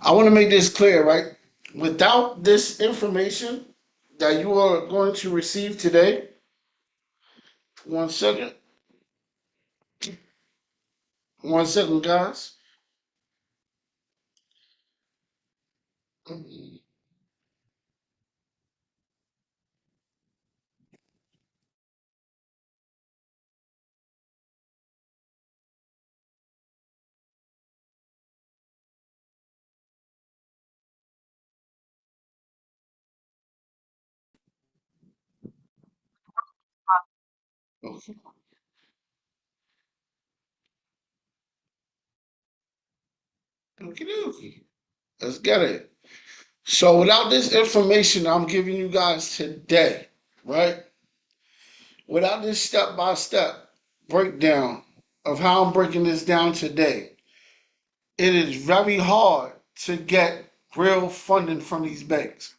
I want to make this clear, right? Without this information that you are going to receive today, one second, one second, guys. Okay, okay. Let's get it. So, without this information I'm giving you guys today, right? Without this step by step breakdown of how I'm breaking this down today, it is very hard to get real funding from these banks.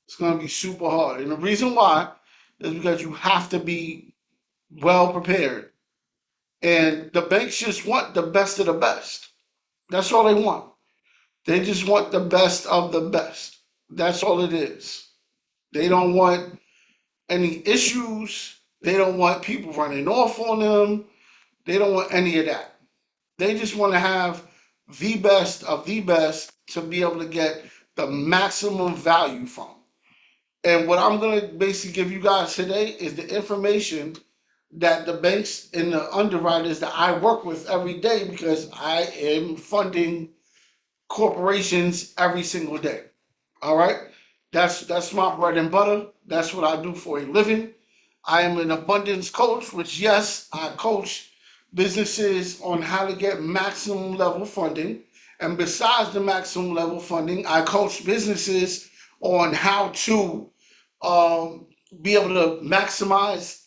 It's going to be super hard. And the reason why is because you have to be well prepared. And the banks just want the best of the best. That's all they want. They just want the best of the best. That's all it is. They don't want any issues. They don't want people running off on them. They don't want any of that. They just want to have the best of the best to be able to get the maximum value from. And what I'm going to basically give you guys today is the information that the banks and the underwriters that I work with every day because I am funding corporations every single day. All right? That's my bread and butter. That's what I do for a living. I am an abundance coach, which yes, I coach businesses on how to get maximum level funding. And besides the maximum level funding, I coach businesses on how to um, be able to maximize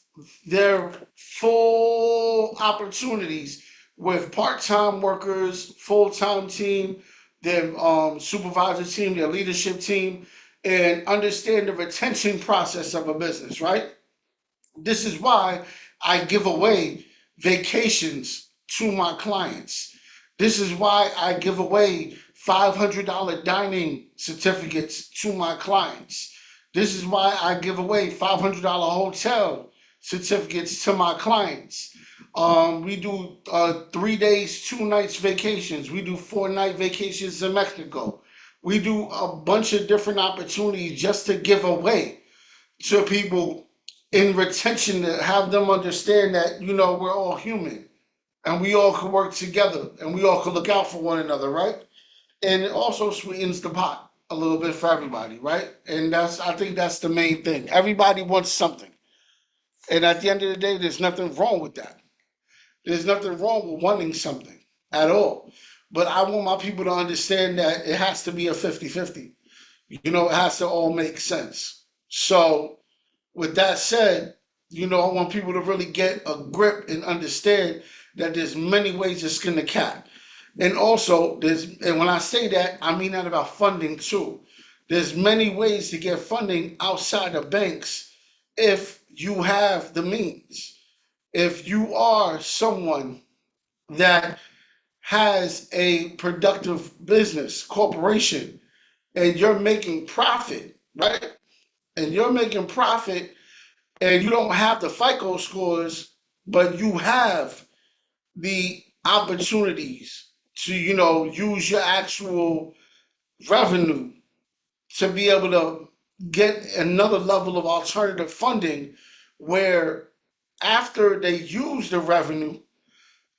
their full opportunities with part-time workers, full-time team, their supervisor team, their leadership team, and understand the retention process of a business, right? This is why I give away vacations to my clients. This is why I give away $500 dining certificates to my clients. This is why I give away $500 hotel certificates to my clients. We do 3 days, 2 nights vacations. We do 4 night vacations in Mexico. We do a bunch of different opportunities just to give away to people in retention to have them understand that we're all human and we all can work together and we all can look out for one another, right? And it also sweetens the pot a little bit for everybody, right? And I think that's the main thing. Everybody wants something, and at the end of the day, there's nothing wrong with that. There's nothing wrong with wanting something at all. But I want my people to understand that it has to be a 50-50. It has to all make sense. So with that said, I want people to really get a grip and understand that there's many ways to skin the cat. And also, and when I say that, I mean that about funding too. There's many ways to get funding outside of banks if you have the means. If you are someone that has a productive business, corporation, and you're making profit, right? And you're making profit and you don't have the FICO scores, but you have the opportunities to, use your actual revenue to be able to get another level of alternative funding where after they use the revenue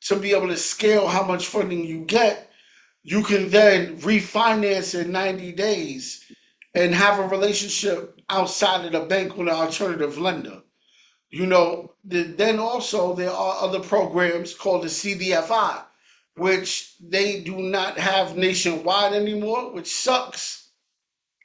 to be able to scale how much funding you get, you can then refinance in 90 days and have a relationship outside of the bank with an alternative lender. Then also there are other programs called the CDFI, which they do not have nationwide anymore, which sucks.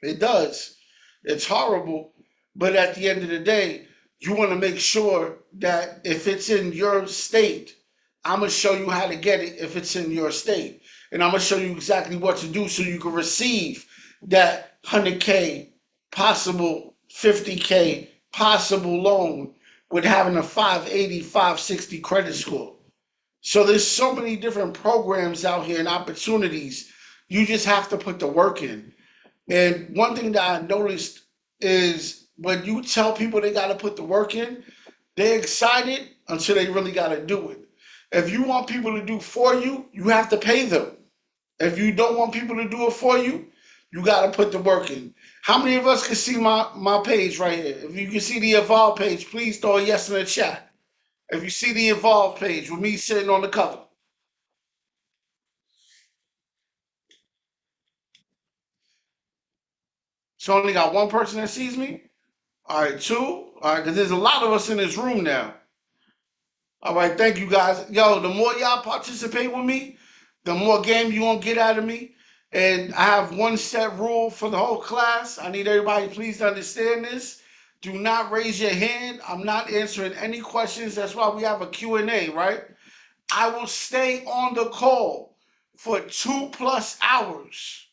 It does. It's horrible. But at the end of the day, you want to make sure that if it's in your state, I'm going to show you how to get it if it's in your state. And I'm going to show you exactly what to do so you can receive that 100K possible 50K possible loan with having a 580, 560 credit score. So there's so many different programs out here and opportunities. You just have to put the work in. And one thing that I noticed is when you tell people they got to put the work in, they're excited until they really got to do it. If you want people to do for you, you have to pay them. If you don't want people to do it for you, you got to put the work in. How many of us can see my page right here? If you can see the Evolve page, please throw a yes in the chat. If you see the Evolve page with me sitting on the cover, so only got one person that sees me. All right, two. All right, because there's a lot of us in this room now. All right, thank you guys. Yo, the more y'all participate with me, the more game you gonna get out of me. And I have one set rule for the whole class. I need everybody please to understand this. Do not raise your hand. I'm not answering any questions. That's why we have a Q&A, right? I will stay on the call for 2+ hours.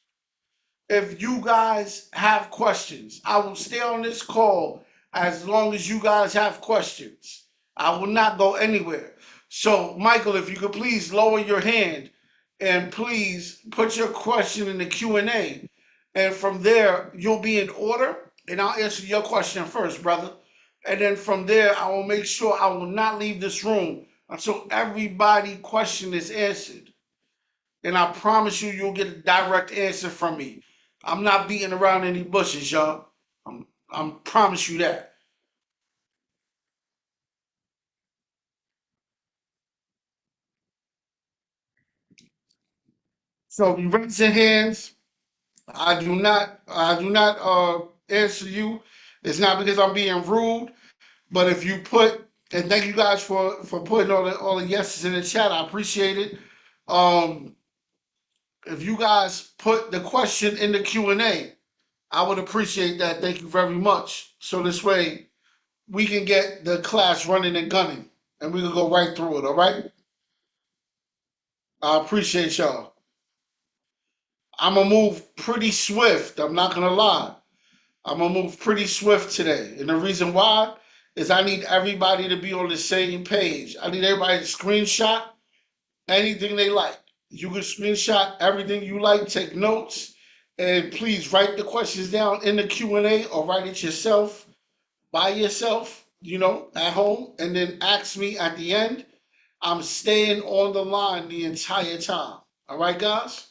If you guys have questions, I will stay on this call as long as you guys have questions. I will not go anywhere. So, Michael, if you could please lower your hand and please put your question in the Q&A. And from there, you'll be in order, and I'll answer your question first, brother. And then from there, I will make sure I will not leave this room until everybody's question is answered. And I promise you, you'll get a direct answer from me. I'm not beating around any bushes, y'all. I'm promise you that. So if you raise your hands, I do not answer you. It's not because I'm being rude, but if you put and thank you guys for putting all the yeses in the chat. I appreciate it. Um, if you guys put the question in the Q&A, I would appreciate that. Thank you very much. So this way we can get the class running and gunning, and we can go right through it. All right. I appreciate y'all. I'm gonna move pretty swift. I'm not gonna lie. I'm gonna move pretty swift today, and the reason why is I need everybody to be on the same page. I need everybody to screenshot anything they like. You can screenshot everything you like. Take notes, and please write the questions down in the Q&A or write it yourself by yourself. At home, and then ask me at the end. I'm staying on the line the entire time. All right, guys?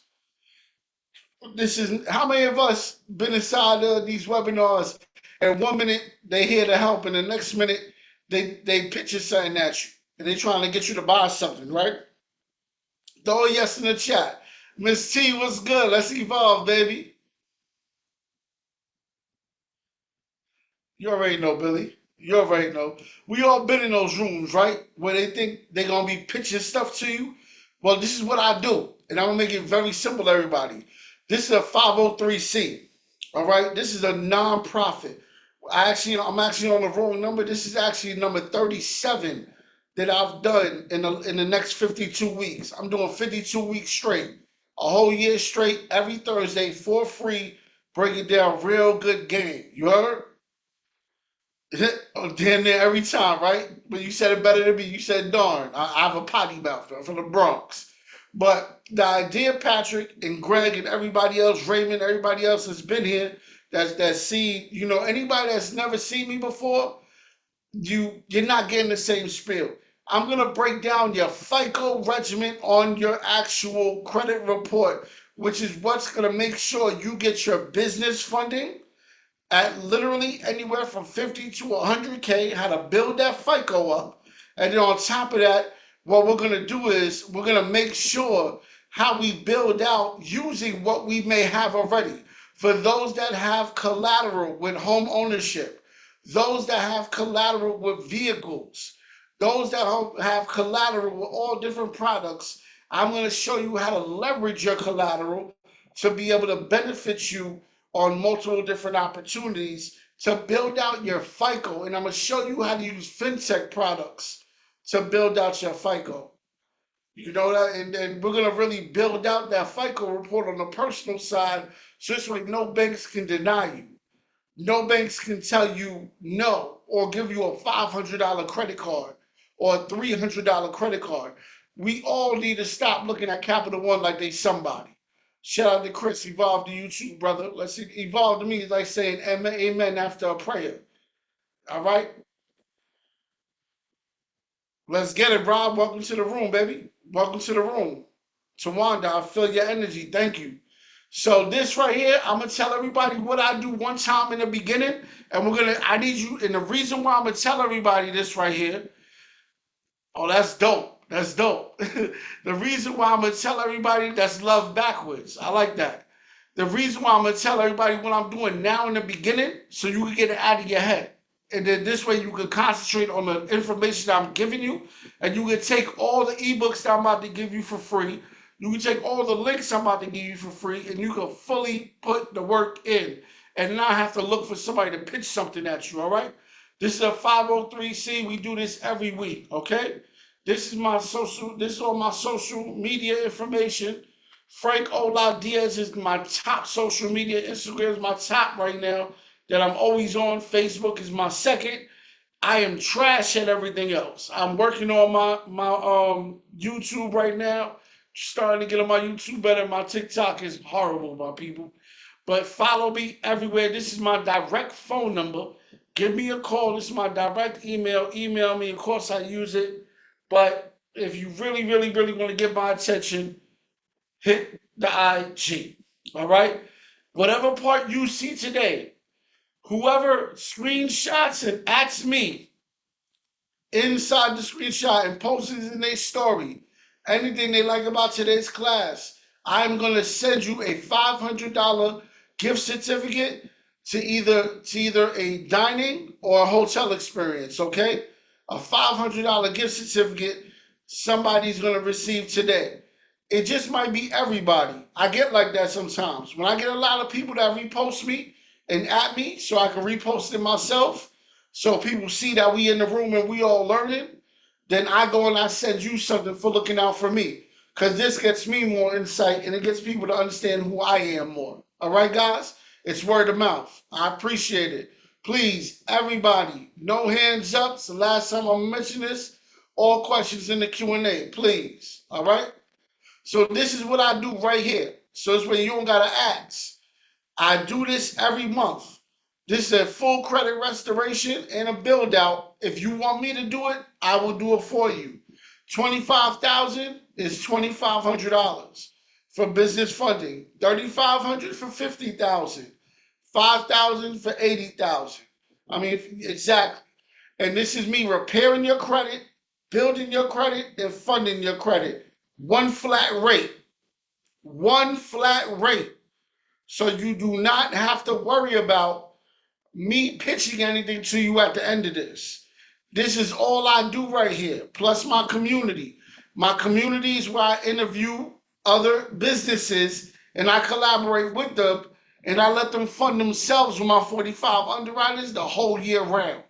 This is how many of us been inside these webinars and 1 minute they here to help and the next minute they picture something at you and they trying to get you to buy something, right? Throw a yes in the chat. Miss T, what's good? Let's evolve, baby. You already know, Billy. You already know. We all been in those rooms, right? Where they think they're gonna be pitching stuff to you. Well, this is what I do, and I'm gonna make it very simple, everybody. This is a 503c. All right, this is a non-profit. I'm actually on the wrong number. This is actually number 37 that I've done in the next 52 weeks. I'm doing 52 weeks straight, a whole year straight, every Thursday for free, breaking down real good game. You heard? Oh, damn near every time, right? But you said it better than me. You said, darn, I have a potty mouth. I'm from the Bronx. But the idea, Patrick and Greg and everybody else, Raymond, everybody else that's been here, that's seen, anybody that's never seen me before, you're not getting the same spiel. I'm gonna break down your FICO regimen on your actual credit report, which is what's gonna make sure you get your business funding at literally anywhere from 50 to 100K, how to build that FICO up. And then on top of that, what we're going to do is we're going to make sure how we build out using what we may have already. For those that have collateral with home ownership, those that have collateral with vehicles, those that have collateral with all different products, I'm going to show you how to leverage your collateral to be able to benefit you on multiple different opportunities to build out your FICO. And I'm going to show you how to use fintech products to build out your FICO. You know that? And then we're going to really build out that FICO report on the personal side so this way no banks can deny you. No banks can tell you no or give you a $500 credit card or a $300 credit card. We all need to stop looking at Capital One like they somebody. Shout out to Chris, evolve to you too, brother. Let's see, evolve to me is like saying amen, amen after a prayer. All right, let's get it, Rob. Welcome to the room, baby. Welcome to the room. Tawanda, I feel your energy. Thank you. So this right here, I'm gonna tell everybody what I do one time in the beginning, and I need you, and the reason why I'm gonna tell everybody this right here. Oh, that's dope. That's dope. The reason why I'm gonna tell everybody that's love backwards. I like that. The reason why I'm gonna tell everybody what I'm doing now in the beginning, so you can get it out of your head. And then this way you can concentrate on the information I'm giving you, and you can take all the ebooks that I'm about to give you for free. You can take all the links I'm about to give you for free, and you can fully put the work in and not have to look for somebody to pitch something at you, all right? This is a 503c. We do this every week, okay? This is all my social media information. Frank Ola Diaz is my top social media. Instagram is my top right now that I'm always on. Facebook is my second. I am trash at everything else. I'm working on my YouTube right now. Starting to get on my YouTube better. My TikTok is horrible, my people. But follow me everywhere. This is my direct phone number. Give me a call. This is my direct email. Email me. Of course, I use it. But if you really, really, really want to get my attention, hit the IG. All right? Whatever part you see today, whoever screenshots and asks me inside the screenshot and post it in their story, anything they like about today's class, I'm gonna send you a $500 gift certificate to either a dining or a hotel experience. Okay, a $500 gift certificate somebody's gonna receive today. It just might be everybody. I get like that sometimes. When I get a lot of people that repost me and at me, so I can repost it myself, so people see that we in the room and we all learning, then I go and I send you something for looking out for me. Because this gets me more insight and it gets people to understand who I am more. All right, guys? It's word of mouth. I appreciate it. Please, everybody, no hands up. It's the last time I'm mentioning this. All questions in the Q&A, please. All right? So this is what I do right here. So it's where you don't got to ask. I do this every month. This is a full credit restoration and a build out. If you want me to do it, I will do it for you. 25,000 is $2,500 for business funding. 3,500 for 50,000. 5,000 for 80,000. I mean, exactly. And this is me repairing your credit, building your credit, and funding your credit. One flat rate. One flat rate. So you do not have to worry about me pitching anything to you at the end of this. This is all I do right here, plus my community. My community is where I interview other businesses and I collaborate with them and I let them fund themselves with my 45 underwriters the whole year round.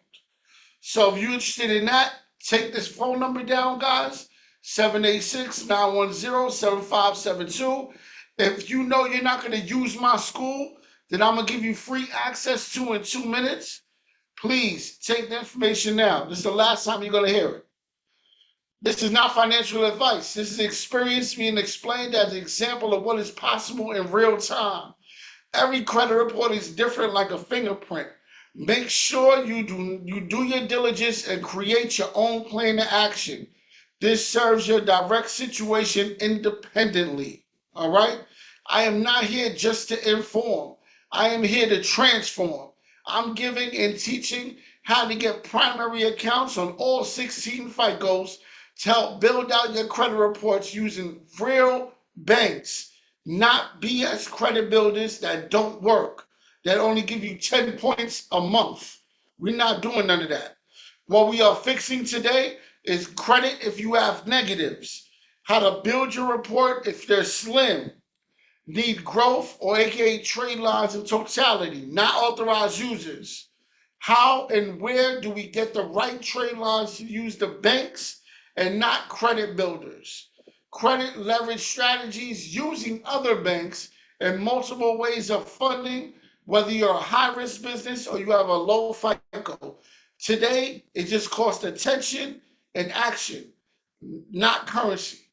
So if you're interested in that, take this phone number down, guys. 786-910-7572. If you know you're not going to use my school, then I'm going to give you free access to in 2 minutes. Please take the information now. This is the last time you're going to hear it. This is not financial advice. This is experience being explained as an example of what is possible in real time. Every credit report is different like a fingerprint. Make sure you do your diligence and create your own plan of action. This serves your direct situation independently. All right? I am not here just to inform. I am here to transform. I'm giving and teaching how to get primary accounts on all 16 FICOs to help build out your credit reports using real banks, not BS credit builders that don't work, that only give you 10 points a month. We're not doing none of that. What we are fixing today is credit if you have negatives, how to build your report if they're slim, need growth or AKA trade lines in totality, not authorized users. How and where do we get the right trade lines to use the banks and not credit builders? Credit leverage strategies using other banks and multiple ways of funding, whether you're a high risk business or you have a low FICO. Today, it just costs attention and action, not currency.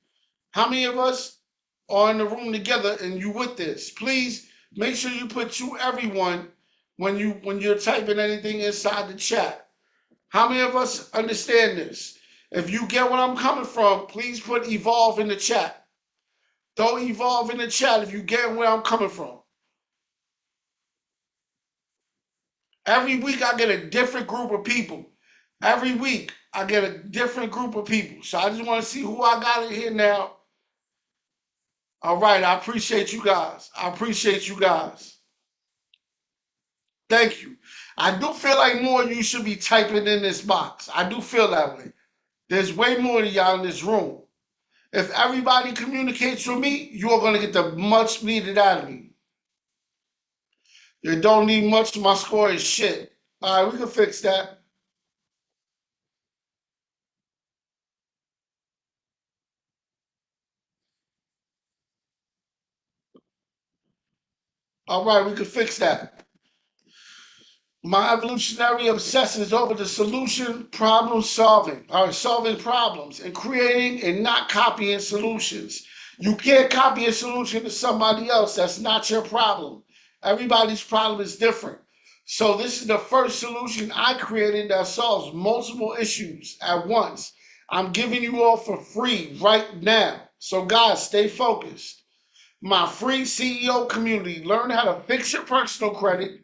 How many of us are in the room together and you with this, please make sure you put to everyone when you're typing anything inside the chat. How many of us understand this? If you get what I'm coming from, please put evolve in the chat. Throw evolve in the chat if you get where I'm coming from. Every week I get a different group of people. Every week I get a different group of people. So I just want to see who I got in here now. All right, I appreciate you guys. I appreciate you guys. Thank you. I do feel like more of you should be typing in this box. I do feel that way. There's way more of y'all in this room. If everybody communicates with me, you are going to get the much needed out of me. You don't need much. My score is shit. All right, we can fix that. All right, we can fix that. My evolutionary obsession is over the solution, problem solving, or solving problems and creating and not copying solutions. You can't copy a solution to somebody else. That's not your problem. Everybody's problem is different. So this is the first solution I created that solves multiple issues at once. I'm giving you all for free right now. So guys, stay focused. My free CEO community, learn how to fix your personal credit,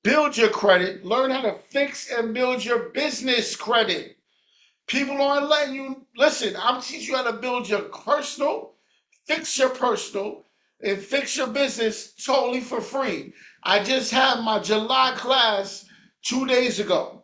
build your credit, learn how to fix and build your business credit. People aren't letting you listen. I'm teaching you how to build your personal, fix your personal, and fix your business totally for free. I just had my July class 2 days ago.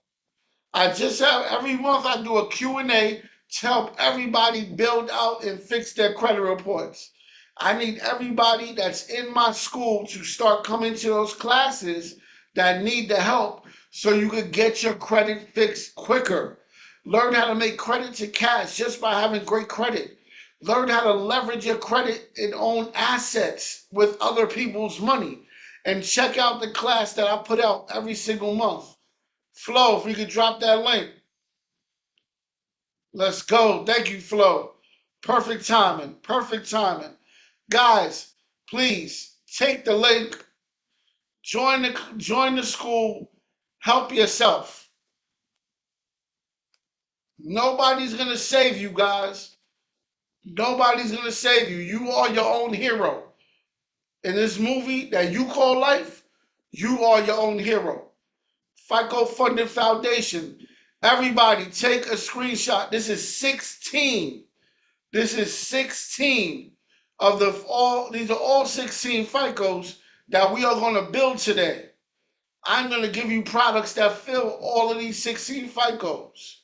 I just have every month I do a Q&A to help everybody build out and fix their credit reports. I need everybody that's in my school to start coming to those classes that need the help so you can get your credit fixed quicker. Learn how to make credit to cash just by having great credit. Learn how to leverage your credit and own assets with other people's money. And check out the class that I put out every single month. Flo, if we could drop that link. Let's go. Thank you, Flo. Perfect timing. Perfect timing. Guys, please take the link, join the school, help yourself. Nobody's gonna save you, guys. Nobody's gonna save you. You are your own hero. In this movie that you call life, you are your own hero. FICO Funding Foundation. Everybody take a screenshot. This is 16. This is 16 of the all. These are all 16 FICOs that we are going to build today. I'm going to give you products that fill all of these 16 FICOs.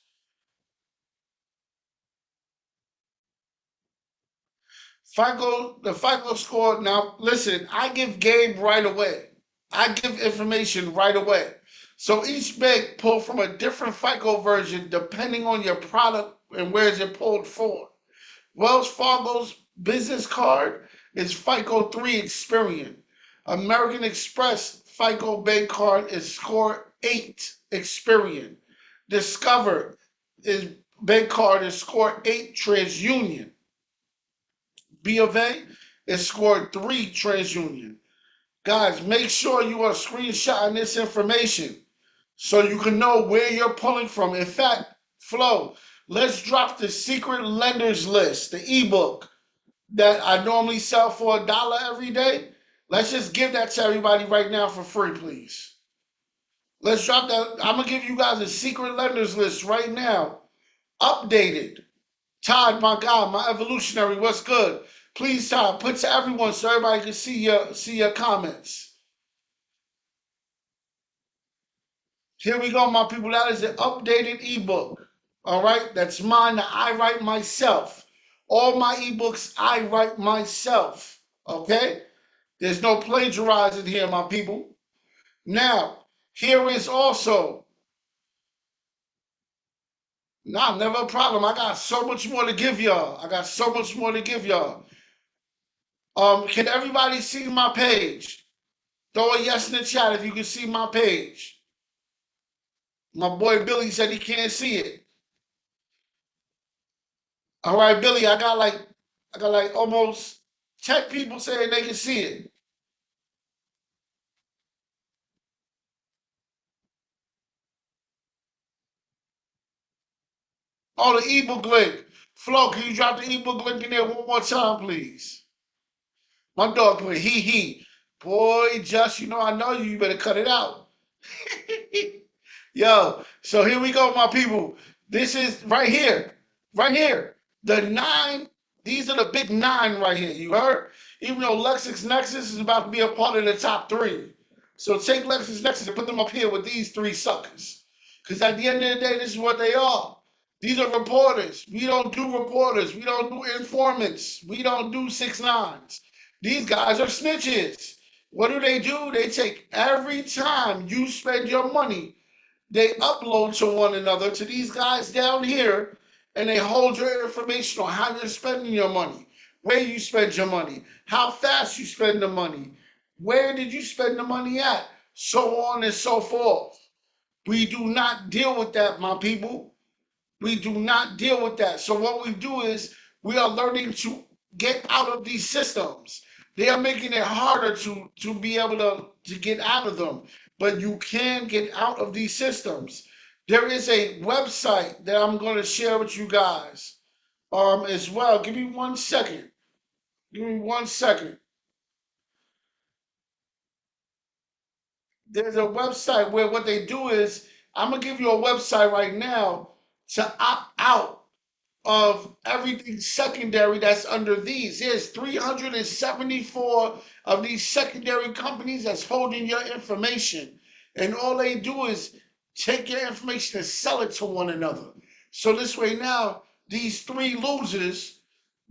The FICO score. Now, listen, I give game right away. I give information right away. So each bank pull from a different FICO version depending on your product and where is it pulled for. Wells Fargo's business card is FICO 3 Experian. American Express FICO Bank card is score 8 Experian. Discover is bank card is score 8 TransUnion. B of A is score 3 TransUnion. Guys, make sure you are screenshotting this information so you can know where you're pulling from. In fact, Flo, let's drop the secret lenders list, the ebook that I normally sell for $1 every day. Let's just give that to everybody right now for free, please. Let's drop that. I'm gonna give you guys a secret lenders list right now, updated. Todd, my guy, my evolutionary, what's good? Please, Todd, put to everyone so everybody can see your comments. Here we go, my people. That is an updated ebook. All right, that's mine that I write myself. All my ebooks I write myself. Okay, there's no plagiarizing here, my people. Now, here is also, nah, never a problem. I got so much more to give y'all. I got so much more to give y'all. Can everybody see my page? Throw a yes in the chat if you can see my page. My boy Billy said he can't see it. All right, Billy, I got like almost 10 people saying they can see it. Oh, the ebook link. Flo, can you drop the ebook link in there one more time, please? My dog put he. Boy, Just, you know I know you. You better cut it out. Yo, so here we go, my people. This is right here. Right here. The nine, these are the big nine right here. You heard? Even though LexisNexis is about to be a part of the top three. So take LexisNexis and put them up here with these three suckers. Because at the end of the day, this is what they are. These are reporters. We don't do reporters. We don't do informants. We don't do 6 9s. These guys are snitches. What do? They take every time you spend your money, they upload to one another, to these guys down here, and they hold your information on how you're spending your money, where you spend your money, how fast you spend the money, where did you spend the money at, so on and so forth. We do not deal with that, my people. We do not deal with that. So what we do is we are learning to get out of these systems. They are making it harder to be able to get out of them. But you can get out of these systems. There is a website that I'm going to share with you guys as well. Give me 1 second. Give me 1 second. There's a website where what they do is I'm gonna give you a website right now to opt out of everything secondary that's under these. There's 374 of these secondary companies that's holding your information. And all they do is take your information and sell it to one another. So this way now, these three losers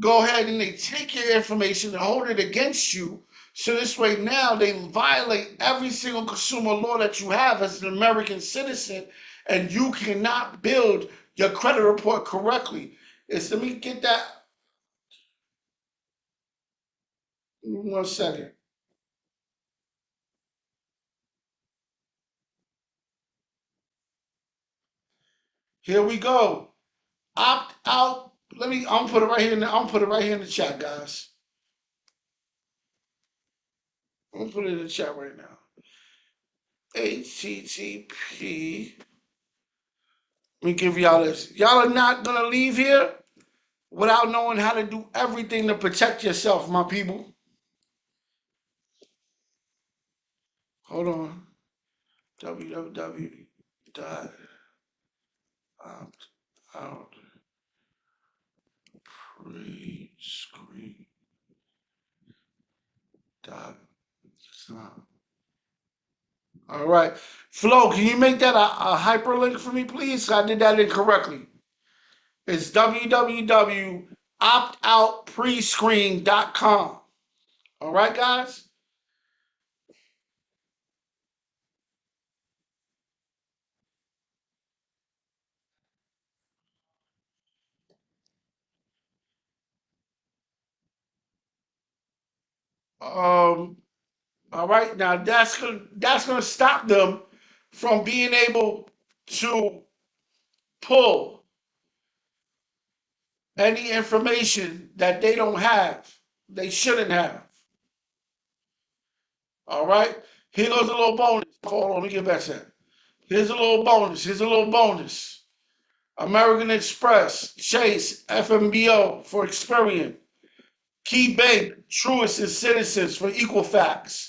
go ahead and they take your information and hold it against you. So this way now they violate every single consumer law that you have as an American citizen, and you cannot build your credit report correctly. Let me get that 1 second. Here we go. Opt out. I'm gonna put it right here. I'm gonna put it right here in the chat, guys. I'm gonna put it in the chat right now. HTTP. Let me give y'all this. Y'all are not gonna leave here without knowing how to do everything to protect yourself, my people. Hold on. www dot opt out pre-screen dot. All right. Flo, can you make that a hyperlink for me, please? I did that incorrectly. It's www.optoutprescreen.com. All right, guys? All right, now that's gonna stop them from being able to pull any information that they don't have, they shouldn't have. All right, here goes a little bonus. Hold on, let me get back to that. Here's a little bonus. Here's a little bonus. American Express, Chase, FMBO for Experian, Key Bank, Truist and Citizens for Equifax,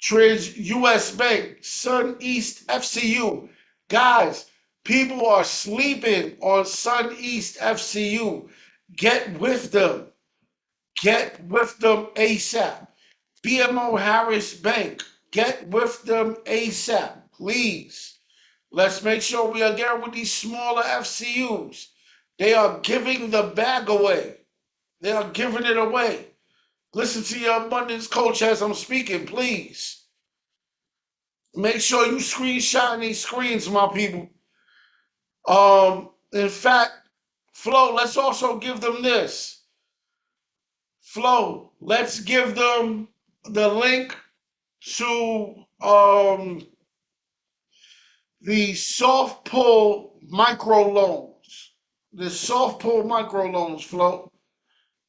Trans US Bank, Sun East FCU. Guys, people are sleeping on Sun East FCU. Get with them. Get with them ASAP. BMO Harris Bank. Get with them ASAP, please. Let's make sure we are getting with these smaller FCUs. They are giving the bag away. They are giving it away. Listen to your abundance coach as I'm speaking, please. Make sure you screenshot these screens, my people. In fact, Flo, let's also give them this. Flo, let's give them the link to the soft pull micro loans. The soft pull micro loans, Flo.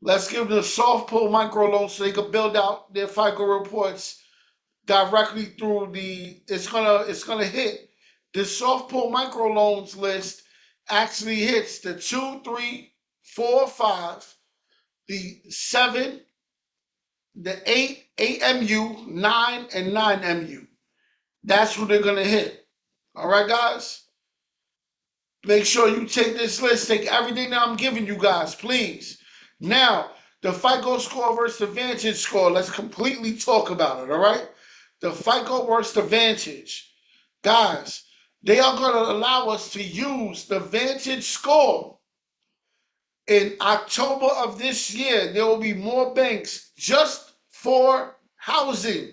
Let's give them the soft pull microloans so they can build out their FICO reports directly through the. It's gonna hit the soft pull microloans list. Actually hits the 2, 3, 4, 5, the 7, the 8, 8MU, 9, and 9MU. That's who they're gonna hit. All right, guys. Make sure you take this list, take everything that I'm giving you guys, please. Now, the FICO score versus the Vantage score, let's completely talk about it, all right? The FICO versus the Vantage. Guys, they are going to allow us to use the Vantage score. In October of this year, there will be more banks just for housing,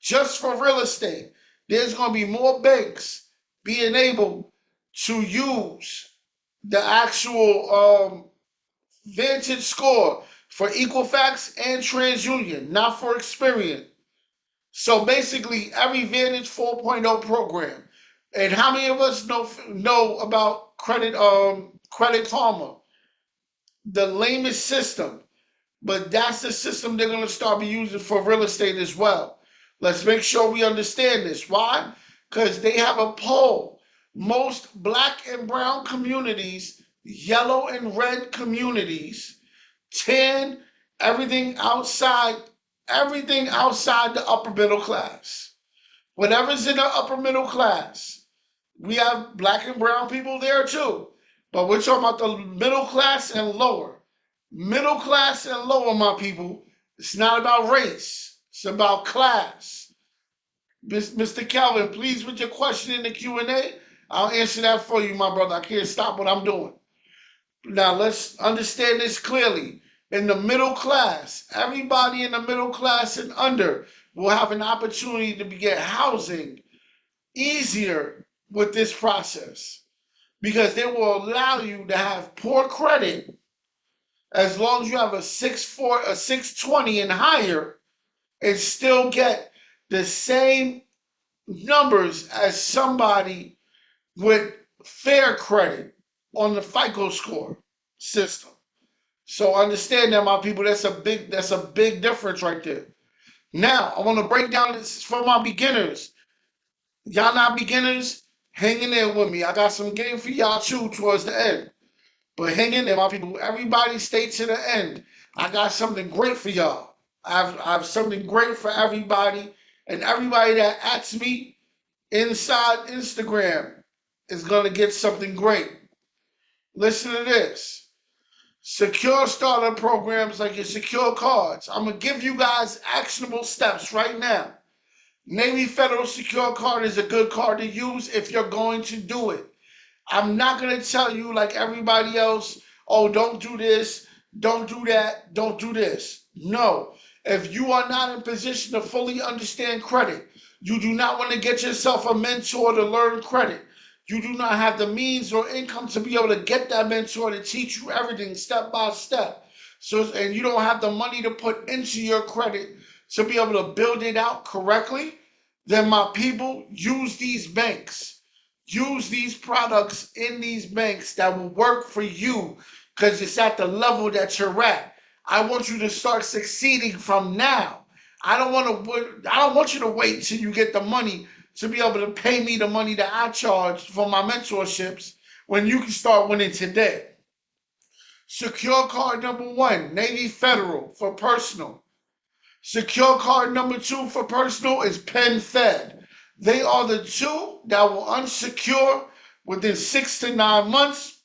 just for real estate. There's going to be more banks being able to use the actual Vantage score for Equifax and TransUnion, not for Experian. So basically, every Vantage 4.0 program. And how many of us know about Credit Karma, the lamest system? But that's the system they're going to start be using for real estate as well. Let's make sure we understand this. Why? Because they have a poll. Most black and brown communities, yellow and red communities, tan, everything outside the upper middle class. Whatever's in the upper middle class, we have black and brown people there too. But we're talking about the middle class and lower. Middle class and lower, my people. It's not about race. It's about class. Mr. Calvin, please with your question in the Q&A. I'll answer that for you, my brother. I can't stop what I'm doing. Now let's understand this clearly. In the middle class, everybody in the middle class and under will have an opportunity to get housing easier with this process because they will allow you to have poor credit as long as you have a 640, a 620 and higher, and still get the same numbers as somebody with fair credit on the FICO score system. So understand that, my people. That's a big difference right there. Now I want to break down this for my beginners. Y'all not beginners, hang in there with me. I got some game for y'all too towards the end. But hang in there, my people. Everybody stay to the end. I got something great for y'all. I have something great for everybody. And everybody that asks me inside Instagram is going to get something great. Listen to this. Secure starter programs like your secure cards. I'm going to give you guys actionable steps right now. Navy Federal Secure Card is a good card to use if you're going to do it. I'm not going to tell you like everybody else, oh, don't do this, don't do that, don't do this. No. If you are not in position to fully understand credit, you do not want to get yourself a mentor to learn credit. You do not have the means or income to be able to get that mentor to teach you everything step by step. So, and you don't have the money to put into your credit to be able to build it out correctly, then my people, use these banks. Use these products in these banks that will work for you because it's at the level that you're at. I want you to start succeeding from now. I don't want you to wait till you get the money to be able to pay me the money that I charge for my mentorships when you can start winning today. Secure card number 1, Navy Federal for personal. Secure card number 2 for personal is Penn Fed. They are the two that will unsecure within 6 to 9 months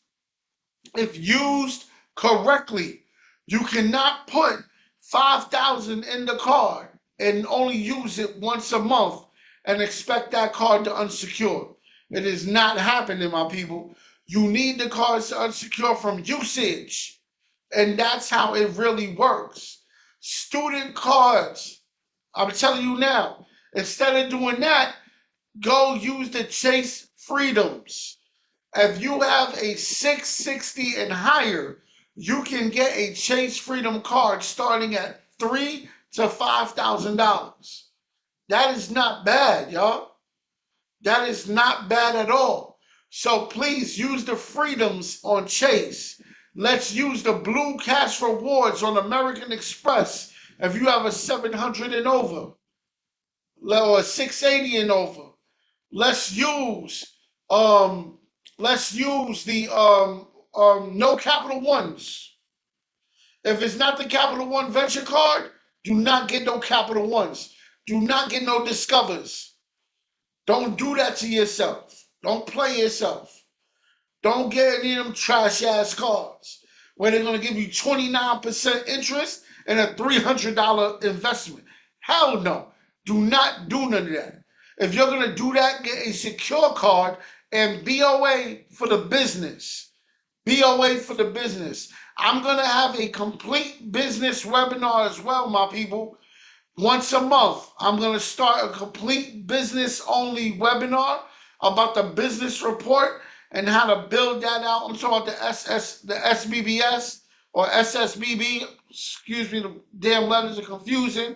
if used correctly. You cannot put 5,000 in the card and only use it once a month and expect that card to unsecure. It is not happening, my people. You need the cards to unsecure from usage, and that's how it really works. Student cards, I'm telling you now, instead of doing that, go use the Chase Freedoms. If you have a 660 and higher, you can get a Chase Freedom card starting at $3,000 to $5,000. That is not bad, y'all. That is not bad at all. So please use the Freedoms on Chase. Let's use the blue cash rewards on American Express if you have a 700 and over or a 680 and over. Let's use um let's use the no Capital Ones. If it's not the Capital One Venture card, do not get no Capital Ones. Do not get no Discovers. Don't do that to yourself. Don't play yourself. Don't get any of them trash ass cards where they're gonna give you 29% interest and a $300 investment. Hell no. Do not do none of that. If you're gonna do that, get a secure card and BOA for the business. BOA for the business. I'm gonna have a complete business webinar as well, my people. Once a month, I'm going to start a complete business only webinar about the business report and how to build that out. I'm talking about the SBBS or SSBB. Excuse me, the damn letters are confusing.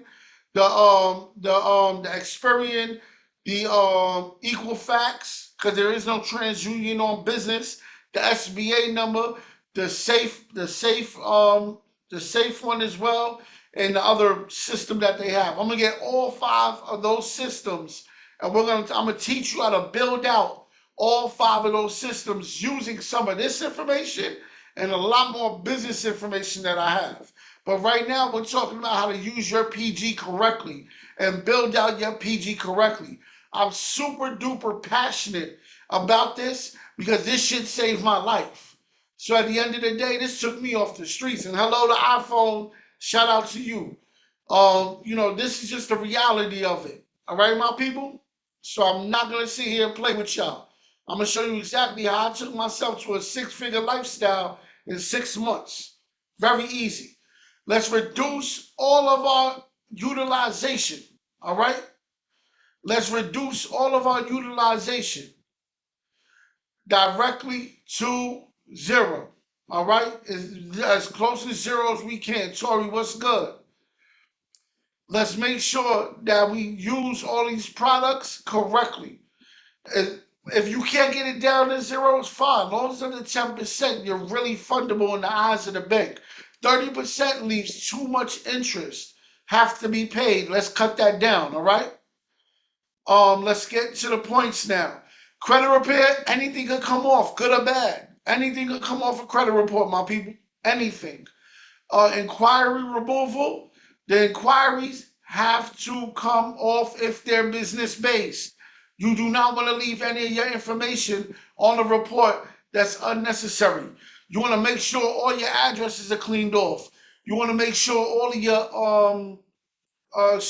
The Experian, the Equifax, because there is no TransUnion on business. The SBA number, the safe one as well, and the other system that they have. I'm gonna get all 5 of those systems, and I'm gonna teach you how to build out all 5 of those systems using some of this information and a lot more business information that I have. But right now, we're talking about how to use your PG correctly and build out your PG correctly. I'm super duper passionate about this because this shit saved my life. So at the end of the day, this took me off the streets. And hello to iPhone, shout out to you. This is just the reality of it. All right, my people? So I'm not gonna sit here and play with y'all. I'm gonna show you exactly how I took myself to a 6-figure lifestyle in 6 months. Very easy. Let's reduce all of our utilization. All right? Let's reduce all of our utilization directly to 0. All right? As close to 0 as we can. Tori, what's good? Let's make sure that we use all these products correctly. If you can't get it down to 0, it's fine. As long as it's under 10%, you're really fundable in the eyes of the bank. 30% leaves too much interest. Have to be paid. Let's cut that down, all right? Let's get to the points now. Credit repair, anything could come off, good or bad. Anything could come off a credit report, my people. Anything. Inquiry removal, the inquiries have to come off if they're business based. You do not want to leave any of your information on a report that's unnecessary. You want to make sure all your addresses are cleaned off. You want to make sure all of your all of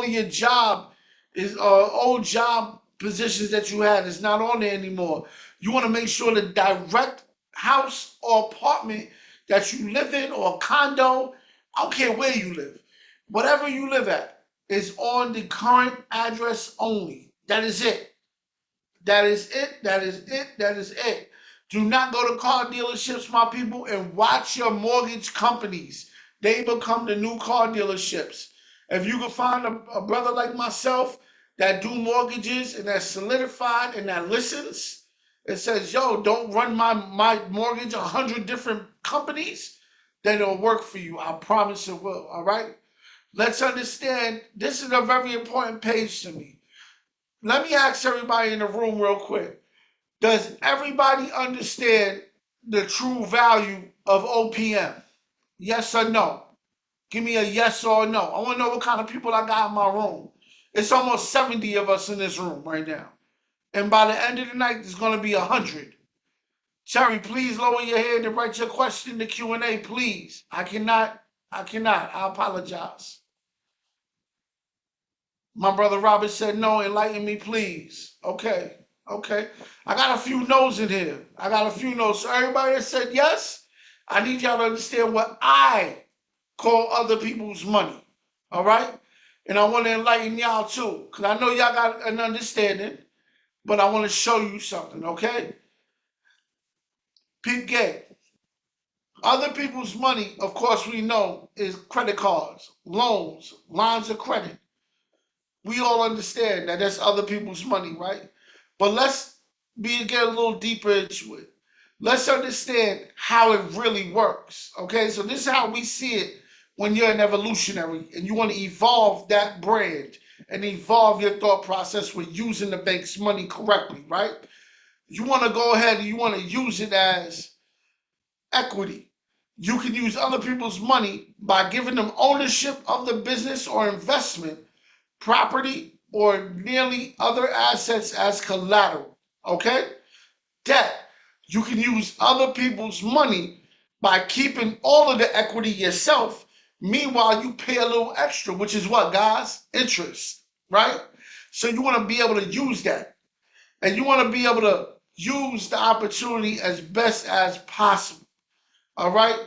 your old job positions that you had is not on there anymore. You want to make sure the direct house or apartment that you live in or condo, I don't care where you live, whatever you live at is on the current address only. That is it. That is it. That is it. That is it. Do not go to car dealerships, my people, and watch your mortgage companies. They become the new car dealerships. If you can find a brother like myself that do mortgages and that's solidified and that listens, it says, yo, don't run my mortgage 100 different companies, then it'll work for you. I promise it will. All right. Let's understand this is a very important page to me. Let me ask everybody in the room real quick. Does everybody understand the true value of OPM? Yes or no? Give me a yes or no. I want to know what kind of people I got in my room. It's almost 70 of us in this room right now. And by the end of the night, there's going to be 100. Cherry, please lower your hand and write your question in the Q&A, please. I cannot. I apologize. My brother Robert said no. Enlighten me, please. Okay. Okay. I got a few no's in here. I got a few no's. So everybody that said yes, I need y'all to understand what I call other people's money. All right? And I want to enlighten y'all too. Because I know y'all got an understanding, but I want to show you something, okay? Peep game. Other people's money, of course, we know is credit cards, loans, lines of credit. We all understand that that's other people's money, right? But let's get a little deeper into it. Let's understand how it really works. Okay, so this is how we see it when you're an evolutionary and you want to evolve that brand and evolve your thought process with using the bank's money correctly, right? You want to go ahead and you want to use it as equity. You can use other people's money by giving them ownership of the business or investment, property, or nearly other assets as collateral. Okay? Debt. You can use other people's money by keeping all of the equity yourself. Meanwhile, you pay a little extra, which is what, guys? Interest, right? So you want to be able to use that. And you want to be able to use the opportunity as best as possible. All right?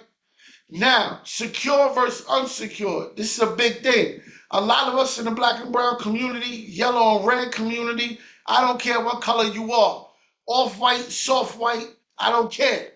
Now, secure versus unsecured. This is a big thing. A lot of us in the black and brown community, yellow and red community, I don't care what color you are. Off white, soft white, I don't care.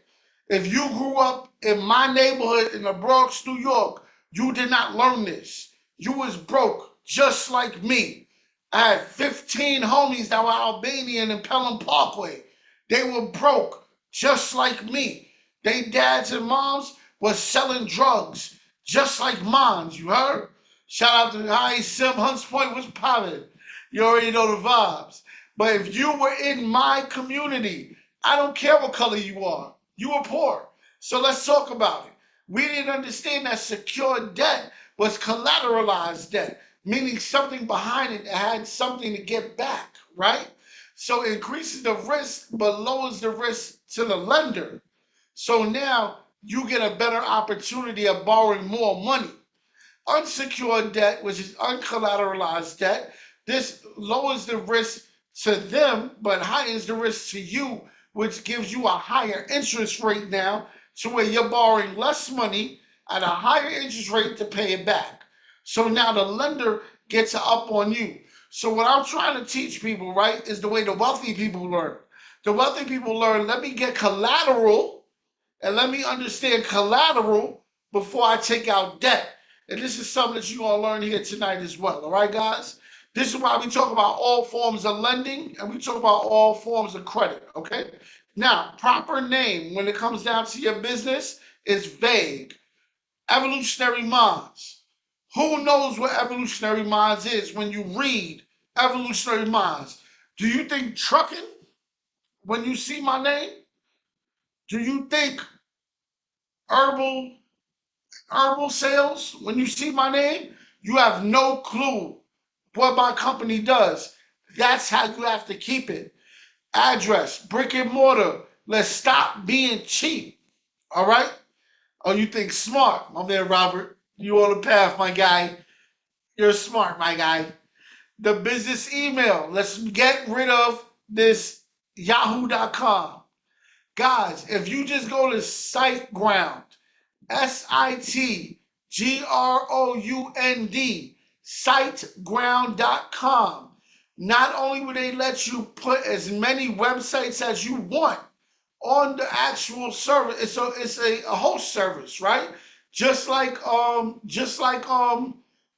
If you grew up in my neighborhood in the Bronx, New York, you did not learn this. You was broke, just like me. I had 15 homies that were Albanian in Pelham Parkway. They were broke, just like me. They dads and moms was selling drugs, just like moms, you heard? Shout out to High Sim Hunts Point was popping. You already know the vibes. But if you were in my community, I don't care what color you are. You were poor. So let's talk about it. We didn't understand that secured debt was collateralized debt, meaning something behind it that had something to get back, right? So it increases the risk but lowers the risk to the lender. So now you get a better opportunity of borrowing more money. Unsecured debt, which is uncollateralized debt, this lowers the risk to them, but heightens the risk to you, which gives you a higher interest rate now to where you're borrowing less money at a higher interest rate to pay it back. So now the lender gets up on you. So what I'm trying to teach people, right, is the way the wealthy people learn. The wealthy people learn, let me get collateral and let me understand collateral before I take out debt. And this is something that you're going to learn here tonight as well. All right, guys? This is why we talk about all forms of lending and we talk about all forms of credit. Okay? Now, proper name when it comes down to your business is vague. Evolutionary Minds. Who knows what Evolutionary Minds is when you read Evolutionary Minds? Do you think trucking when you see my name? Do you think herbal herbal sales, when you see my name, you have no clue what my company does. That's how you have to keep it. Address, brick and mortar. Let's stop being cheap. All right? Oh, you think smart, my man Robert. You on the path, my guy. You're smart, my guy. The business email. Let's get rid of this yahoo.com. Guys, if you just go to SiteGround, SiteGround, siteground.com. Not only will they let you put as many websites as you want on the actual service, it's a host service, right? Just like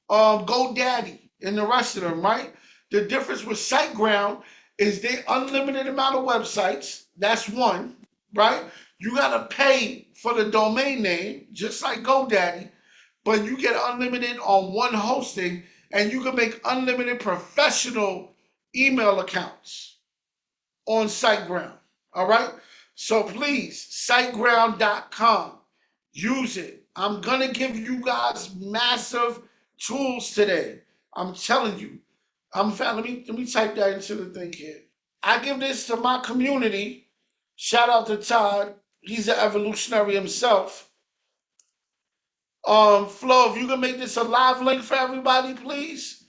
GoDaddy and the rest of them, right? The difference with SiteGround is they unlimited amount of websites. That's one, right? You gotta pay for the domain name, just like GoDaddy, but you get unlimited on one hosting, and you can make unlimited professional email accounts on SiteGround. All right? So please, SiteGround.com. Use it. I'm gonna give you guys massive tools today. I'm telling you. Let me type that into the thing here. I give this to my community. Shout out to Todd. He's an evolutionary himself. Flo, if you can make this a live link for everybody, please.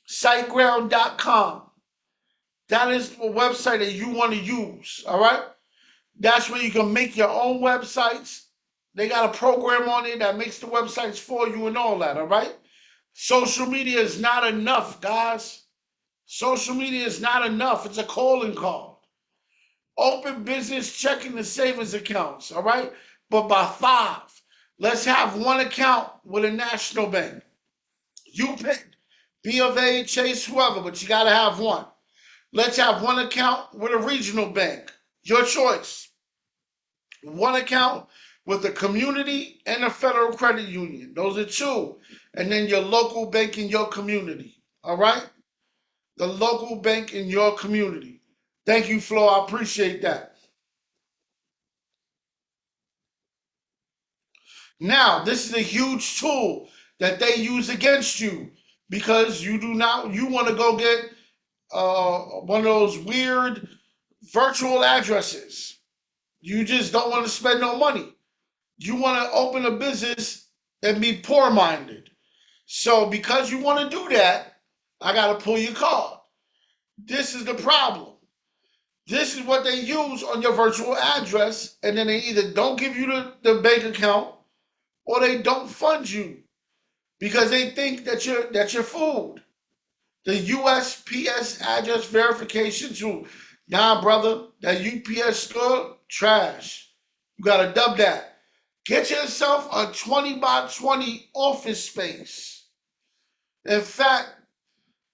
Siteground.com. That is the website that you want to use. All right. That's where you can make your own websites. They got a program on it that makes the websites for you and all that. All right. Social media is not enough, guys. Social media is not enough. It's a calling card. Open business checking and savings accounts, all right? But by 5, let's have one account with a national bank. You pick B of A, Chase, whoever, but you got to have one. Let's have one account with a regional bank. Your choice. One account with the community and the federal credit union. Those are two. And then your local bank in your community. All right? The local bank in your community. Thank you, Flo. I appreciate that. Now, this is a huge tool that they use against you because you want to go get one of those weird virtual addresses. You just don't want to spend no money. You want to open a business and be poor minded. So, because you want to do that, I got to pull your card. This is the problem. This is what they use on your virtual address, and then they either don't give you the bank account or they don't fund you because they think that you're fooled. The USPS address verification tool. Nah, brother, that UPS store, trash. You gotta dub that. Get yourself a 20 by 20 office space. In fact,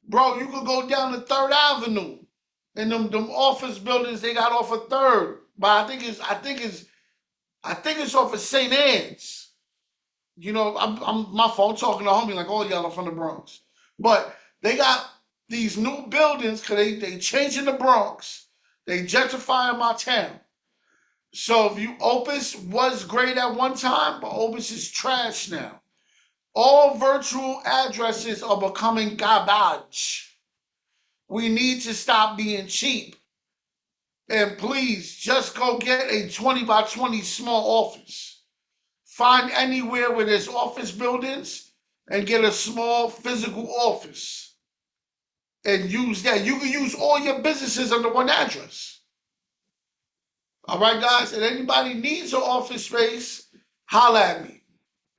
bro, you could go down to Third Avenue and them office buildings they got off of Third. But I think it's off of St. Anne's. I'm my phone talking to homie like all y'all are from the Bronx. But they got these new buildings because they changing the Bronx. They gentrifying my town. So if you Opus was great at one time, but Opus is trash now. All virtual addresses are becoming garbage. We need to stop being cheap. And please just go get a 20 by 20 small office. Find anywhere where there's office buildings and get a small physical office and use that. You can use all your businesses under one address. All right, guys? And anybody needs an office space, holla at me.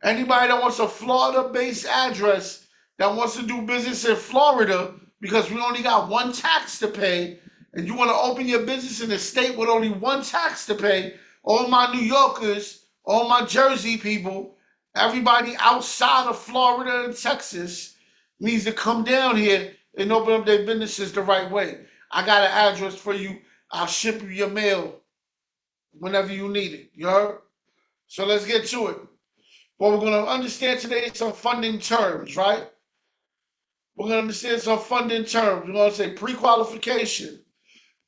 Anybody that wants a Florida-based address that wants to do business in Florida because we only got one tax to pay, and you want to open your business in a state with only one tax to pay, all my New Yorkers, all my Jersey people, everybody outside of Florida and Texas needs to come down here and open up their businesses the right way. I got an address for you. I'll ship you your mail whenever you need it. You heard? So let's get to it. What we're going to understand today is some funding terms, right? We're going to understand some funding terms. We're going to say pre-qualification.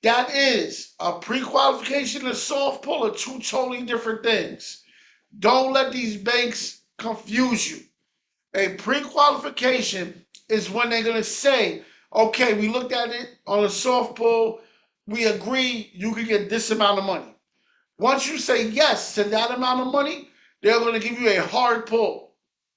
That is a pre-qualification and soft pull are two totally different things. Don't let these banks confuse you. A pre-qualification is when they're going to say, okay, we looked at it on a soft pull. We agree you can get this amount of money. Once you say yes to that amount of money, they're going to give you a hard pull,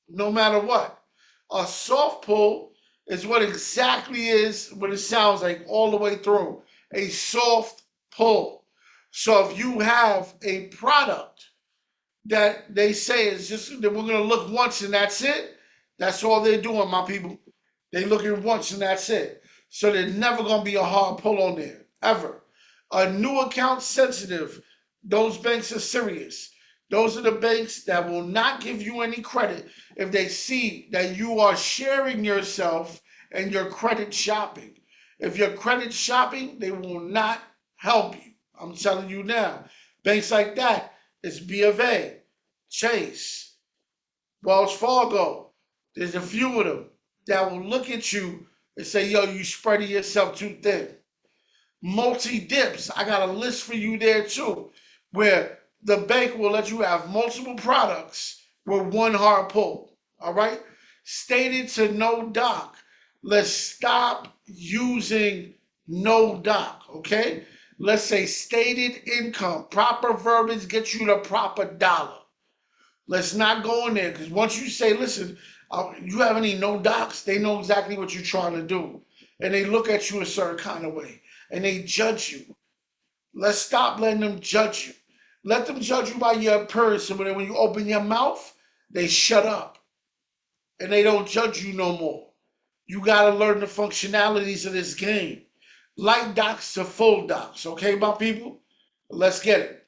no matter what. A soft pull is what exactly is what it sounds like all the way through. A soft pull. So if you have a product that they say is just that we're gonna look once and that's it, that's all they're doing, my people. They looking once and that's it. So there's never gonna be a hard pull on there, ever. A new account sensitive, those banks are serious. Those are the banks that will not give you any credit if they see that you are sharing yourself and your credit shopping. If you're credit shopping, they will not help you. I'm telling you now. Banks like that is B of A, Chase, Wells Fargo. There's a few of them that will look at you and say, yo, you spreading yourself too thin. Multi dips. I got a list for you there too, where the bank will let you have multiple products with one hard pull. All right. Stated to no doc. Let's stop using no doc. Okay. Let's say stated income. Proper verbiage gets you the proper dollar. Let's not go in there because once you say, listen, you have any no docs, they know exactly what you're trying to do. And they look at you a certain kind of way and they judge you. Let's stop letting them judge you. Let them judge you by your appearance. And when you open your mouth, they shut up and they don't judge you no more. You got to learn the functionalities of this game. Light docs to full docs. Okay, my people? Let's get it.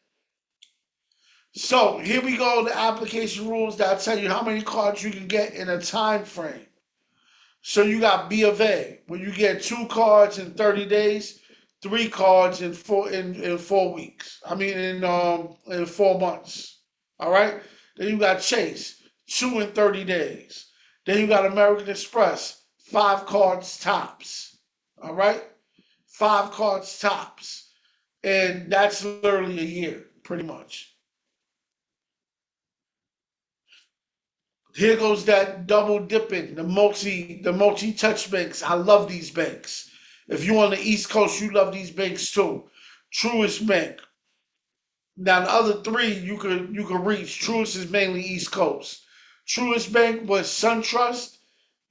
So here we go, the application rules that tell you how many cards you can get in a time frame. So you got B of A, where you get 2 cards in 30 days, 3 cards in 4 weeks. I mean in 4 months. All right. Then you got Chase, two in 30 days. Then you got American Express, 5 cards tops. All right, 5 cards tops, and that's literally a year, pretty much. Here goes that double dipping, the multi touch banks. I love these banks. If you on the East Coast, you love these banks too. Truist Bank. Now the other three you could reach. Truist is mainly East Coast. Truist Bank was SunTrust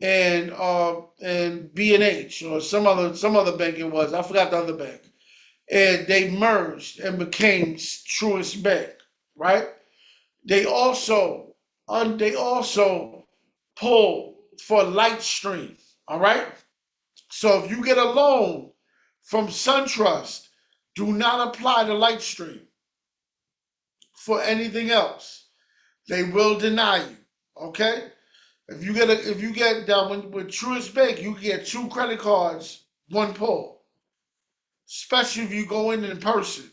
and B&H or some other bank it was. I forgot the other bank. And they merged and became Truist Bank, right? They also they also pull for Lightstream, all right? So if you get a loan from SunTrust, do not apply to Lightstream for anything else. They will deny you. Okay? If you get down with Truist Bank, you get 2 credit cards, 1 pull. Especially if you go in person.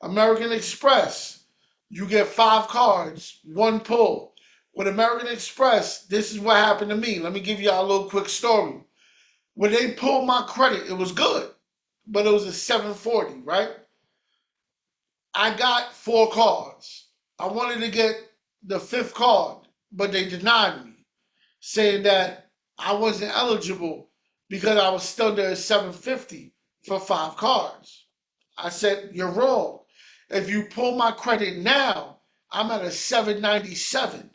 American Express, you get 5 cards, 1 pull. With American Express, this is what happened to me. Let me give y'all a little quick story. When they pulled my credit, it was good, but it was a 740, right? I got 4 cards. I wanted to get the fifth card, but they denied me, saying that I wasn't eligible because I was still there at 750 for 5 cards. I said, you're wrong. If you pull my credit now, I'm at a 797.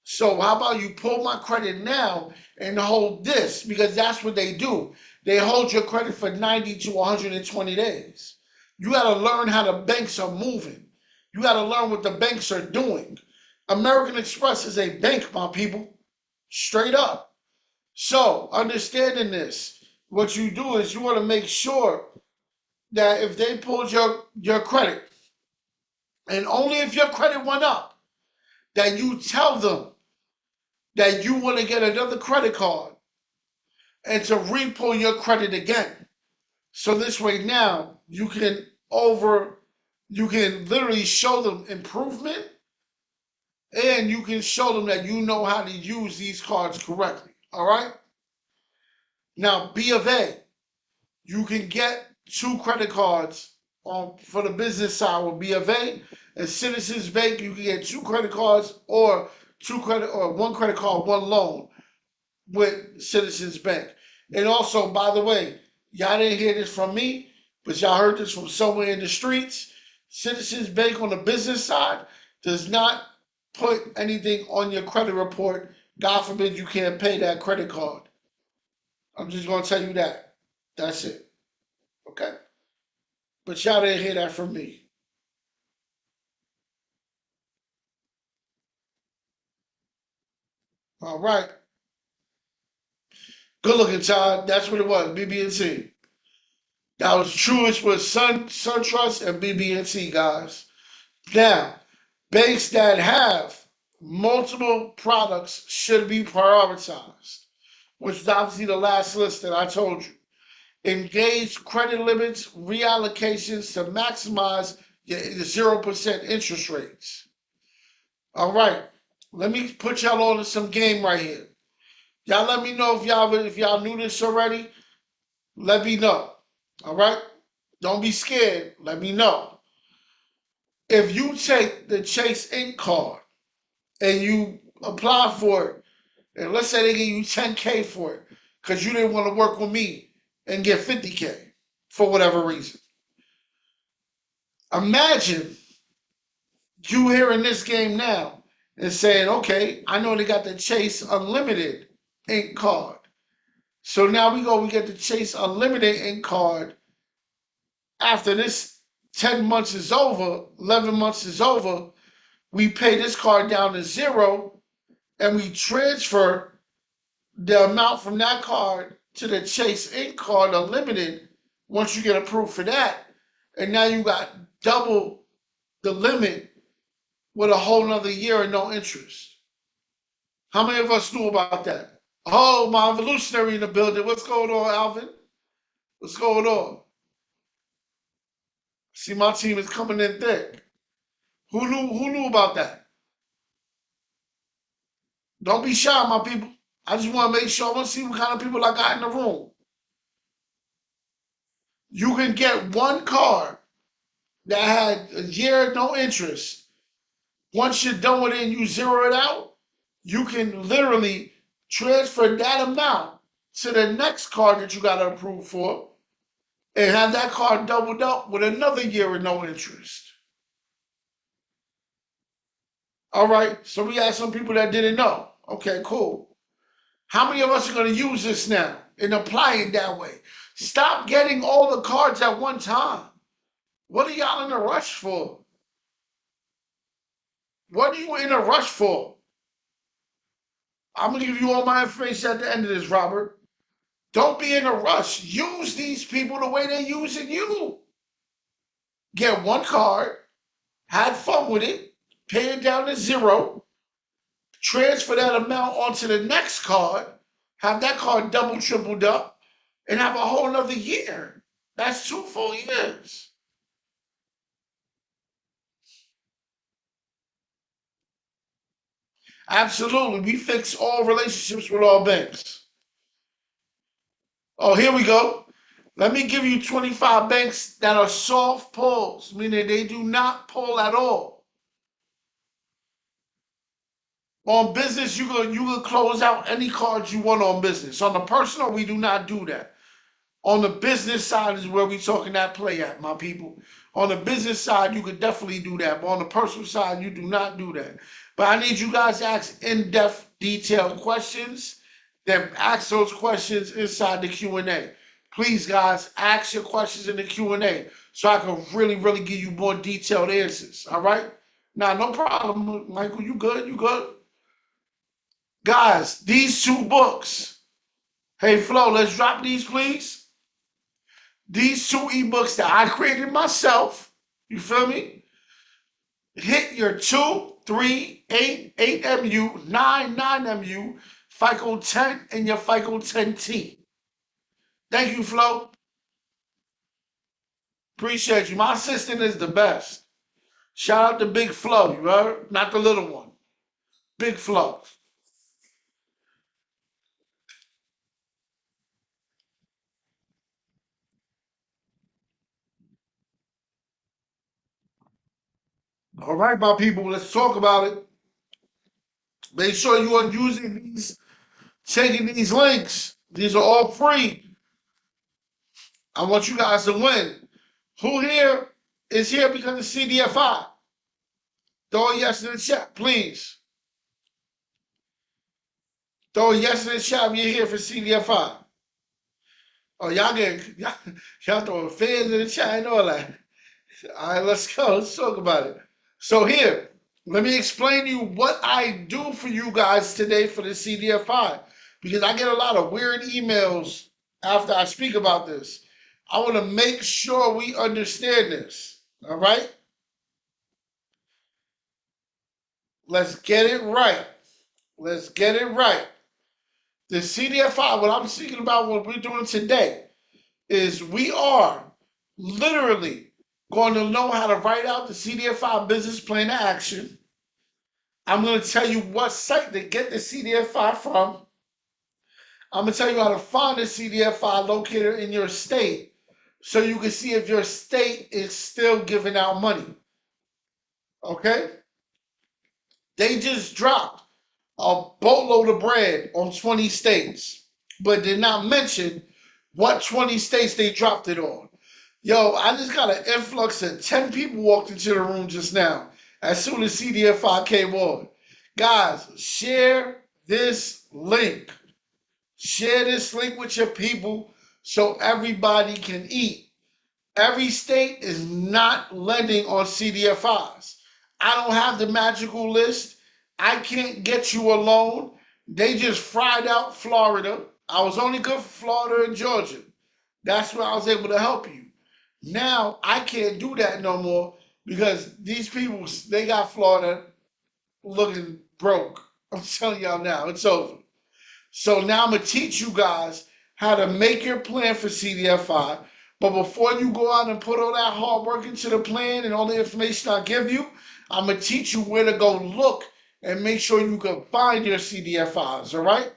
So how about you pull my credit now and hold this? Because that's what they do. They hold your credit for 90 to 120 days. You got to learn how the banks are moving. You got to learn what the banks are doing. American Express is a bank, my people. Straight up. So, understanding this, what you do is you want to make sure that if they pulled your credit, and only if your credit went up, that you tell them that you want to get another credit card and to re-pull your credit again. So this way now you can literally show them improvement and you can show them that you know how to use these cards correctly. All right. Now B of A, you can get 2 credit cards for the business side with B of A, and Citizens Bank you can get 2 credit cards or 1 credit card, 1 loan with Citizens Bank. And also, by the way, y'all didn't hear this from me, but y'all heard this from somewhere in the streets. Citizens Bank on the business side does not put anything on your credit report. God forbid you can't pay that credit card. I'm just gonna tell you that. That's it. Okay? But y'all didn't hear that from me. All right. Good looking, Todd. That's what it was. BB&T. That was Truist with SunTrust and BB&T, guys. Now, banks that have multiple products should be prioritized, which is obviously the last list that I told you. Engage credit limits, reallocations to maximize your 0% interest rates. All right, let me put y'all on to some game right here. Y'all let me know if y'all knew this already. Let me know. All right, don't be scared. Let me know. If you take the Chase Ink card and you apply for it, and let's say they give you 10K for it because you didn't want to work with me and get 50K for whatever reason. Imagine you hearing this game now and saying, okay, I know they got the Chase Unlimited Ink card. So now we get the Chase Unlimited Ink card after this 10 months is over, 11 months is over. We pay this card down to zero and we transfer the amount from that card to the Chase Ink card Unlimited once you get approved for that. And now you got double the limit with a whole nother year and no interest. How many of us knew about that? Oh, my evolutionary in the building. What's going on, Alvin? What's going on? See, my team is coming in thick. Who knew about that? Don't be shy, my people. I just want to make sure I want to see what kind of people I got in the room. You can get one card that had a year no interest. Once you're done with it and you zero it out, you can literally transfer that amount to the next card that you got to approve for and have that card doubled up with another year of no interest. All right, so we had some people that didn't know. Okay, cool. How many of us are going to use this now and apply it that way? Stop getting all the cards at one time. What are y'all in a rush for? What are you in a rush for? I'm going to give you all my information at the end of this, Robert. Don't be in a rush. Use these people the way they're using you. Get one card, have fun with it, pay it down to zero, transfer that amount onto the next card, have that card double, tripled up, and have a whole nother year. That's 2 full years. Absolutely. We fix all relationships with all banks. Oh, here we go. Let me give you 25 banks that are soft pulls, meaning they do not pull at all. On business, you can close out any cards you want on business. On the personal, we do not do that. On the business side is where we talking that play at, my people. On the business side, you could definitely do that. But on the personal side, you do not do that. But I need you guys to ask in-depth, detailed questions. Then ask those questions inside the Q&A. Please, guys, ask your questions in the Q&A so I can really, really give you more detailed answers. All right? Now, no problem, Michael. You good? You good? Guys, these 2 books. Hey, Flo, let's drop these, please. These 2 ebooks that I created myself, you feel me? Hit your 2, 3, 8, 8MU, 9, 9MU, FICO 10, and your FICO 10T. Thank you, Flo. Appreciate you. My assistant is the best. Shout out to Big Flo, you heard? Not the little one. Big Flo. All right, my people, let's talk about it. Make sure you are using these, taking these links. These are all free. I want you guys to win. Who here is here because of CDFI? Throw a yes in the chat, please. Throw a yes in the chat if you're here for CDFI. Oh, y'all throwing fans in the chat and all that. All right, let's go. Let's talk about it. So here, let me explain to you what I do for you guys today for the CDFI, because I get a lot of weird emails after I speak about this. I want to make sure we understand this. All right? Let's get it right. Let's get it right. The CDFI, what I'm speaking about, what we're doing today, is we are literally going to know how to write out the CDFI business plan of action. I'm going to tell you what site to get the CDFI from. I'm going to tell you how to find the CDFI locator in your state so you can see if your state is still giving out money. Okay? They just dropped a boatload of bread on 20 states, but did not mention what 20 states they dropped it on. Yo, I just got an influx of 10 people walked into the room just now as soon as CDFI came on. Guys, share this link. Share this link with your people so everybody can eat. Every state is not lending on CDFIs. I don't have the magical list. I can't get you a loan. They just fried out Florida. I was only good for Florida and Georgia. That's where I was able to help you. Now I can't do that no more because these people, they got Florida looking broke. I'm telling y'all now, it's over. So now I'm gonna teach you guys how to make your plan for CDFI, But before you go out and put all that hard work into the plan and all the information I give you, I'm gonna teach you where to go look and make sure you can find your CDFIs. All right,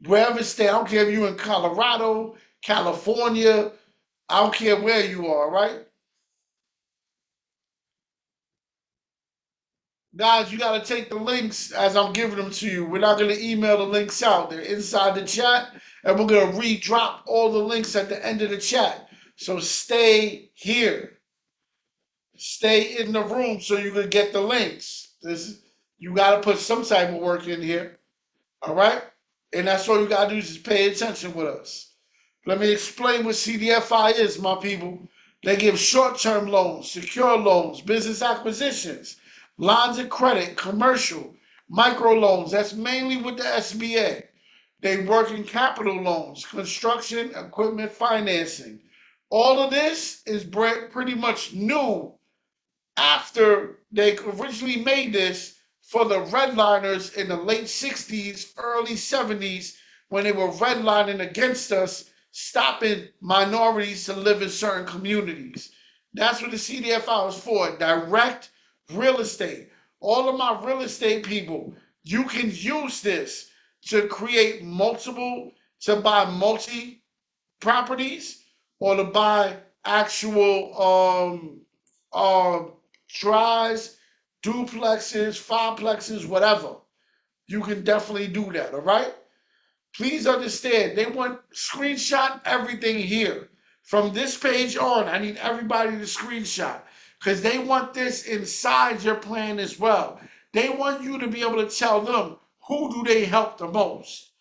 wherever state, I don't care if you're in Colorado, California, I don't care where you are. All right, guys, you gotta take the links as I'm giving them to you. We're not gonna email the links out. They're inside the chat, and we're gonna re-drop all the links at the end of the chat. So stay here. Stay in the room so you can get the links. This you got to put some type of work in here, all right? And that's all you got to do is just pay attention with us. Let me explain what CDFI is, my people. They give short-term loans, secure loans, business acquisitions, lines of credit, commercial, micro loans. That's mainly with the SBA. They work in capital loans, construction, equipment financing. All of this is pretty much new after they originally made this for the redliners in the late 60s, early 70s, when they were redlining against us, stopping minorities to live in certain communities. That's what the CDFI was for, direct real estate. All of my real estate people, you can use this to create to buy multi properties or to buy actual tries, duplexes, fiveplexes, whatever. You can definitely do that, all right? Please understand, they want screenshot everything here. From this page on, I need everybody to screenshot because they want this inside your plan as well. They want you to be able to tell them who do they help the most.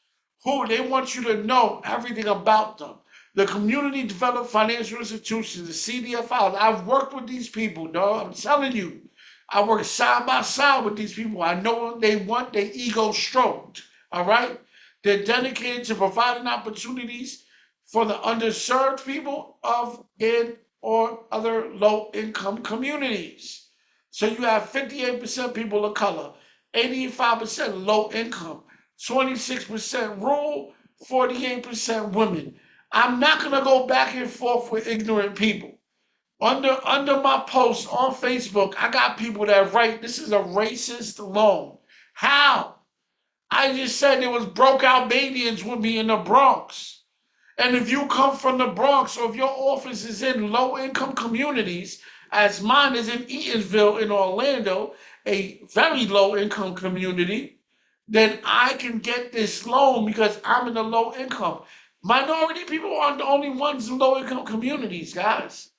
Who they want you to know everything about them. The community developed financial institutions, the CDFIs. I've worked with these people, dog. I'm telling you. I work side by side with these people. I know what they want their ego stroked. All right? They're dedicated to providing opportunities for the underserved people of in or other low income communities. So you have 58% people of color, 85% low income, 26% rural, 48% women. I'm not going to go back and forth with ignorant people. Under my post on Facebook, I got people that write, this is a racist loan. How? I just said there was broke Albanians with me in the Bronx. And if you come from the Bronx or if your office is in low income communities, as mine is in Eatonville in Orlando, a very low income community, then I can get this loan because I'm in the low income. Minority people aren't the only ones in low income communities, guys.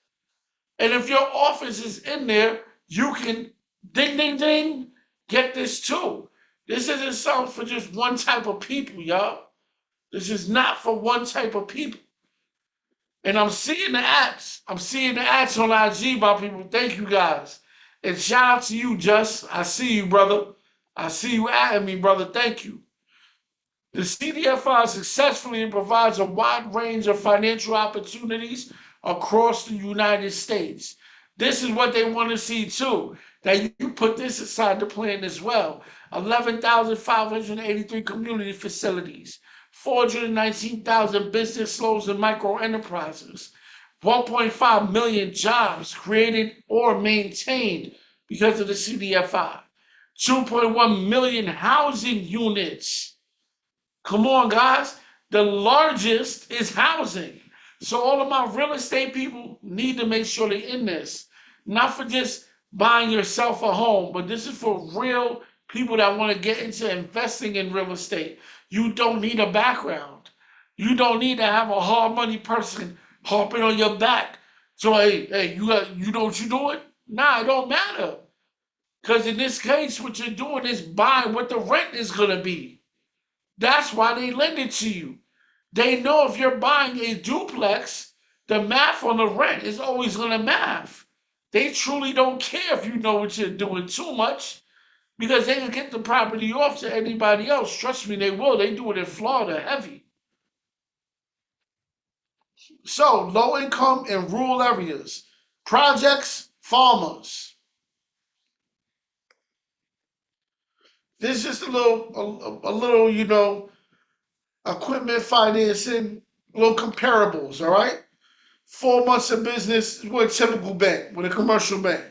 And if your office is in there, you can ding, ding, ding, get this too. This isn't something for just one type of people, y'all. This is not for one type of people. And I'm seeing the ads. I'm seeing the ads on IG by people. Thank you guys. And shout out to you, Just. I see you, brother. I see you adding me, brother. Thank you. The CDFI successfully provides a wide range of financial opportunities across the United States. This is what they want to see too, that you put this aside the plan as well. 11,583 community facilities, 419,000 business loans and micro enterprises, 1.5 million jobs created or maintained because of the CDFI, 2.1 million housing units. Come on, guys. The largest is housing. So all of my real estate people need to make sure they're in this. Not for just buying yourself a home, but this is for real people that want to get into investing in real estate. You don't need a background. You don't need to have a hard money person hopping on your back. So hey, you know what you're doing? Nah, it don't matter. Because in this case, what you're doing is buying what the rent is gonna be. That's why they lend it to you. They know if you're buying a duplex, the math on the rent is always going to math. They truly don't care if you know what you're doing too much because they can get the property off to anybody else. Trust me, they will. They do it in Florida heavy. So, low income in rural areas, projects, farmers. This is just a little, equipment financing, little comparables, all right? 4 months of business with a typical bank, with a commercial bank.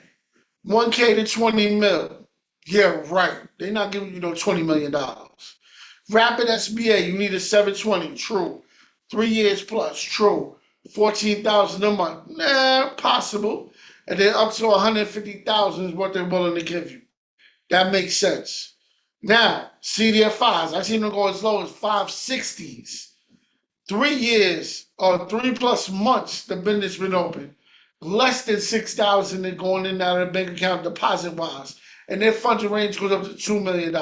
1K to 20 mil. Yeah, right. They're not giving you no $20 million. Rapid SBA, you need a 720. True. 3 years plus. True. 14,000 a month. Nah, possible. And then up to 150,000 is what they're willing to give you. That makes sense. Now, CDFIs, I seen them go as low as 560s. 3 years or 3+ months the business been open. Less than 6,000 are going in and out of the bank account deposit wise. And their funding range goes up to $2 million.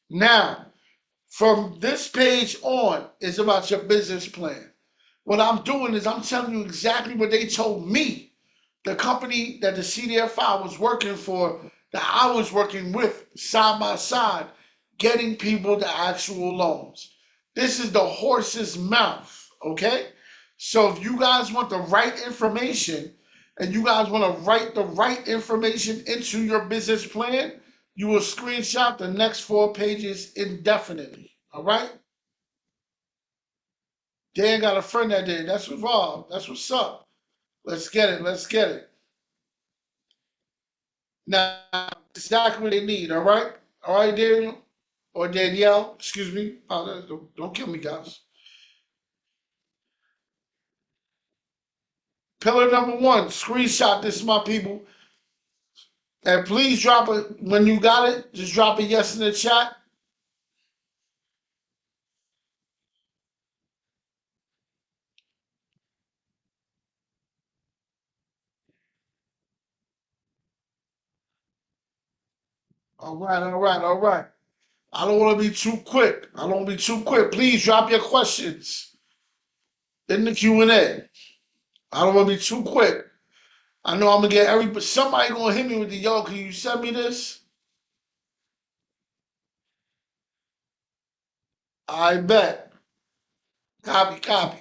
Now, from this page on is about your business plan. What I'm doing is I'm telling you exactly what they told me. The company that the CDFI was working for, that I was working with side by side, getting people the actual loans. This is the horse's mouth, okay? So if you guys want the right information and you guys want to write the right information into your business plan, you will screenshot the next 4 pages indefinitely, all right? Dan got a friend that did. That's what's wrong. That's what's up. Let's get it. Let's get it. Now, exactly what they need. All right. All right, Daniel or Danielle. Excuse me. Don't kill me, guys. Pillar number one. Screenshot this, my people, and please drop it when you got it. Just drop a yes in the chat. All right. All right. All right. I don't want to be too quick. I don't want to be too quick. Please drop your questions in the Q&A. I don't want to be too quick. I know I'm gonna get but somebody gonna hit me with the yo. Can you send me this? I bet. Copy, copy.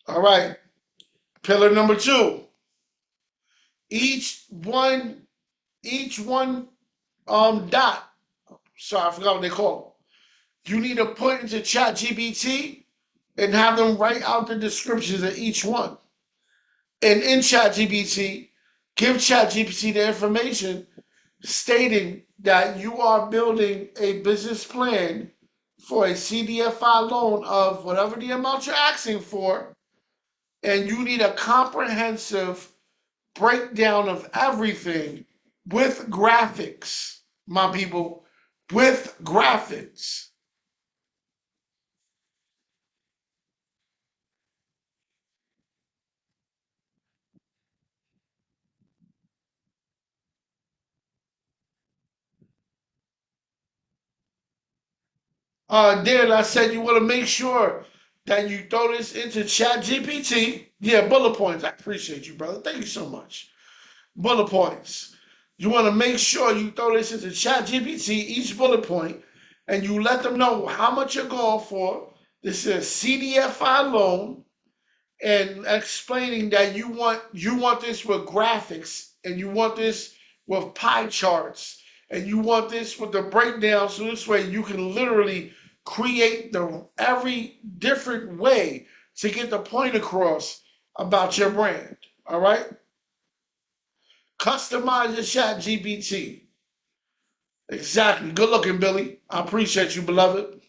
All right. Pillar number two. Each one, each one dot. Sorry, I forgot what they call them. You need to put into Chat GPT and have them write out the descriptions of each one. And in Chat GPT, give Chat GPT the information stating that you are building a business plan for a CDFI loan of whatever the amount you're asking for, and you need a comprehensive breakdown of everything with graphics, my people, with graphics. Then I said you want to make sure that you throw this into Chat GPT. Yeah, bullet points. I appreciate you, brother. Thank you so much. Bullet points. You want to make sure you throw this into Chat GPT, each bullet point, and you let them know how much you're going for. This is a CDFI loan, and explaining that you want this with graphics, and you want this with pie charts, and you want this with the breakdown, so this way you can literally create the every different way to get the point across about your brand. All right. Customize your Chat GPT. Exactly. Good looking, Billy. I appreciate you, beloved.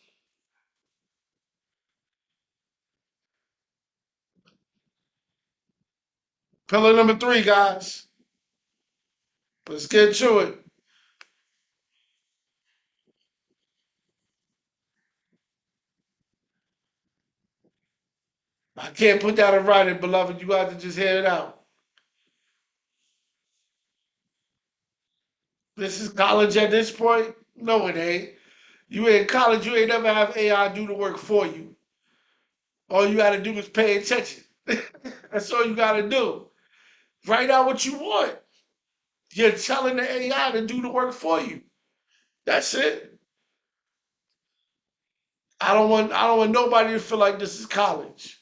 Pillar number three, guys. Let's get to it. I can't put that in writing, beloved. You got to just hear it out. This is college at this point? No, it ain't. You in college, you ain't never have AI do the work for you. All you got to do is pay attention. That's all you got to do. Write out what you want. You're telling the AI to do the work for you. That's it. I don't want nobody to feel like this is college.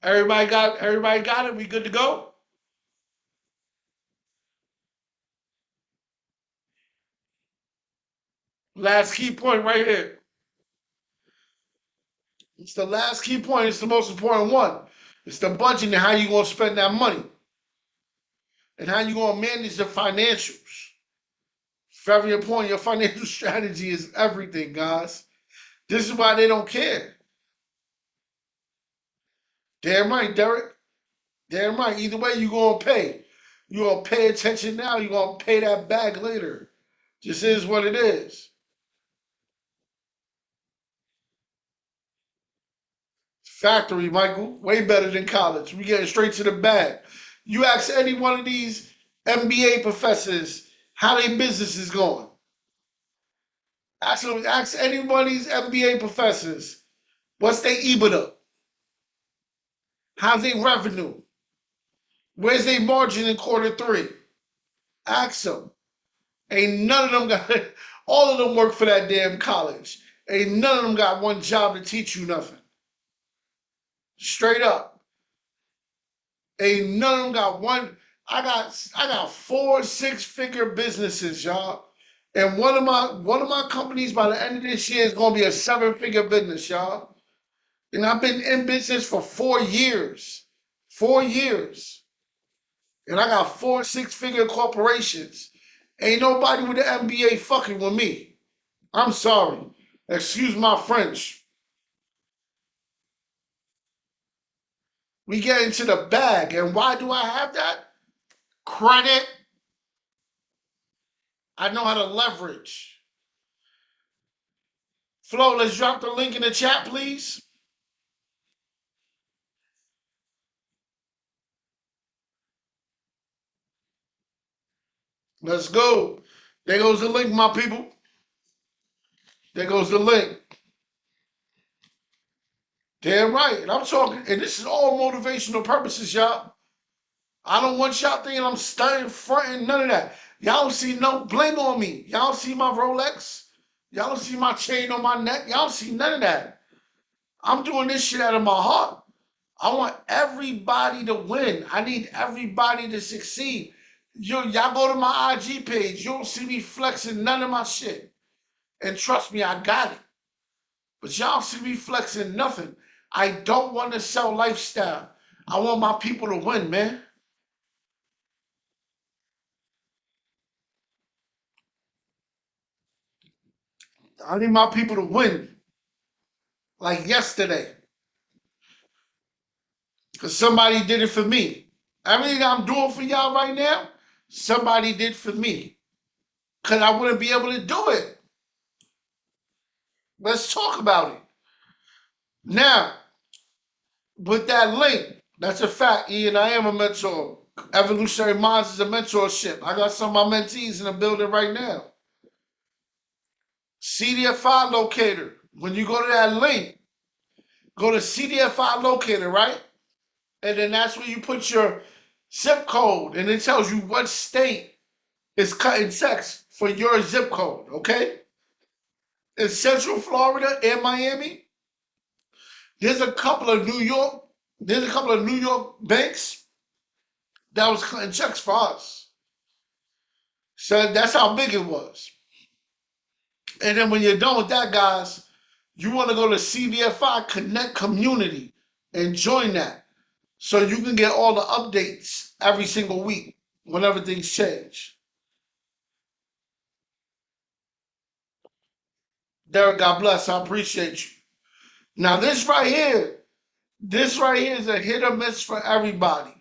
Everybody got it. We good to go? Last key point right here. It's the last key point. It's the most important one. It's the budget and how you gonna spend that money and how you gonna manage the financials. Very important. Your financial strategy is everything, guys. This is why they don't care. Damn right, Derek. Damn right. Either way, you gonna pay. You gonna pay attention now. You gonna pay that back later. Just is what it is. Factory, Michael. Way better than college. We getting straight to the bag. You ask any one of these MBA professors how their business is going. Ask any one of these MBA professors what's their EBITDA, how's their revenue, where's their margin in quarter 3. Ask them. Ain't none of them got. All of them work for that damn college. Ain't none of them got one job to teach you nothing. Straight up. Ain't none of them got one. I got 4 6-figure businesses, y'all. And one of my companies by the end of this year is gonna be a 7-figure business, y'all. And I've been in business for 4 years. 4 years. And I got 4 6-figure corporations. Ain't nobody with the MBA fucking with me. I'm sorry. Excuse my French. We get into the bag. And why do I have that? Credit. I know how to leverage. Flo, let's drop the link in the chat, please. Let's go. There goes the link, my people. There goes the link. Damn right. And I'm talking, and this is all motivational purposes, y'all. I don't want y'all thinking I'm stunting, fronting, none of that. Y'all don't see no bling on me. Y'all don't see my Rolex. Y'all don't see my chain on my neck. Y'all don't see none of that. I'm doing this shit out of my heart. I want everybody to win. I need everybody to succeed. Y'all go to my IG page. You don't see me flexing none of my shit. And trust me, I got it. But y'all see me flexing nothing. I don't want to sell lifestyle. I want my people to win, man. I need my people to win like yesterday. Because somebody did it for me. Everything I'm doing for y'all right now, somebody did for me. Because I wouldn't be able to do it. Let's talk about it. Now, with that link, that's a fact, Ian. I am a mentor. Evolutionary Minds is a mentorship. I got some of my mentees in the building right now. CDFI locator. When you go to that link, go to CDFI locator, right? And then that's where you put your zip code, and it tells you what state is cutting checks for your zip code, okay? In Central Florida and Miami, there's a couple of New York banks that was cutting checks for us. So that's how big it was. And then when you're done with that, guys, you want to go to CDFI Connect Community and join that. So you can get all the updates every single week whenever things change. Derek, God bless. I appreciate you. Now this right here is a hit or miss for everybody.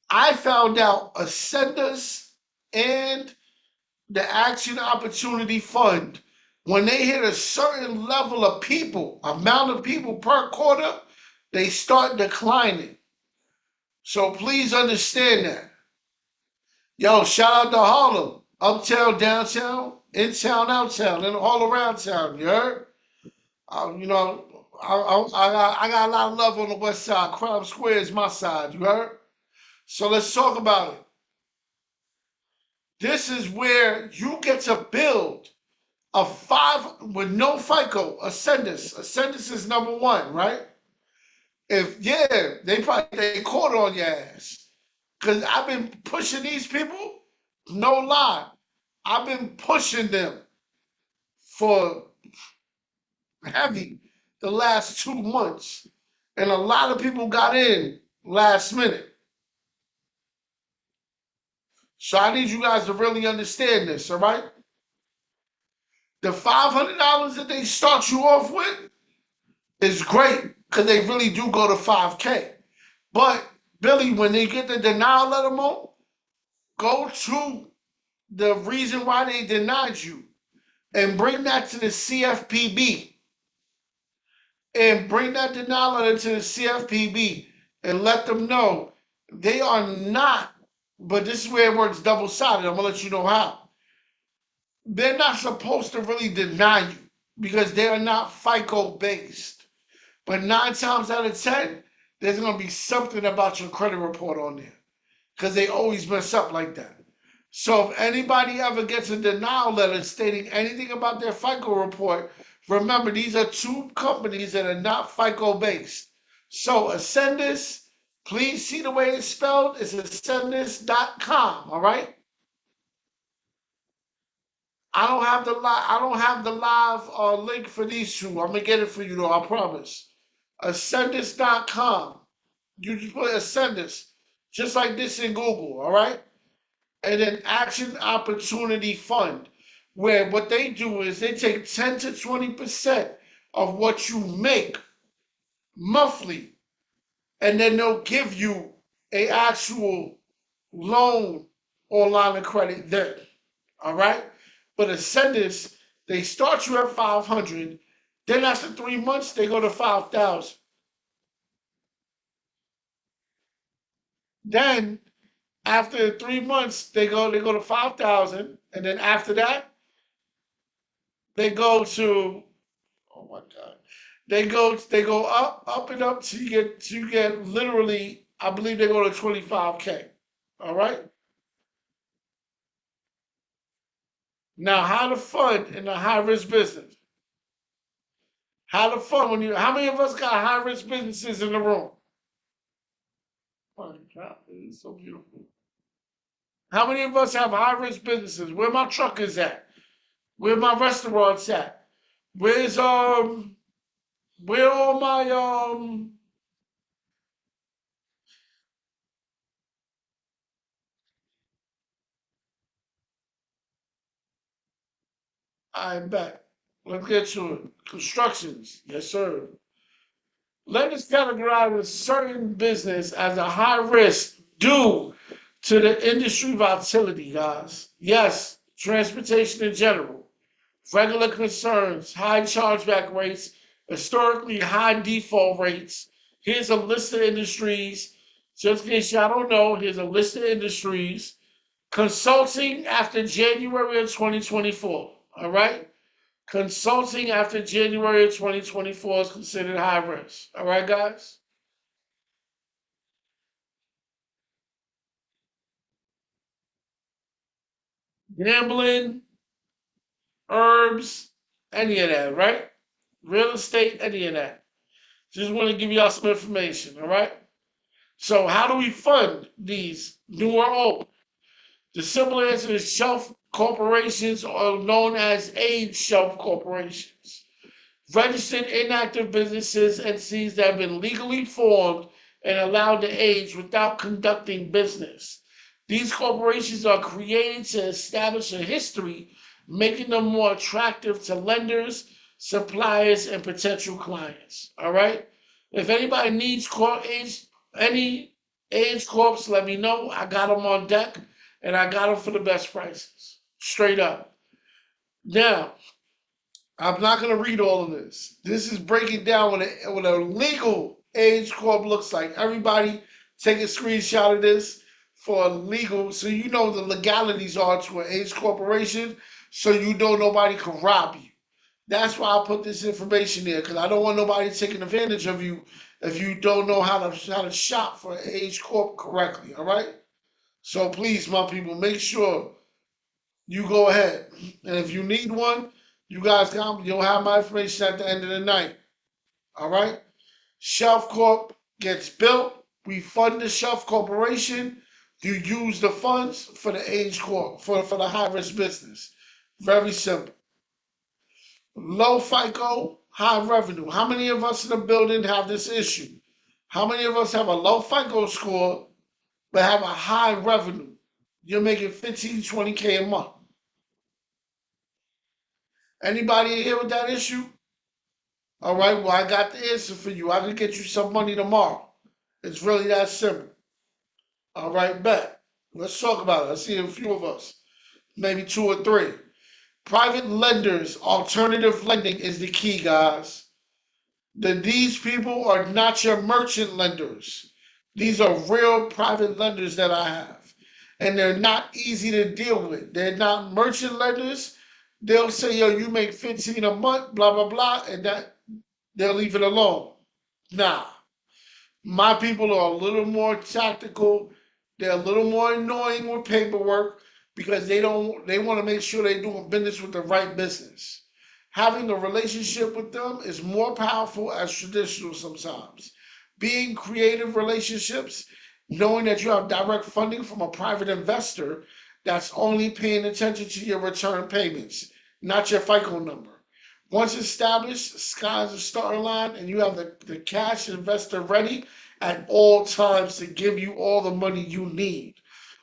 I found out Ascenders and the Action Opportunity Fund, when they hit a certain level of people, amount of people per quarter, they start declining. So please understand that. Yo, shout out to Harlem, uptown, downtown, in town, out town, and all around town. You heard? You know, I got a lot of love on the west side. Crime Square is my side. You heard? So let's talk about it. This is where you get to build a 5 with no FICO. Ascendus. Ascendus is number 1, right? They caught on your ass. Because I've been pushing these people, no lie. I've been pushing them. for heavy the last 2 months. And a lot of people got in last minute. So I need you guys to really understand this, all right? The $500 that they start you off with is great because they really do go to 5K. But Billy, when they get the denial letter, Mo, go to the reason why they denied you and bring that to the CFPB and bring that denial letter to the CFPB and let them know they are not, but this is where it works double sided. I'm gonna let you know how. They're not supposed to really deny you because they are not FICO based. But 9 times out of 10, there's gonna be something about your credit report on there because they always mess up like that. So if anybody ever gets a denial letter stating anything about their FICO report, remember these are two companies that are not FICO based. So Ascendus, please see the way it's spelled. It's ascendus.com. All right. I don't have the live link for these two. I'm gonna get it for you though. I promise. Ascendus.com. You just put Ascendus, just like this in Google. All right. And then Action Opportunity Fund, where what they do is they take 10 to 20% of what you make monthly, and then they'll give you a actual loan or line of credit then. All right? But Ascendus, they start you at 500, then after 3 months, they go to 5,000. Then after 3 months, they go to 5,000, and then after that, they go to oh my God. They go up and up till you get literally, I believe they go to 25K. All right. Now how to fund in a high risk business. How to fund when you how many of us got high risk businesses in the room? Oh my God, it's so beautiful. How many of us have high risk businesses? Where my truck is at? Where my restaurants at? Where's where all my I bet. Let's get to it. Constructions. Yes, sir. Let us categorize a certain business as a high risk due to the industry volatility, guys. Yes, transportation in general, regular concerns, high chargeback rates, historically high default rates. Here's a list of industries. Just in case y'all don't know, here's a list of industries. Consulting after January of 2024. All right? Consulting after January of 2024 is considered high risk. All right, guys? Gambling, herbs, any of that, right? Real estate, any of that. Just want to give y'all some information, all right? So, how do we fund these new or old? The simple answer is shelf corporations, or known as age shelf corporations. Registered inactive businesses, entities that have been legally formed and allowed to age without conducting business. These corporations are created to establish a history, making them more attractive to lenders, suppliers, and potential clients. All right. If anybody needs any age corps, let me know. I got them on deck, and I got them for the best prices. Straight up. Now, I'm not going to read all of this. This is breaking down what a legal age corp looks like. Everybody take a screenshot of this for legal, so you know the legalities are to an age corporation, so you know nobody can rob you. That's why I put this information there, because I don't want nobody taking advantage of you if you don't know how to shop for an age corp correctly. All right. So please, my people, make sure you go ahead. And if you need one, you guys come, you'll have my information at the end of the night. All right? Shelf Corp gets built. We fund the Shelf Corporation. You use the funds for the Age Corp, for the high risk business. Very simple. Low FICO, high revenue. How many of us in the building have this issue? How many of us have a low FICO score but have a high revenue? You're making 15, 20K a month. Anybody here with that issue? All right, well, I got the answer for you. I can get you some money tomorrow. It's really that simple. All right, bet. Let's talk about it. I see a few of us, maybe two or three. Private lenders, alternative lending is the key, guys. These people are not your merchant lenders. These are real private lenders that I have. And they're not easy to deal with. They're not merchant lenders. They'll say, yo, you make 15 a month, blah, blah, blah, and that they'll leave it alone. Nah. My people are a little more tactical. They're a little more annoying with paperwork because they want to make sure they're doing business with the right business. Having a relationship with them is more powerful as traditional sometimes. Being creative relationships, knowing that you have direct funding from a private investor that's only paying attention to your return payments, not your FICO number. Once established, sky's the starting line, and you have the cash investor ready at all times to give you all the money you need.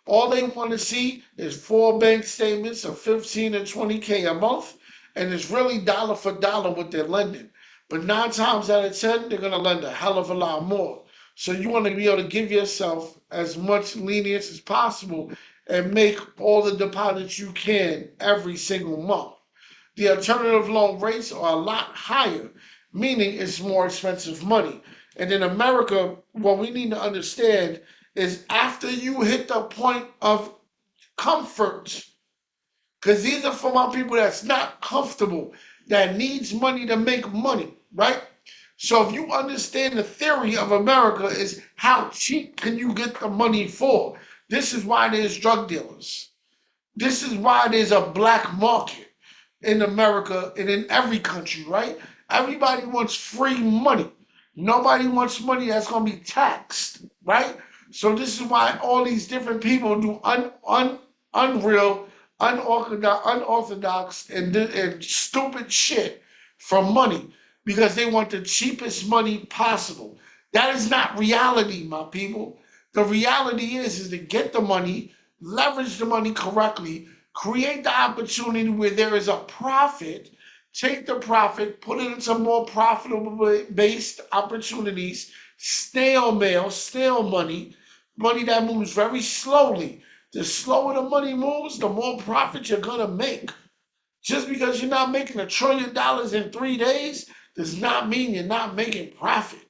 All they want to see is four bank statements of 15 and 20K a month, and it's really dollar for dollar what they're lending. But 9 times out of 10, they're going to lend a hell of a lot more. So you want to be able to give yourself as much lenience as possible and make all the deposits you can every single month. The alternative loan rates are a lot higher, meaning it's more expensive money. And in America, what we need to understand is after you hit the point of comfort, because these are for my people that's not comfortable, that needs money to make money, right? So if you understand the theory of America is how cheap can you get the money for? This is why there's drug dealers. This is why there's a black market in America and in every country, right? Everybody wants free money. Nobody wants money that's going to be taxed, right? So this is why all these different people do unreal, unorthodox and stupid shit for money because they want the cheapest money possible. That is not reality, my people. The reality is to get the money, leverage the money correctly, create the opportunity where there is a profit, take the profit, put it into more profitable based opportunities, snail mail, snail money, money that moves very slowly. The slower the money moves, the more profit you're gonna make. Just because you're not making $1 trillion in 3 days does not mean you're not making profit.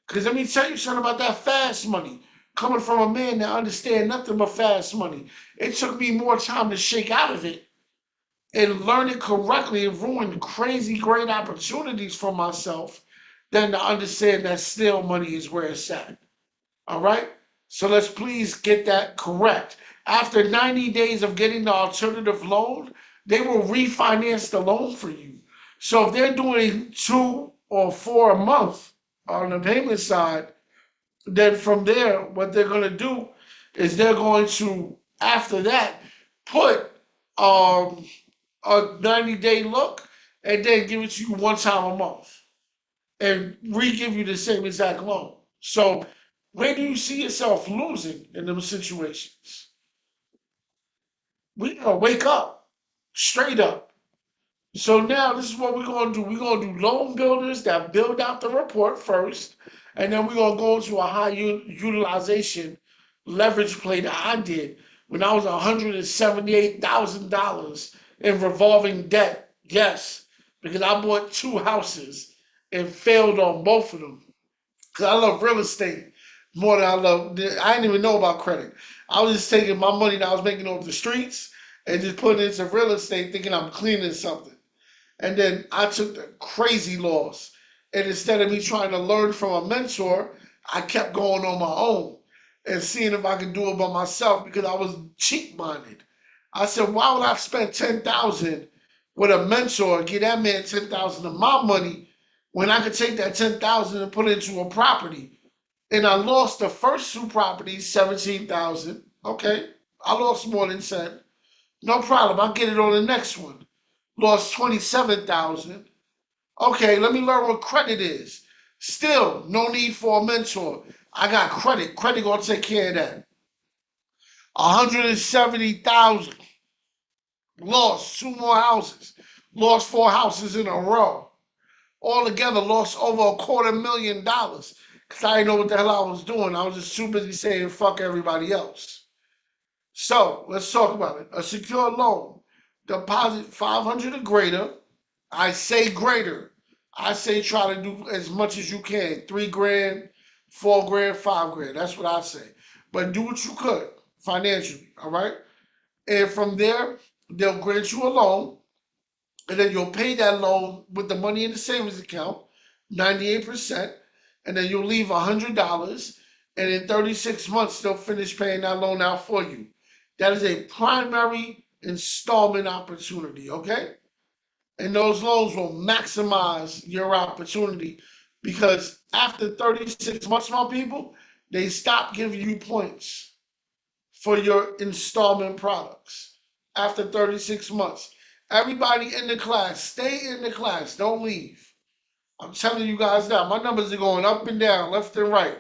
Because let me tell you something about that fast money. Coming from a man that understands nothing but fast money. It took me more time to shake out of it and learn it correctly and ruin crazy great opportunities for myself than to understand that still money is where it's at. All right? So let's please get that correct. After 90 days of getting the alternative loan, they will refinance the loan for you. So if they're doing 2 or 4 a month on the payment side, then from there, what they're going to do is they're going to, after that, put um, a 90-day look and then give it to you 1 time a month and re-give you the same exact loan. So where do you see yourself losing in those situations? We gotta wake up, straight up. So now this is what we're gonna do. We're gonna do loan builders that build out the report first, and then we're gonna go into a high utilization leverage play that I did when I was $178,000 in revolving debt. Yes, because I bought 2 houses and failed on both of them. Because I love real estate more than I love. I didn't even know about credit. I was just taking my money that I was making off the streets and just putting it into real estate, thinking I'm cleaning something. And then I took the crazy loss. And instead of me trying to learn from a mentor, I kept going on my own and seeing if I could do it by myself because I was cheap minded. I said, why would I spend 10,000 with a mentor and give that man 10,000 of my money when I could take that 10,000 and put it into a property? And I lost the first 2 properties, 17,000. Okay. I lost more than 10. No problem. I'll get it on the next one. lost 27,000. Okay, let me learn what credit is. Still, no need for a mentor. I got credit. Credit gonna take care of that. 170,000. Lost two more houses. Lost four houses in a row. Altogether, lost over $250,000. Because I didn't know what the hell I was doing. I was just too busy saying fuck everybody else. So, let's talk about it. A secure loan. Deposit 500 or greater. I say greater. I say try to do as much as you can. 3 grand, 4 grand, 5 grand. That's what I say. But do what you could financially. All right. And from there, they'll grant you a loan, and then you'll pay that loan with the money in the savings account, 98%, and then you'll leave $100, and in 36 months they'll finish paying that loan out for you. That is a primary installment opportunity, okay? And those loans will maximize your opportunity because after 36 months, my people, they stop giving you points for your installment products after 36 months. Everybody in the class, stay in the class, don't leave. I'm telling you guys now, my numbers are going up and down, left and right.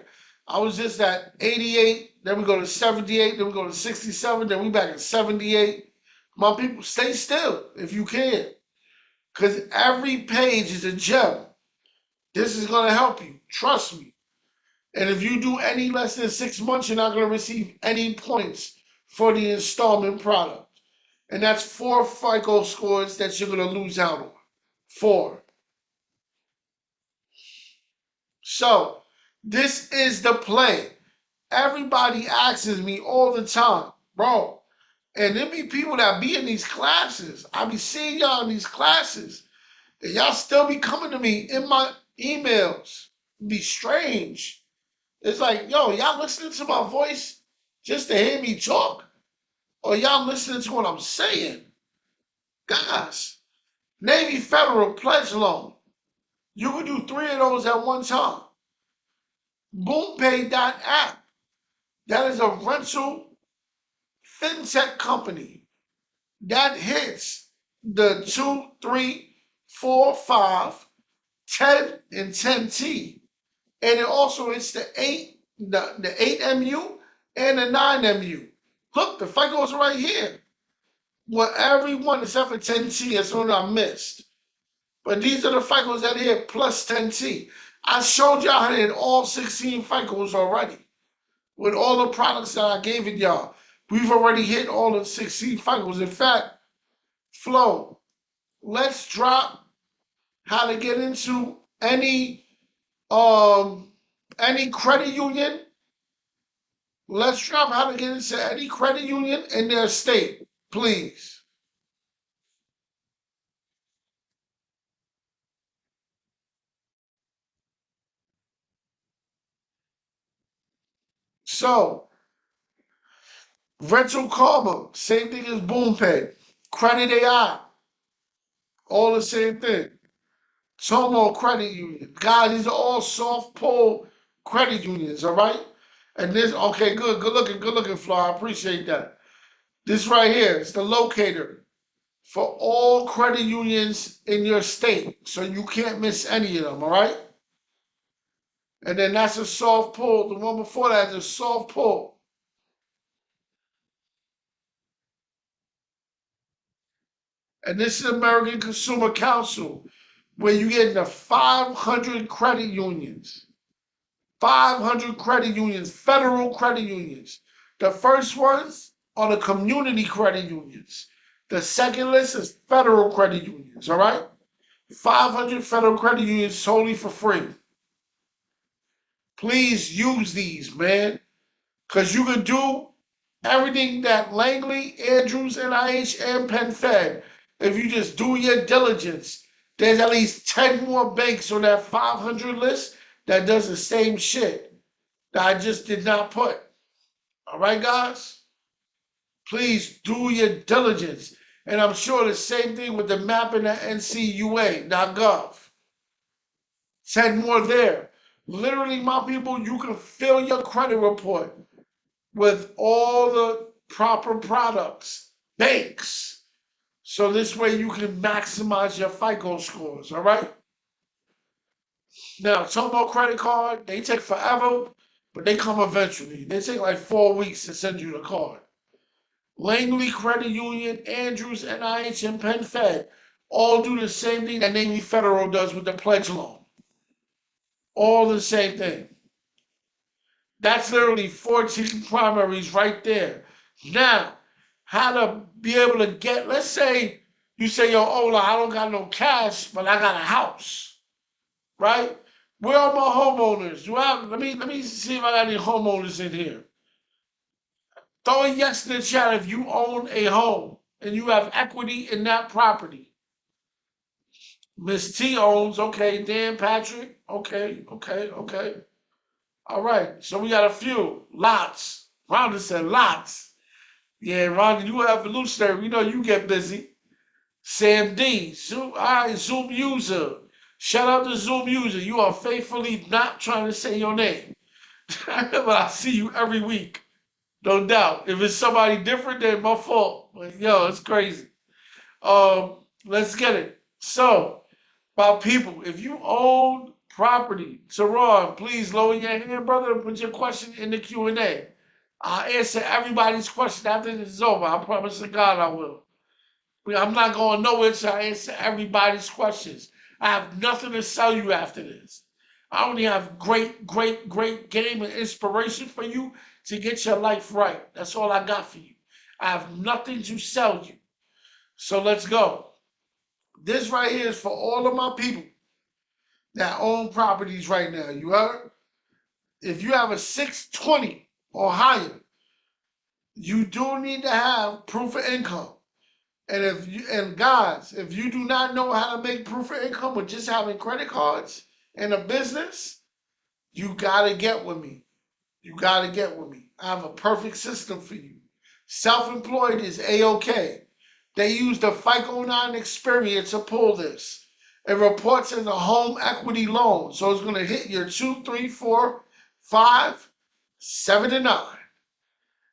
I was just at 88, then we go to 78, then we go to 67, then we back at 78. My people, stay still if you can, because every page is a gem. This is going to help you. Trust me. And if you do any less than 6 months, you're not going to receive any points for the installment product. And that's 4 FICO scores that you're going to lose out on. 4. So, this is the play. Everybody asks me all the time, bro. And there be people that be in these classes. I be seeing y'all in these classes. And y'all still be coming to me in my emails. Be strange. It's like, yo, y'all listening to my voice just to hear me talk? Or y'all listening to what I'm saying? Guys, Navy Federal Pledge Loan. You can do 3 of those at one time. BoomPay.app. That is a rental fintech company that hits the 2, 3, 4, 5, 10, and 10T. And it also hits the 8MU and the 9MU. Look, the FICO's right here. Well, every one except for 10T, that's the one I missed. But these are the FICOs that hit plus 10T. I showed y'all how to hit all 16 FICOs already. With all the products that I gave it y'all. We've already hit all the 16 FICOs. In fact, Flo, let's drop how to get into any credit union. Let's drop how to get into any credit union in their state, please. So, Rental Karma, same thing as BoomPay. Credit AI, all the same thing. Tomo Credit Union. Guys, these are all soft pull credit unions, all right? And this, okay, good looking, Flo. I appreciate that. This right here is the locator for all credit unions in your state. So you can't miss any of them, all right? And then that's a soft pull. The one before that is a soft pull. And this is American Consumer Council, where you get into 500 credit unions. 500 credit unions, federal credit unions. The first ones are the community credit unions. The second list is federal credit unions, all right? 500 federal credit unions totally for free. Please use these, man, because you can do everything that Langley, Andrews, NIH, and Penn Fed. If you just do your diligence, there's at least 10 more banks on that 500 list that does the same shit that I just did not put. All right, guys? Please do your diligence. And I'm sure the same thing with the mapping at ncua.gov. 10 more there. Literally, my people, you can fill your credit report with all the proper products, banks, So this way you can maximize your FICO scores, all right? Now, talking about credit card, they take forever, but they come eventually. They take like 4 weeks to send you the card. Langley Credit Union, Andrews, NIH, and Penn Fed all do the same thing that Navy Federal does with the pledge loan. All the same thing. That's literally 14 primaries right there. Now, how to be able to get, let's say you say, yo, Ola, I don't got no cash, but I got a house, right? Where are my homeowners? Let me see if I got any homeowners in here. Throw a yes in the chat if you own a home and you have equity in that property. Miss T owns, okay. Dan Patrick, okay. All right, so we got a few lots. Rhonda said lots. Yeah, Rhonda, you have evolutionary. We know you get busy. Sam D, Zoom, all right, Zoom user. Shout out to Zoom user. You are faithfully not trying to say your name, but I see you every week, no doubt. If it's somebody different, then my fault. But yo, it's crazy. Let's get it. So, about people, if you own property, Teron, please lower your hand, brother, and put your question in the Q&A. I'll answer everybody's question after this is over. I promise to God I will. I'm not going nowhere till I answer everybody's questions. I have nothing to sell you after this. I only have great game and inspiration for you to get your life right. That's all I got for you. I have nothing to sell you. So let's go. This right here is for all of my people that own properties right now. You heard? If you have a 620 or higher, you do need to have proof of income. And guys, if you do not know how to make proof of income with just having credit cards and a business, you gotta get with me. You gotta get with me. I have a perfect system for you. Self-employed is A-OK. They use the FICO 9 experience to pull this. It reports as a home equity loan. So it's gonna hit your 2, 3, 4, 5, 7, and 9.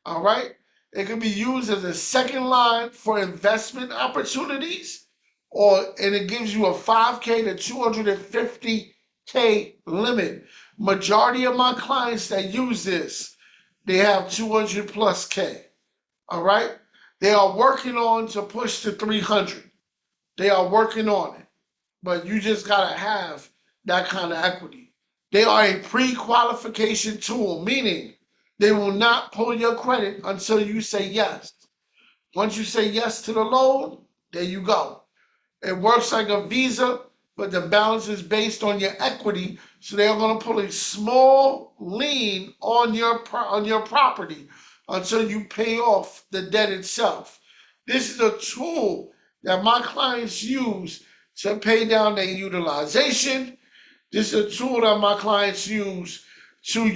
All right. It can be used as a second line for investment opportunities, and it gives you a 5K to 250K limit. Majority of my clients that use this, they have 200 plus K. All right. They are working on to push to 300. They are working on it, but you just gotta have that kind of equity. They are a pre-qualification tool, meaning they will not pull your credit until you say yes. Once you say yes to the loan, there you go. It works like a Visa, but the balance is based on your equity. So they are going to put a small lien on your property until you pay off the debt itself. This is a tool that my clients use to pay down their utilization. This is a tool that my clients use to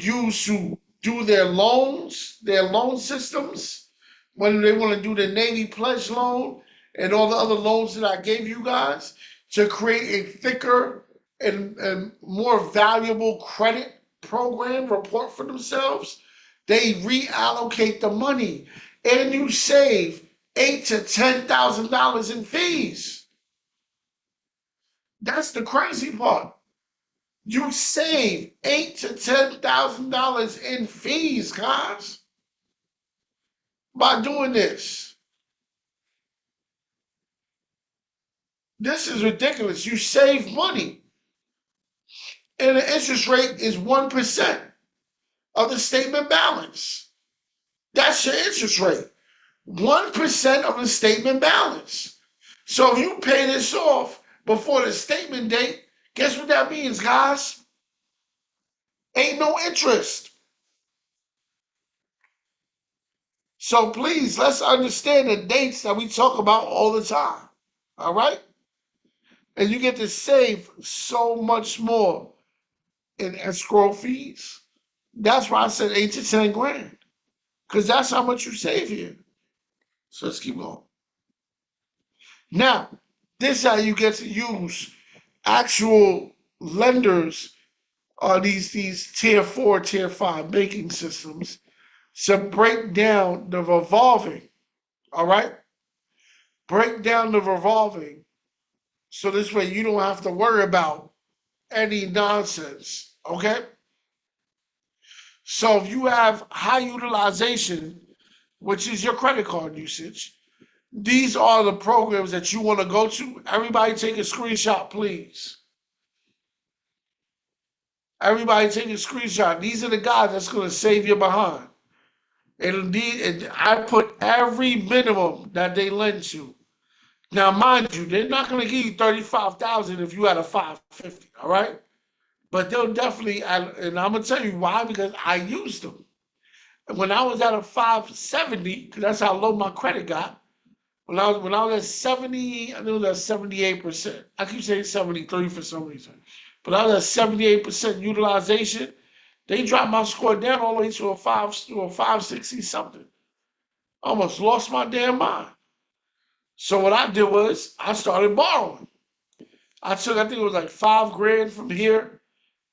do their loans, their loan systems, when they want to do the Navy pledge loan and all the other loans that I gave you guys, to create a thicker and more valuable credit program report for themselves. They reallocate the money, and you save $8,000 to $10,000 in fees. That's the crazy part. You save $8,000 to $10,000 in fees, guys, by doing this. This is ridiculous. You save money, and the interest rate is 1% of the statement balance. That's your interest rate. 1% of the statement balance. So if you pay this off before the statement date, guess what that means, guys? Ain't no interest. So please, let's understand the dates that we talk about all the time. All right? And you get to save so much more in escrow fees. That's why I said 8 to 10 grand, because that's how much you save here. So let's keep going. Now, this is how you get to use actual lenders, these tier 4, tier 5 banking systems to break down the revolving. All right? Break down the revolving so this way you don't have to worry about any nonsense. Okay? So if you have high utilization, which is your credit card usage, these are the programs that you want to go to. Everybody take a screenshot, please. Everybody take a screenshot. These are the guys that's going to save you behind. And indeed, I put every minimum that they lend to. Now, mind you, they're not going to give you 35,000 if you had a 550. All right, but they'll definitely. And I'm gonna tell you why, because I used them. When I was at a 570, because that's how low my credit got. When I was at 70, I think it was at 78%. I keep saying 73 for some reason, but I was at 78% utilization. They dropped my score down all the way to a 560 something. Almost lost my damn mind. So what I did was I started borrowing. I think it was like 5 grand from here,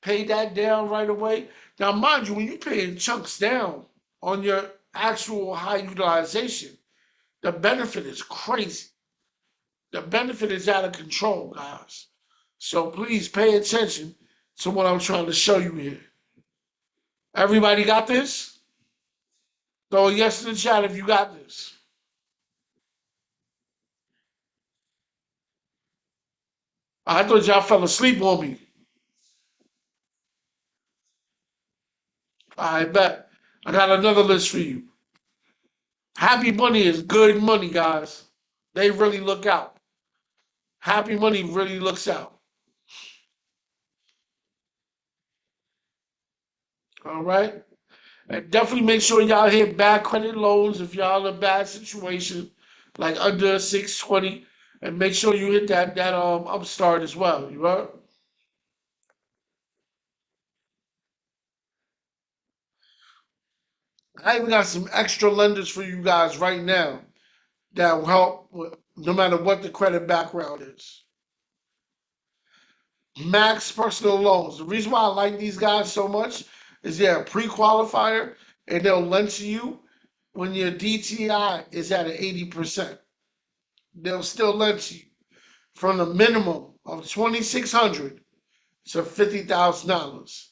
paid that down right away. Now, mind you, when you pay in chunks down on your actual high utilization, the benefit is crazy. The benefit is out of control, guys. So please pay attention to what I'm trying to show you here. Everybody got this? Throw a yes in the chat if you got this. I thought y'all fell asleep on me. I bet. I got another list for you. Happy Money is good money, guys. They really look out. Happy Money really looks out. All right? And definitely make sure y'all hit bad credit loans if y'all in a bad situation, like under 620. And make sure you hit that upstart as well. You right? I even got some extra lenders for you guys right now that will help no matter what the credit background is. Max Personal Loans. The reason why I like these guys so much is they're a pre-qualifier and they'll lend to you when your DTI is at an 80%. They'll still lend to you from the minimum of 2,600 to $50,000.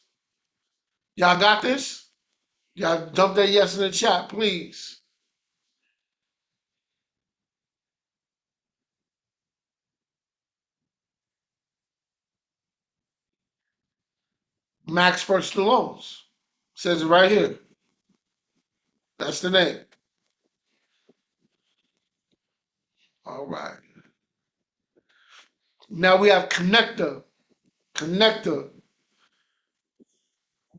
Y'all got this? Y'all dump that yes in the chat, please. Max Personal Loans. Says it right here. That's the name. All right. Now we have Connector. Connector.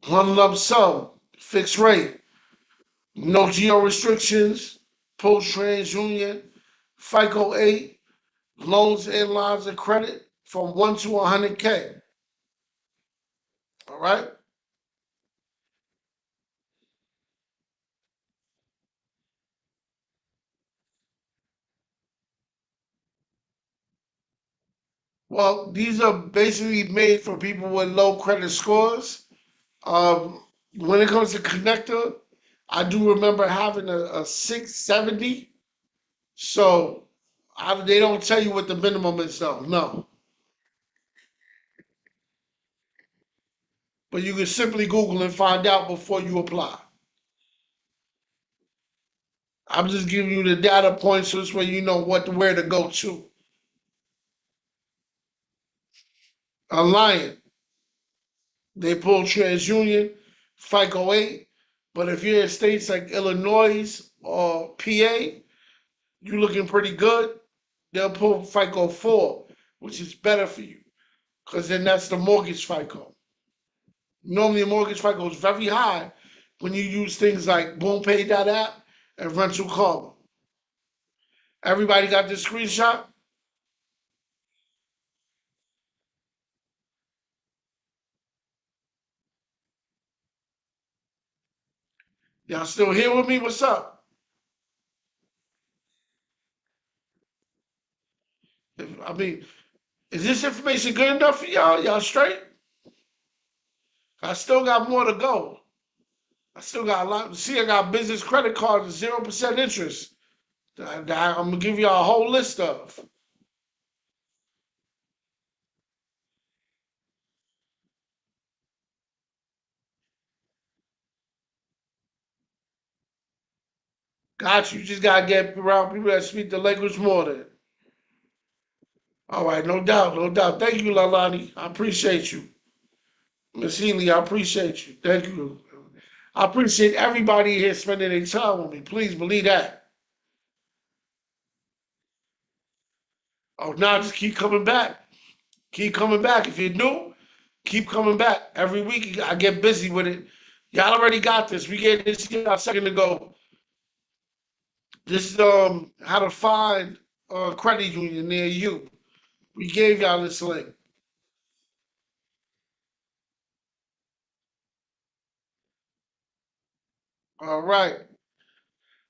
One lump sum. Fixed rate. No geo restrictions. Post TransUnion. FICO 8. Loans and lines of credit from 1 to 100K. All right. Well, these are basically made for people with low credit scores. When it comes to Connector, I do remember having a 670. So they don't tell you what the minimum is, though. No. But you can simply Google and find out before you apply. I'm just giving you the data points so this way you know where to go to. Alliant, they pull TransUnion, FICO 8. But if you're in states like Illinois or PA, you're looking pretty good. They'll pull FICO 4, which is better for you because then that's the mortgage FICO. Normally, a mortgage FICO is very high when you use things like BoomPay.app and Rental Karma. Everybody got this screenshot? Y'all still here with me? What's up? I mean, is this information good enough for y'all? Y'all straight? I still got more to go. I still got a lot. See, I got business credit cards at 0% interest. I'm gonna give you a whole list of. Got you. You just gotta get around people that speak the language more than. All right, no doubt, no doubt. Thank you, Lalani. I appreciate you. Miss Healy, I appreciate you. Thank you. I appreciate everybody here spending their time with me. Please believe that. Oh, now just keep coming back. Keep coming back. If you're new, keep coming back. Every week I get busy with it. Y'all already got this. We gave this to y'all a second ago. This is how to find a credit union near you. We gave y'all this link. All right.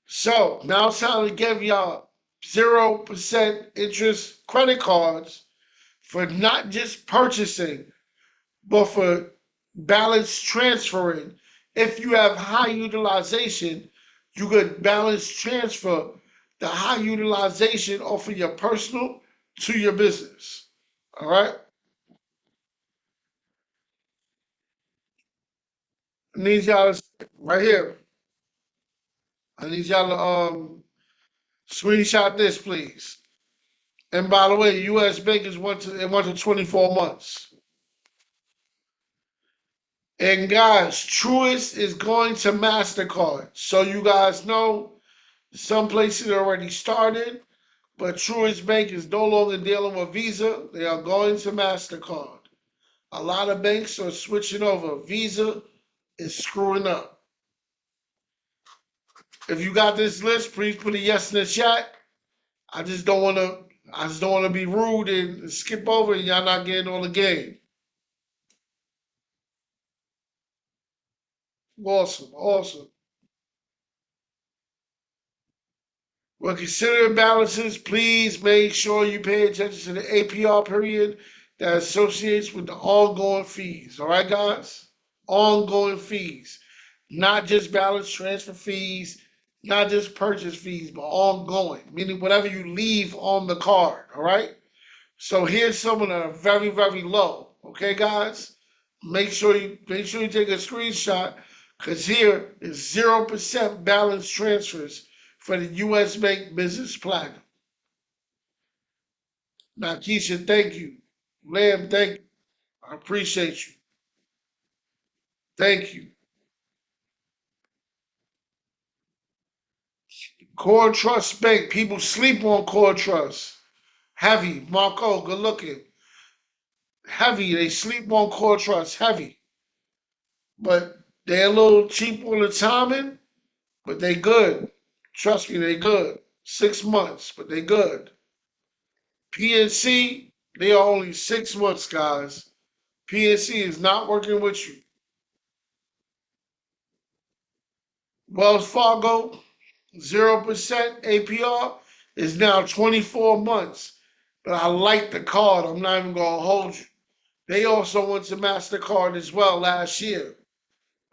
So now it's time to give y'all 0% interest credit cards for not just purchasing, but for balance transferring. If you have high utilization, you could balance transfer the high utilization off of your personal to your business. All right. I need y'all to, right here. I need y'all to screenshot this, please. And by the way, U.S. Bank is it went to 24 months. And guys, Truist is going to MasterCard. So you guys know some places already started, but Truist Bank is no longer dealing with Visa. They are going to MasterCard. A lot of banks are switching over. Visa is screwing up. If you got this list, please put a yes in the chat. I just don't want to. I just don't want to be rude and skip over and y'all not getting on the game. Awesome, awesome. When considering balances, please make sure you pay attention to the APR period that associates with the ongoing fees. All right, guys? Ongoing fees. Not just balance transfer fees, not just purchase fees, but ongoing, meaning whatever you leave on the card. All right? So here's some that are very, very low. Okay, guys? Make sure you take a screenshot because here is 0% balance transfers for the US Bank Business Platinum. Now, Keisha, thank you. Lamb, thank you. I appreciate you. Thank you. Core Trust Bank. People sleep on Core Trust. Heavy. Marco, good looking. Heavy. They sleep on Core Trust. Heavy. But they're a little cheap on the timing, but they good. Trust me, they good. 6 months, but they good. PNC, they are only 6 months, guys. PNC is not working with you. Wells Fargo, 0% APR is now 24 months. But I like the card. I'm not even going to hold you. They also went to MasterCard as well last year.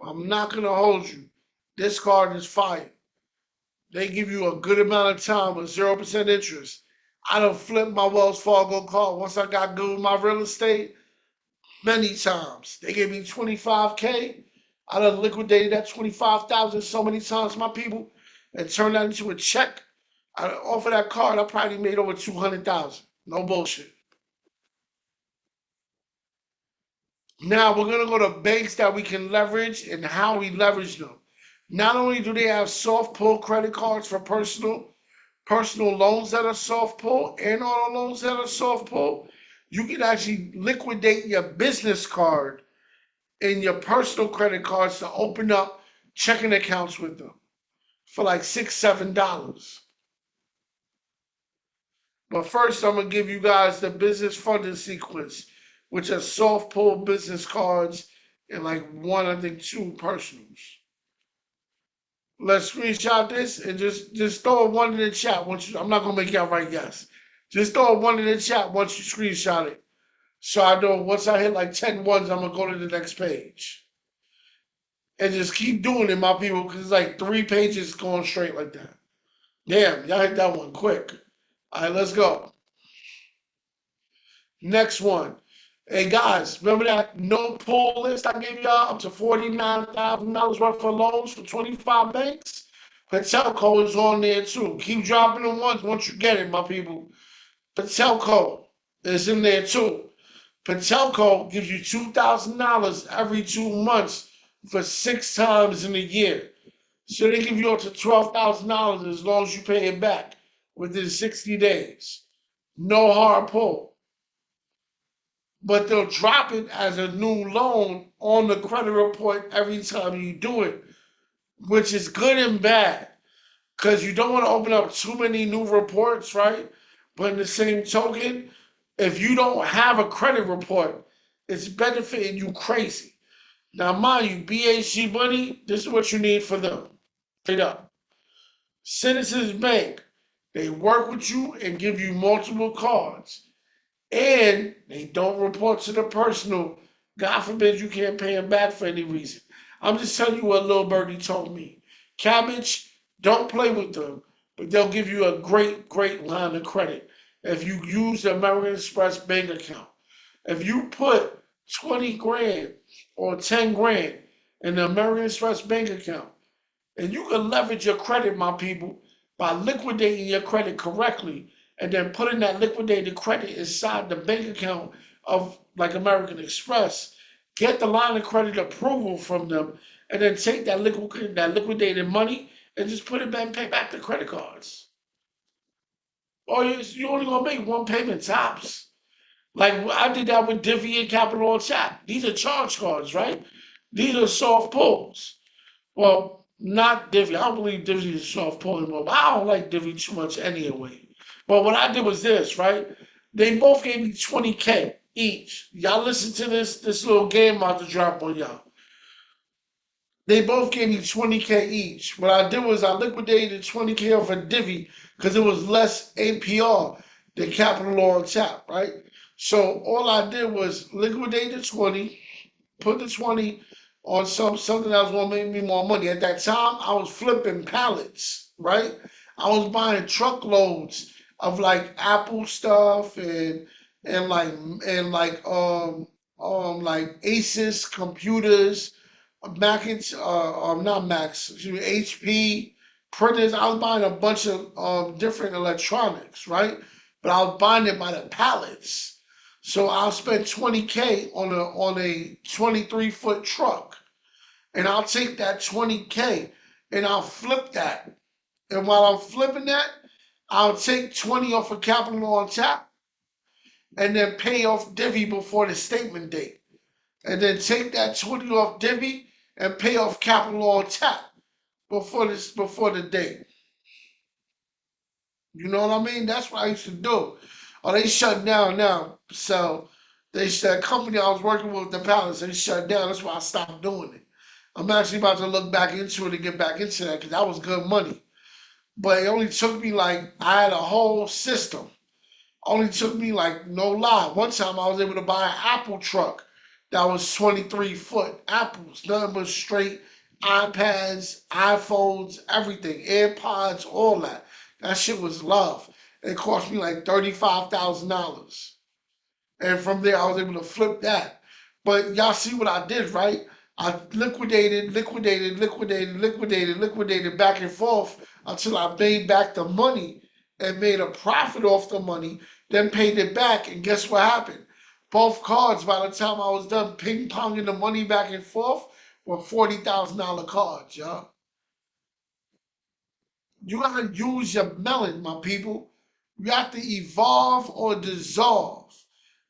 I'm not going to hold you. This card is fire. They give you a good amount of time with 0% interest. I done flipped my Wells Fargo card once I got good with my real estate many times. They gave me 25K. I done liquidated that 25,000 so many times, my people, and turned that into a check. Off of that card, I probably made over 200,000. No bullshit. Now we're gonna go to banks that we can leverage and how we leverage them. Not only do they have soft pull credit cards for personal loans that are soft pull and auto loans that are soft pull, you can actually liquidate your business card and your personal credit cards to open up checking accounts with them for like $6, $7. But first, I'm gonna give you guys the business funding sequence, which are soft pull business cards and like one, I think, two personals. Let's screenshot this and just throw a one in the chat once you. I'm not gonna make y'all write yes. Just throw a one in the chat once you screenshot it, so I know once I hit like 10 ones, I'm gonna go to the next page and just keep doing it, my people, because it's like 3 pages going straight like that. Damn, y'all hit that one quick. All right, let's go. Next one. Hey guys, remember that no pull list I gave y'all up to $49,000 worth of loans for 25 banks? Patelco is on there too. Keep dropping them once you get it, my people. Patelco is in there too. Patelco gives you $2,000 every 2 months for 6 times in a year. So they give you up to $12,000 as long as you pay it back within 60 days. No hard pull. But they'll drop it as a new loan on the credit report every time you do it, which is good and bad because you don't want to open up too many new reports, right? But in the same token, if you don't have a credit report, it's benefiting you crazy. Now, mind you, BHG money, this is what you need for them. Straight up. Citizens Bank, they work with you and give you multiple cards. And they don't report to the personal. God forbid you can't pay them back for any reason. I'm just telling you what Lil Birdie told me. Cabbage, don't play with them, but they'll give you a great, great line of credit if you use the American Express bank account. If you put 20 grand or 10 grand in the American Express bank account, and you can leverage your credit, my people, by liquidating your credit correctly and then putting that liquidated credit inside the bank account of like American Express. Get the line of credit approval from them and then take that liquidated money and just put it back and pay back the credit cards. Or you only gonna make one payment tops. Like I did that with Divvy and Capital on Chat. These are charge cards, right? These are soft pulls. Well, not Divvy. I don't believe Divvy is soft pull anymore, but I don't like Divvy too much anyway. But what I did was this, right? They both gave me 20K each. Y'all listen to this little game I'm about to drop on y'all. They both gave me 20K each. What I did was I liquidated 20K off of Divvy because it was less APR than Capital on Tap, right? So all I did was liquidate the 20, put the 20 on something that was gonna make me more money. At that time, I was flipping pallets, right? I was buying truckloads of like Apple stuff and like like Asus computers, Mac not Macs, excuse me, HP printers. I was buying a bunch of different electronics, right? But I was buying it by the pallets. So I'll spend 20K on a 23-foot truck. And I'll take that 20K and I'll flip that. And while I'm flipping that, I'll take 20 off of Capital on Tap and then pay off Divvy before the statement date. And then take that 20 off Divvy and pay off Capital on Tap before the date. You know what I mean? That's what I used to do. Oh, they shut down now. So that company I was working with, the Palace, they shut down. That's why I stopped doing it. I'm actually about to look back into it and get back into that because that was good money. But it only took me like I had a whole system. Only took me like no lie. One time I was able to buy an Apple truck that was 23 foot apples, nothing but straight iPads, iPhones, everything, AirPods, all that. That shit was love. It cost me like $35,000. And from there, I was able to flip that. But y'all see what I did, right? I liquidated back and forth until I made back the money and made a profit off the money, then paid it back. And guess what happened? Both cards, by the time I was done ping ponging the money back and forth, were $40,000 cards, y'all. You gotta use your melon, my people. You have to evolve or dissolve.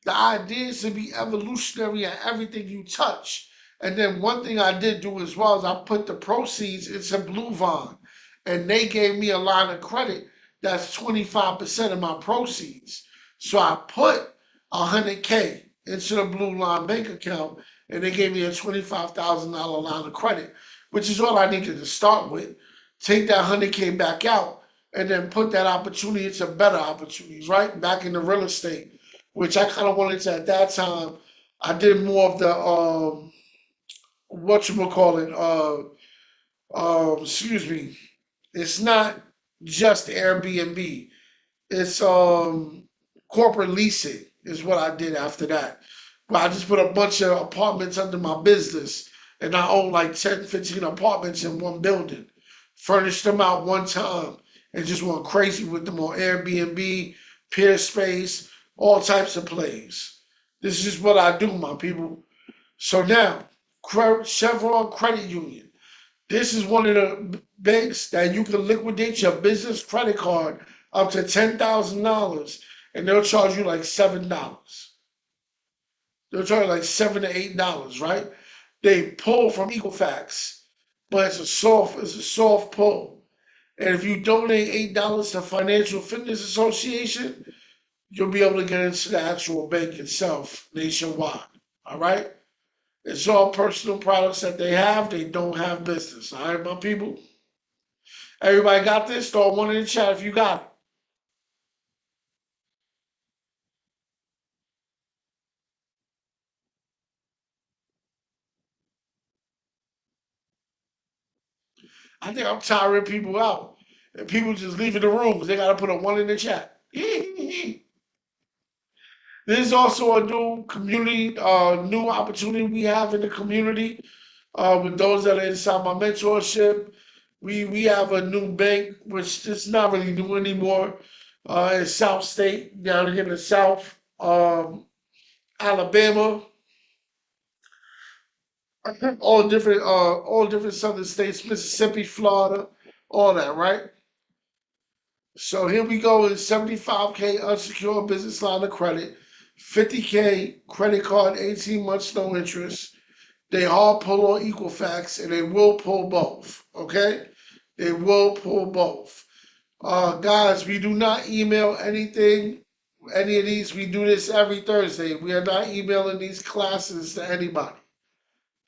The idea is to be evolutionary in everything you touch. And then one thing I did do as well is I put the proceeds into Blue Vine. And they gave me a line of credit that's 25% of my proceeds. So I put 100K into the Blue Line bank account and they gave me a $25,000 line of credit, which is all I needed to start with. Take that 100K back out and then put that opportunity into better opportunities, right? Back into real estate, which I kind of wanted to at that time. I did more of the what you call it, excuse me. It's not just Airbnb. It's corporate leasing is what I did after that. But I just put a bunch of apartments under my business, and I own like 10, 15 apartments in one building. Furnished them out one time and just went crazy with them on Airbnb, Peerspace, all types of plays. This is what I do, my people. So now, Chevron Credit Union. This is one of the banks that you can liquidate your business credit card up to $10,000, and they'll charge you like $7. They'll charge you like $7 to $8, right? They pull from Equifax, but it's a soft pull. And if you donate $8 to Financial Fitness Association, you'll be able to get into the actual bank itself nationwide. All right? It's all personal products that they have. They don't have business. All right, my people? Everybody got this? Throw one in the chat if you got it. I think I'm tiring people out. And people just leaving the room because they got to put a one in the chat. There's also a new community, new opportunity we have in the community with those that are inside my mentorship. We have a new bank, which is not really new anymore. In South State, down here in the South, Alabama, all different southern states, Mississippi, Florida, all that, right? So here we go in 75K unsecured business line of credit, 50K credit card, 18 months no interest. They all pull on Equifax and they will pull both. Okay? They will pull both. Guys, we do not email anything, any of these. We do this every Thursday. We are not emailing these classes to anybody.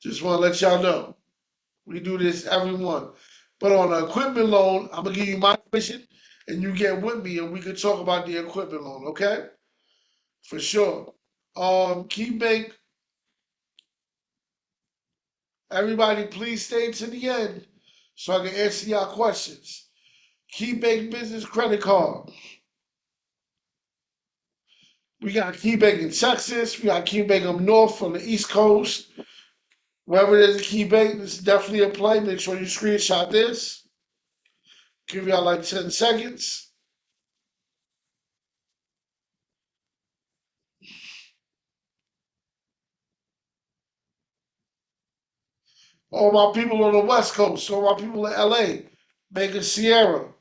Just want to let y'all know. We do this every month. But on an equipment loan, I'm gonna give you my information and you get with me and we can talk about the equipment loan, okay? For sure. Key Bank, everybody please stay to the end so I can answer y'all questions. Key Bank Business Credit Card. We got Key Bank in Texas. We got Key Bank up north from the East Coast. Wherever there's a Key Bank, this is definitely a play. Make sure you screenshot this. Give y'all like 10 seconds. All my people on the West Coast, all my people in LA, Mega Sierra.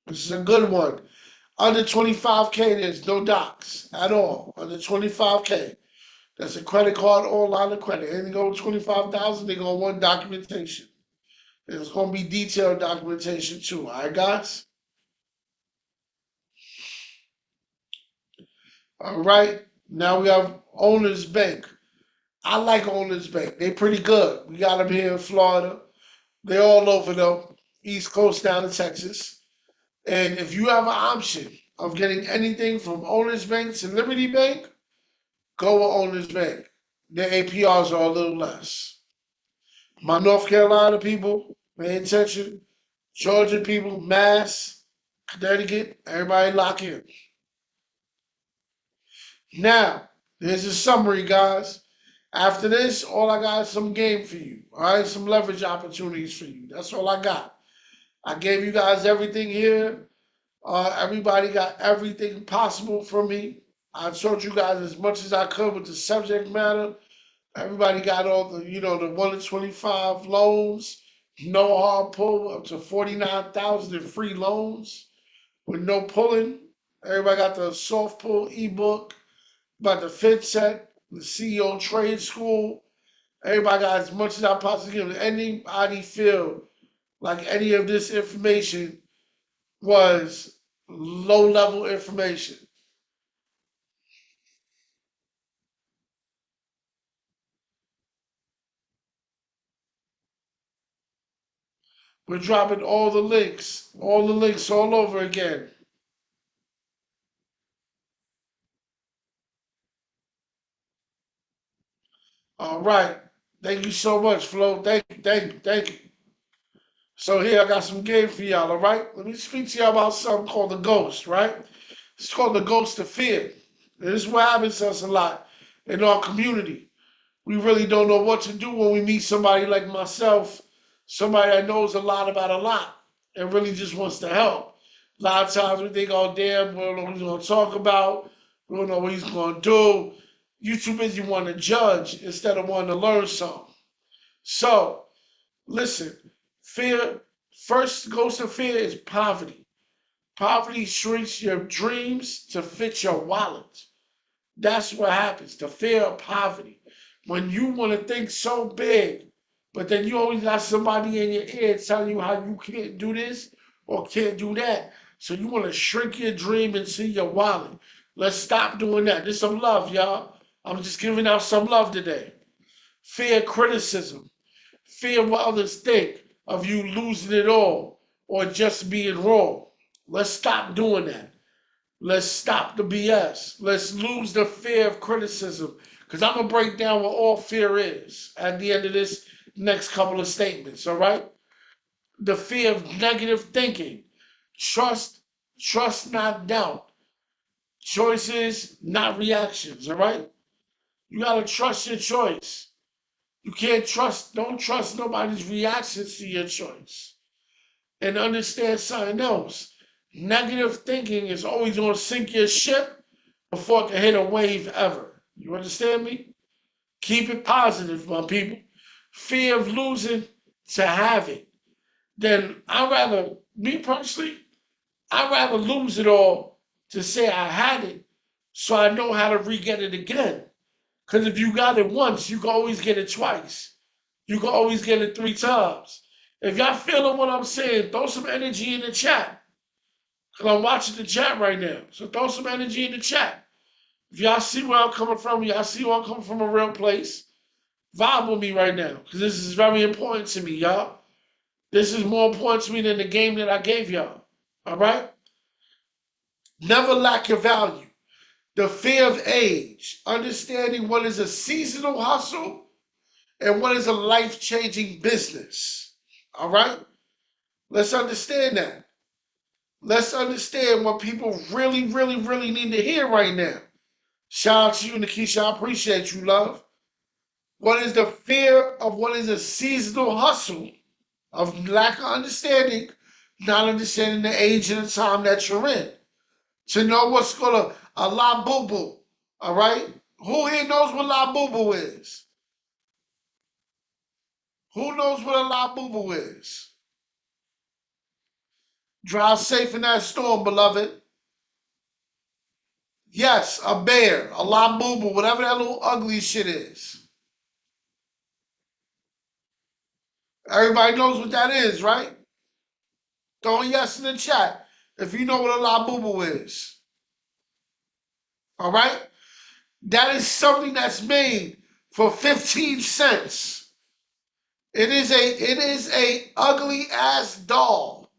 This is a good one. Under 25K, there's no docs at all. Under 25K. That's a credit card or line of credit. Anything over 25,000, they gonna want documentation. There's gonna be detailed documentation too. All right, guys. All right. Now we have Owners Bank. I like Owners Bank. They pretty good. We got them here in Florida. They're all over though. East Coast down to Texas. And if you have an option of getting anything from Owners Bank to Liberty Bank, go with Owners Bank. Their APRs are a little less. My North Carolina people, pay attention. Georgia people, Mass, Connecticut, everybody lock in. Now, here's a summary, guys. After this, all I got is some game for you. All right, some leverage opportunities for you. That's all I got. I gave you guys everything here. Everybody got everything possible from me. I showed you guys as much as I could with the subject matter. Everybody got all the 1 to 25 loans, no hard pull, up to 49,000 in free loans with no pulling. Everybody got the soft pull ebook about the FinTech, the CEO trade school. Everybody got as much as I possibly give. Anybody feel like any of this information was low level information? We're dropping all the links all over again. All right. Thank you so much, Flo. Thank you, thank you, thank you. So here I got some game for y'all, all right? Let me speak to y'all about something called the ghost, right? It's called the ghost of fear. And this is what happens to us a lot in our community. We really don't know what to do when we meet somebody like myself, somebody that knows a lot about a lot and really just wants to help. A lot of times we think, oh, damn, we don't know what he's going to talk about. We don't know what he's going to do. You too busy wanting to judge instead of wanting to learn something. So, listen, fear, first ghost of fear is poverty. Poverty shrinks your dreams to fit your wallet. That's what happens, the fear of poverty. When you want to think so big, but then you always got somebody in your ear telling you how you can't do this or can't do that. So you want to shrink your dream into your wallet. Let's stop doing that. There's some love, y'all. I'm just giving out some love today. Fear criticism. Fear what others think of you losing it all or just being wrong. Let's stop doing that. Let's stop the BS. Let's lose the fear of criticism. Because I'm going to break down what all fear is at the end of this next couple of statements, all right? The fear of negative thinking. Trust, trust, not doubt. Choices, not reactions, all right? You got to trust your choice. You can't trust, don't trust nobody's reactions to your choice. And understand something else. Negative thinking is always going to sink your ship before it can hit a wave ever. You understand me? Keep it positive, my people. Fear of losing to have it. Then me personally, I'd rather lose it all to say I had it so I know how to re-get it again. Because if you got it once, you can always get it twice. You can always get it 3 times. If y'all feeling what I'm saying, throw some energy in the chat. Because I'm watching the chat right now. So throw some energy in the chat. If y'all see where I'm coming from, y'all see where I'm coming from a real place, vibe with me right now. Because this is very important to me, y'all. This is more important to me than the game that I gave y'all. All right? Never lack your value. The fear of age. Understanding what is a seasonal hustle and what is a life-changing business. All right? Let's understand that. Let's understand what people really, really, really need to hear right now. Shout out to you, Nikisha. I appreciate you, love. What is the fear of what is a seasonal hustle of lack of understanding, not understanding the age and the time that you're in. To know what's called a la boo boo. All right? Who here knows what la boo boo is? Who knows what a la boo boo is? Drive safe in that storm, beloved. Yes, a bear, a la boo boo, whatever that little ugly shit is. Everybody knows what that is, right? Throw a yes in the chat if you know what a la boo boo is. All right? That is something that's made for 15 cents. It is a ugly ass doll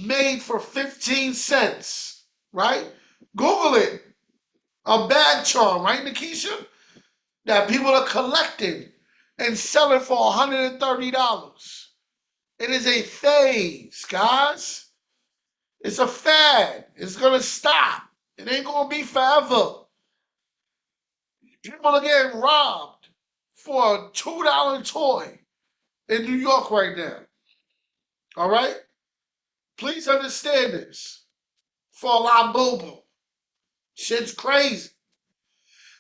made for 15 cents, right? Google it. A bag charm, right, Nikisha? That people are collecting and selling for $130. It is a phase, guys. It's a fad. It's gonna stop. It ain't gonna be forever. People are getting robbed for a $2 toy in New York right now. All right? Please understand this. For a lot of boo-boo. Shit's crazy.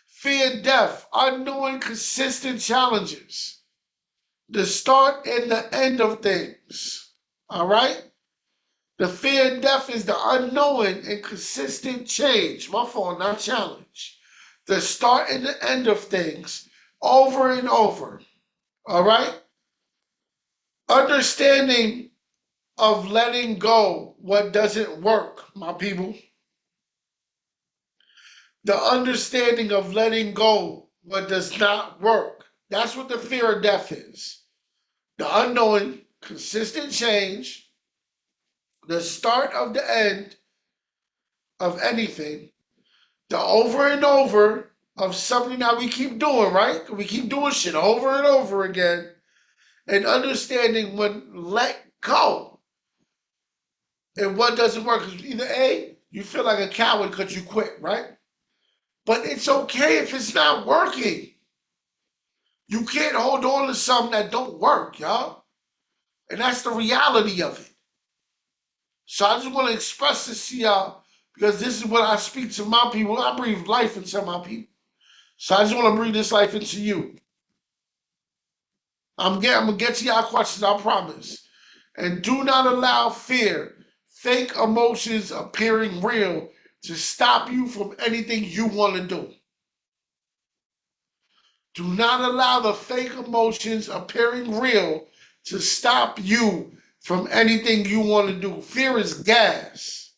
Fear death, unknowing consistent challenges. The start and the end of things. All right? The fear and death is the unknowing and consistent change. My fault, not challenge. The start and the end of things over and over. All right? Understanding of letting go what doesn't work, my people. The understanding of letting go what does not work. That's what the fear of death is. The unknowing, consistent change, the start of the end of anything, the over and over of something that we keep doing, right? We keep doing shit over and over again. And understanding when let Go. And what doesn't work is either A, you feel like a coward because you quit, right? But it's okay if it's not working. You can't hold on to something that don't work, y'all. And that's the reality of it. So I just want to express this to y'all because this is what I speak to my people. I breathe life into my people. So I just want to breathe this life into you. I'm gonna get to y'all questions, I promise. And do not allow fear, fake emotions appearing real to stop you from anything you want to do. Do not allow the fake emotions appearing real to stop you from anything you want to do. Fear is gas.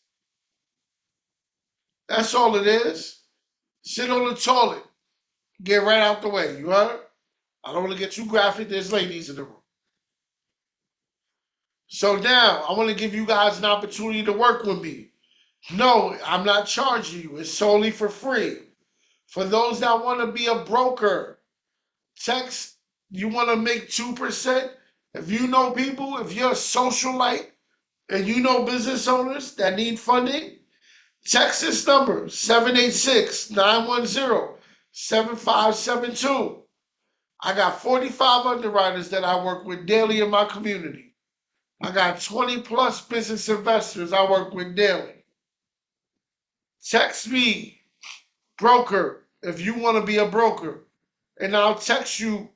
That's all it is. Sit on the toilet. Get right out the way. You heard? I don't want to get too graphic. There's ladies in the room. So now I want to give you guys an opportunity to work with me. No, I'm not charging you. It's solely for free. For those that want to be a broker, text, you want to make 2%. If you know people, if you're a socialite and you know business owners that need funding, text this number 786-910-7572. I got 45 underwriters that I work with daily in my community. I got 20 plus business investors I work with daily. Text me, broker, if you want to be a broker, and I'll text you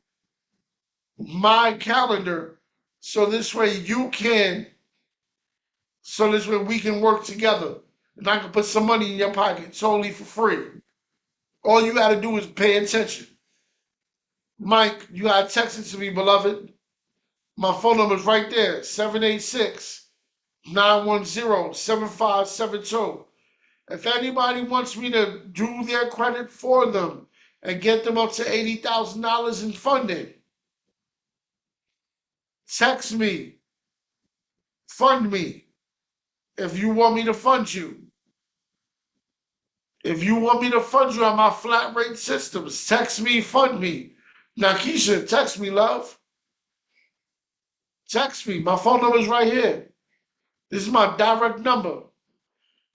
my calendar so this way we can work together and I can put some money in your pocket totally for free. All you got to do is pay attention. Mike, you got to text it to me, beloved. My phone number is right there, 786-910-7572. If anybody wants me to do their credit for them and get them up to $80,000 in funding, text me, fund me. If you want me to fund you, if you want me to fund you on my flat rate systems, text me, fund me. Now, Keisha, text me, love. Text me. My phone number is right here. This is my direct number.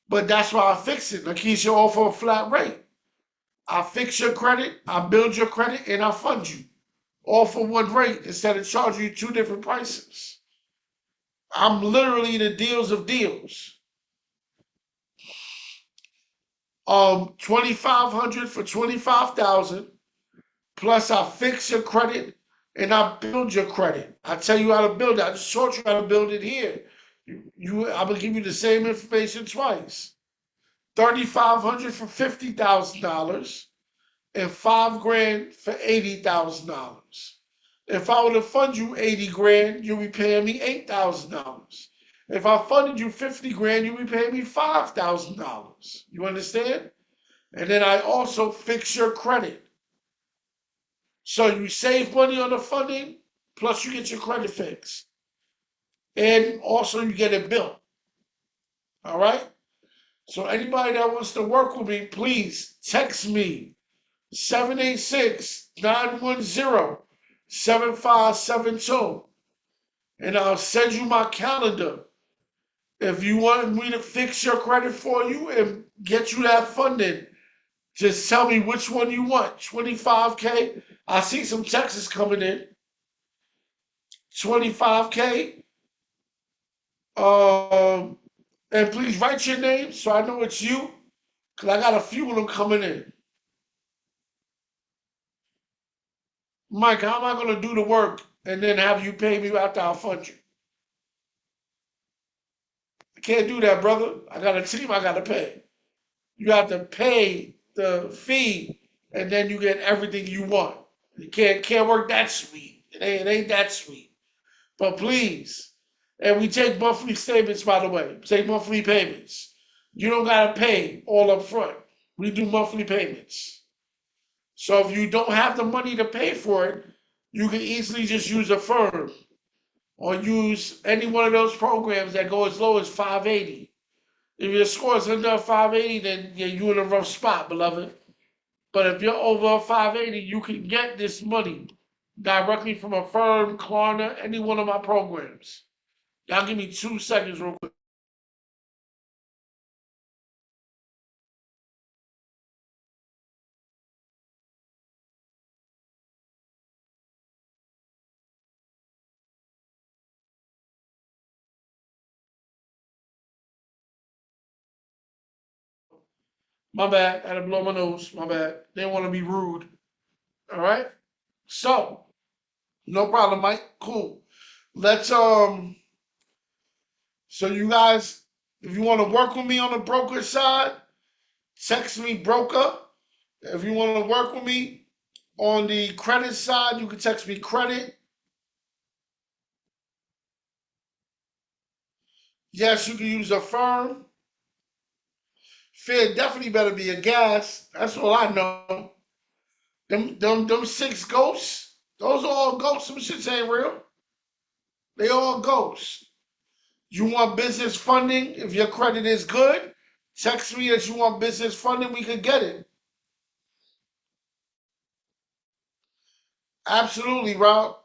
But that's why I fix it. Lakeisha offer a flat rate. I fix your credit, I build your credit, and I fund you. All for one rate instead of charging you two different prices. I'm literally the deals of deals. 2,500 for 25,000. Plus I fix your credit and I build your credit. I tell you how to build it. I just taught you how to build it here. I'm gonna give you the same information twice. 3,500 for $50,000 and $5,000 for $80,000. If I were to fund you 80 grand, you'll be paying me $8,000. If I funded you 50 grand, you'll be paying me $5,000. You understand? And then I also fix your credit. So you save money on the funding, plus you get your credit fixed. And also you get it built. All right? So anybody that wants to work with me, please text me 786-910-7572. And I'll send you my calendar. If you want me to fix your credit for you and get you that funding, just tell me which one you want. 25K. I see some texts coming in. 25K. And please write your name so I know it's you. Because I got a few of them coming in. Mike, how am I going to do the work and then have you pay me after I fund you? I can't do that, brother. I got a team I got to pay. You have to pay the fee and then you get everything you want. You can't work that sweet. It ain't that sweet. But please, and we take monthly statements, by the way. Take monthly payments. You don't got to pay all up front. We do monthly payments. So if you don't have the money to pay for it, you can easily just use a firm or use any one of those programs that go as low as 580. If your score is under 580, then yeah, you're in a rough spot, beloved. But if you're over 580, you can get this money directly from a firm, Klarna, any one of my programs. Y'all give me 2 seconds real quick. My bad. I had to blow my nose. My bad. They want to be rude. All right. So, no problem, Mike. Cool. Let's So you guys, if you want to work with me on the broker side, text me broker. If you want to work with me on the credit side, you can text me credit. Yes, you can use a firm. Fear definitely better be a gas. That's all I know. Them 6 ghosts. Those are all ghosts. Some shits ain't real. They all ghosts. You want business funding? If your credit is good, text me that you want business funding. We could get it. Absolutely, Rob.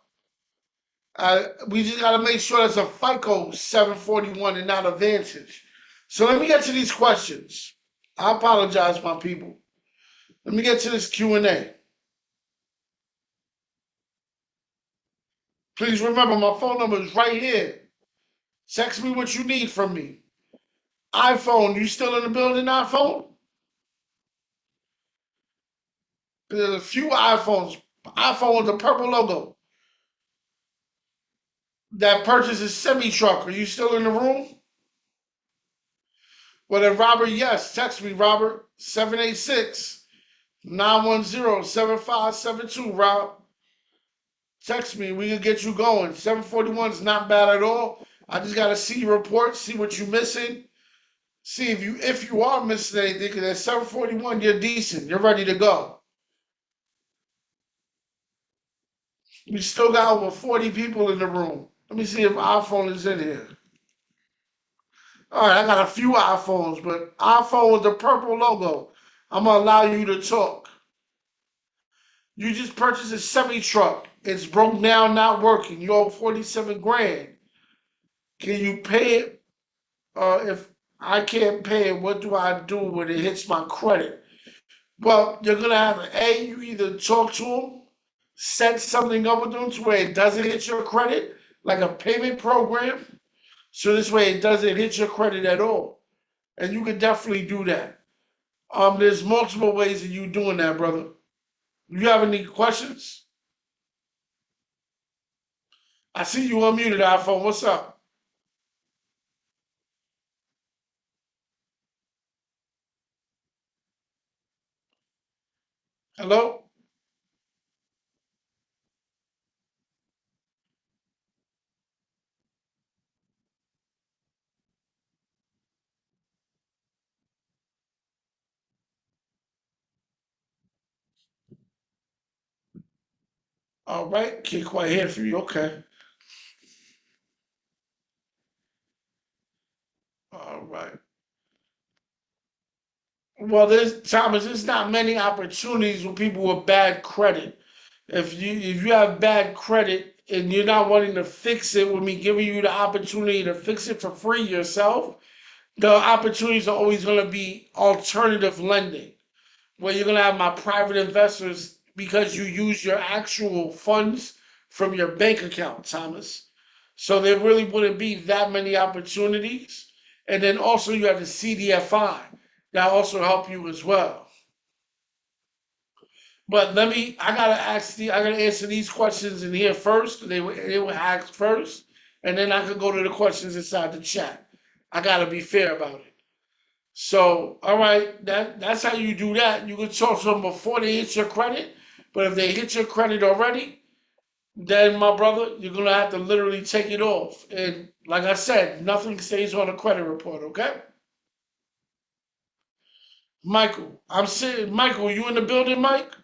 We just got to make sure it's a FICO 741 and not a Vantage. So let me get to these questions. I apologize, my people. Let me get to this Q&A. Please remember, my phone number is right here. Text me what you need from me. iPhone, you still in the building, iPhone? There's a few iPhones. iPhone with the purple logo. That purchases semi-truck. Are you still in the room? Well, then, Robert, yes. Text me, Robert. 786-910-7572, Rob. Text me. We can get you going. 741 is not bad at all. I just got to see your report, see what you're missing. See if you are missing anything, because at 741, you're decent. You're ready to go. We still got over 40 people in the room. Let me see if iPhone is in here. All right, I got a few iPhones, but iPhone with the purple logo. I'm gonna allow you to talk. You just purchased a semi truck. It's broke down, not working. You owe 47 grand. Can you pay it? If I can't pay it, what do I do when it hits my credit? Well, you're gonna have you either talk to them, set something up with them to where it doesn't hit your credit, like a payment program. So this way it doesn't hit your credit at all. And you can definitely do that. There's multiple ways of you doing that, brother. You have any questions? I see you unmuted, iPhone. What's up? Hello? All right. Can't quite hear from you. Okay. All right. Well, there's not many opportunities with people with bad credit. If you have bad credit and you're not wanting to fix it with me giving you the opportunity to fix it for free yourself, the opportunities are always going to be alternative lending, where you're going to have my private investors because you use your actual funds from your bank account, Thomas. So there really wouldn't be that many opportunities. And then also you have the CDFI that also help you as well. But I gotta answer these questions in here first. They were asked first, and then I could go to the questions inside the chat. I gotta be fair about it. So, all right, that's how you do that. You can talk to them before they hit your credit, but if they hit your credit already, then my brother, you're gonna have to literally take it off. And like I said, nothing stays on a credit report, okay? Michael, I'm saying, Michael, you in the building, Mike?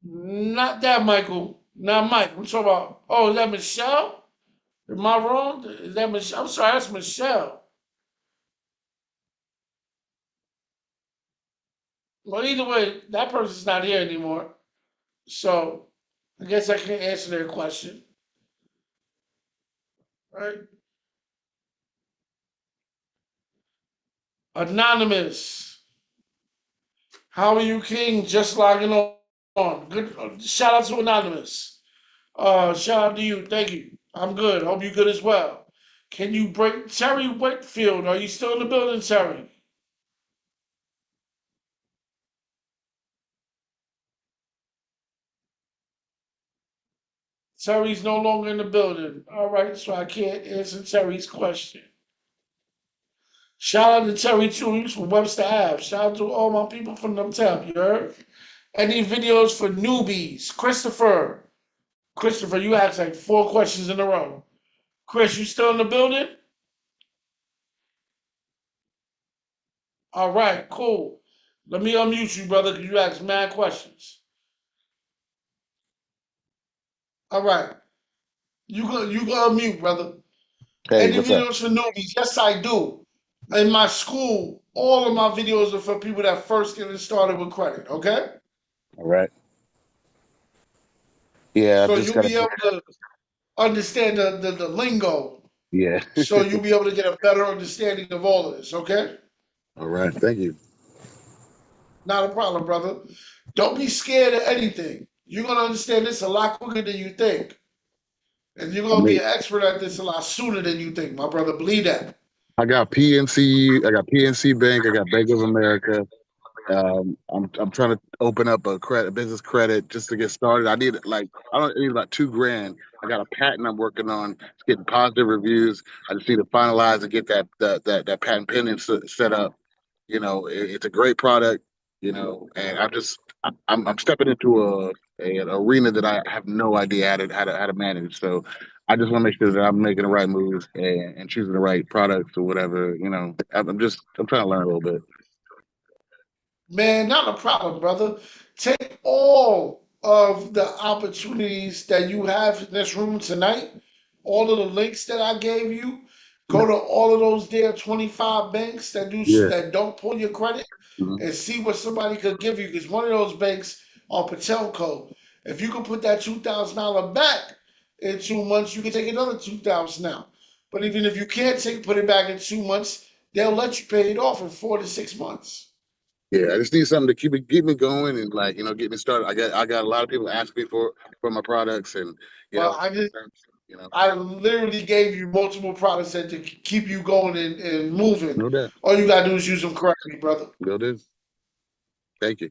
Not that Michael, not Mike. I'm talking about. Oh, is that Michelle? Am I wrong? Is that Michelle? I'm sorry, that's Michelle. Well, either way, that person's not here anymore. So I guess I can't answer their question. Right? Anonymous. How are you, King? Just logging on. Good. Shout out to Anonymous. Shout out to you. Thank you. I'm good. Hope you good as well. Can you break Terry Whitfield? Are you still in the building, Terry? Terry's no longer in the building. All right, so I can't answer Terry's question. Shout out to Terry too. He's from Webster Ave. Shout out to all my people from them tab. You heard? Any videos for newbies? Christopher, you asked like 4 questions in a row. Chris, you still in the building? All right, cool. Let me unmute you, brother, because you asked mad questions. All right, you go unmute, brother. Hey, Any what's up? videos for newbies? Yes, I do. In my school, all of my videos are for people that first getting started with credit. Okay, All right. Yeah, I've so just you'll got to be able get. to understand the lingo. Yeah. So you'll be able to get a better understanding of all of this. Okay, All right. Thank you. not a problem, brother. Don't be scared of anything. You're gonna understand this a lot quicker than you think. And you're I gonna be mean, an expert at this a lot sooner than you think, my brother. Believe that. I got PNC. I got PNC Bank. I got Bank of America. I'm trying to open up a business credit just to get started. I don't need about 2 grand. I got a patent I'm working on. It's getting positive reviews. I just need to finalize and get that patent pending set up. It's a great product. And I'm stepping into an arena that I have no idea how to manage. So I just want to make sure that I'm making the right moves and choosing the right products or whatever. I'm trying to learn a little bit. Man, not a problem, brother. Take all of the opportunities that you have in this room tonight, all of the links that I gave you. Go to all of those there 25 banks Yeah. that don't pull your credit Mhm. and see what somebody could give you. Because one of those banks are Patelco. If you can put that $2,000 back in 2 months, you can take another 2,000 now. But even if you can't put it back in 2 months, they'll let you pay it off in 4 to 6 months. Yeah, I just need something to keep me going and get me started. I got a lot of people asking me for my products and you Well, know I just you know I literally gave you multiple products that to keep you going and moving. no doubt. All you gotta do is use them correctly, brother. Will do. Thank you.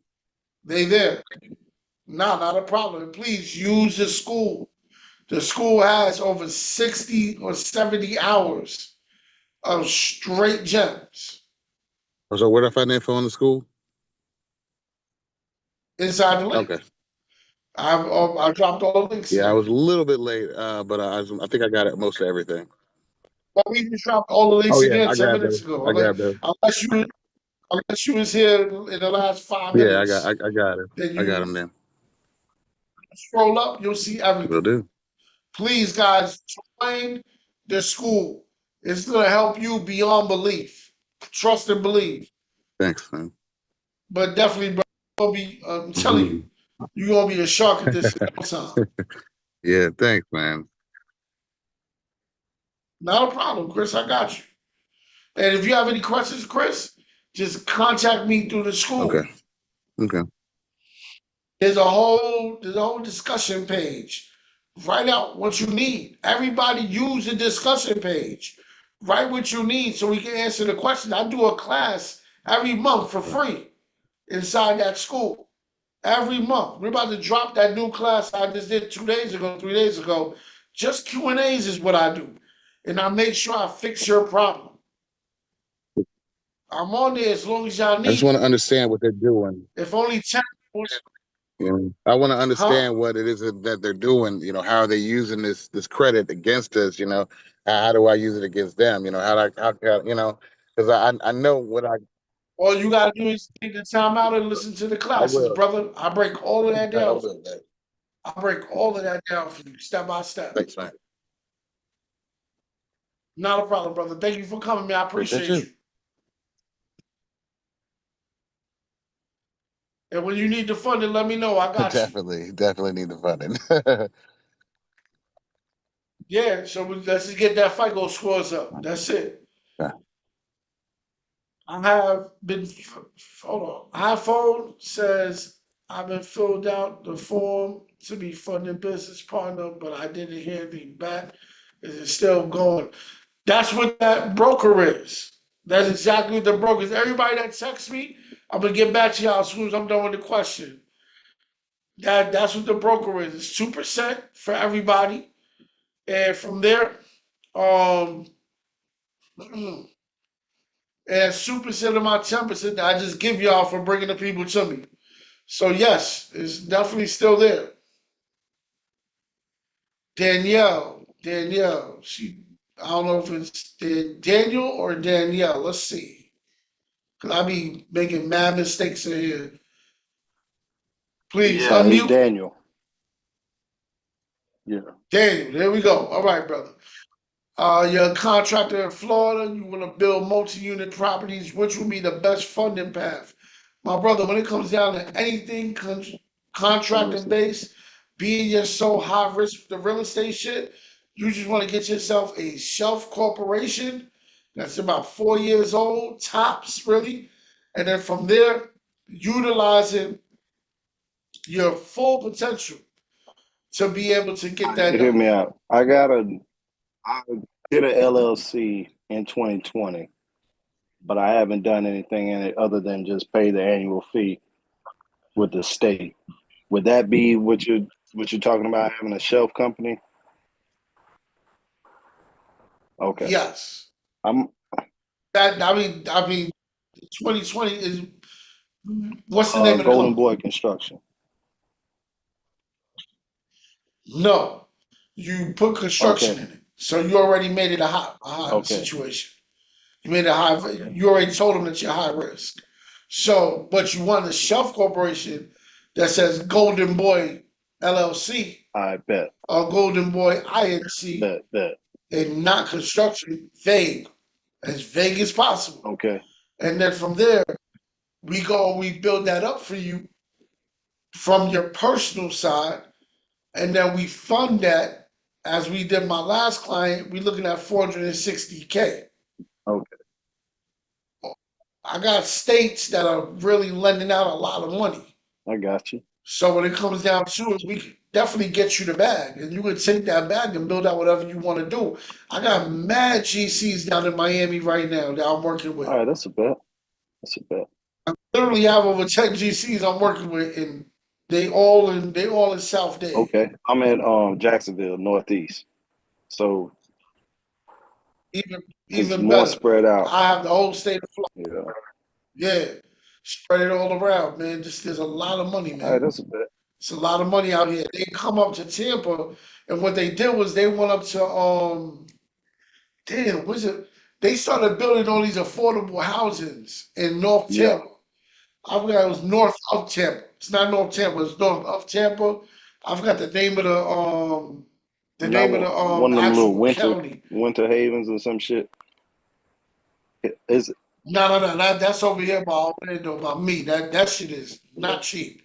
They there. Nah, not a problem. Please use the school. The school has over 60 or 70 hours of straight gems So where do I find the info on the school? inside the link. Okay. I dropped all the links Yeah, I there. was a little bit late, but I think I got it most of everything. But we just dropped all the Oh links yeah, again I 10 grabbed minutes those. ago. I grabbed those. Unless you was here in the last five Yeah, I got I, minutes, I got it. then I got you them then. scroll up, you'll see Will everything. do. Please, guys, join the school. It's going to help you beyond belief. Trust and believe. Thanks, man. But definitely, bro, I'm telling you, you're going to be a shark at this in no time. Yeah, thanks, man. Not a problem, Chris. I got you. And if you have any questions, Chris, just contact me through the Okay. school. Okay. There's a whole discussion page. Write out what you need. Everybody use the discussion page. Write what you need so we can answer the questions. I do a class every month for free inside that school. Every month. We're about to drop that new class I just did 2 days ago, 3 days ago. Just Q&As is what I do. And I make sure I fix your problem. I'm on there as long as y'all I just need want to me. understand what they're doing. If only 10, I want to huh? understand what it is that they're doing. How are they using this credit against us? How do I use it against them? Because I know what All you gotta do is take the time out and listen to the I classes, will. brother. I break all of that I down. will. Man. I break all of that down for you, step by step. Thanks, man. Not a problem, brother. Thank you for coming, man. I Appreciate appreciate you. you. And when you need the funding, let me know. I got you. Definitely need the funding. Yeah, so let's just get that FICO scores up. That's it. Yeah. I have been, hold on. iPhone says I've been filled out the form to be funding business partner, but I didn't hear anything back. Is it still going? That's what that broker is. That's exactly what the broker is. Everybody that texts me, I'm gonna get back to y'all as soon as I'm done with the question. That's what the broker is. It's 2% for everybody, and from there, um, and 2% of my 10% that I just give y'all for bringing the people to me. So yes, it's definitely still there. Danielle, I don't know if it's Daniel or Danielle. Let's see, cause I be making mad mistakes in here. Please Yeah, it's unmute. Daniel. Yeah. Daniel, there we go. All right, brother. You're a contractor in Florida. You want to build multi-unit properties. Which would be the best funding path? My brother, when it comes down to anything Real contracting estate. based, being you're so high risk with the real estate shit, you just want to get yourself a shelf corporation that's about 4 years old, tops, really. And then from there, utilizing your full potential to be able to get All right, that hear done. me out. I did an LLC in 2020, but I haven't done anything in it other than just pay the annual fee with the state. Would that be what you're talking about, having a shelf company? Okay. Yes. I'm That I mean, 2020 is what's the name of the Golden company? Boy Construction. No, you put construction Okay. in it, so you already made it a high Okay. situation. You made it high. Okay. You already told them that you're high risk. So, but you want a shelf corporation that says Golden Boy LLC I bet. or Golden Boy INC Bet. and not construction. Vague, as vague as possible. Okay. And then from there, we build that up for you from your personal side, and then we fund that as we did my last client. We're looking at 460K. Okay. I got states that are really lending out a lot of money. I got you. So when it comes down to it, we can definitely get you the bag, and you can take that bag and build out whatever you want to do. I got mad GCs down in Miami right now that I'm working with. All right, that's a bet. That's a bet. Literally have over 10 GCs I'm working with, and they all in South Dade. Okay. I'm in Jacksonville, Northeast. So Even it's even more better. spread out. I have the whole state of Florida. Yeah. Yeah, spread it all around, man. Just there's a lot of money, All right, man. that's a bet. It's a lot of money out here. They come up to Tampa, and what they did was they went up to damn, was it? They started building all these affordable housings in North Yeah. Tampa. I forgot it was north of Tampa. It's not North Tampa. It's north of Tampa. I forgot the name of the One of them little actual county. winter havens or some shit. Is No. That's over here by Orlando, by me. That shit is not cheap.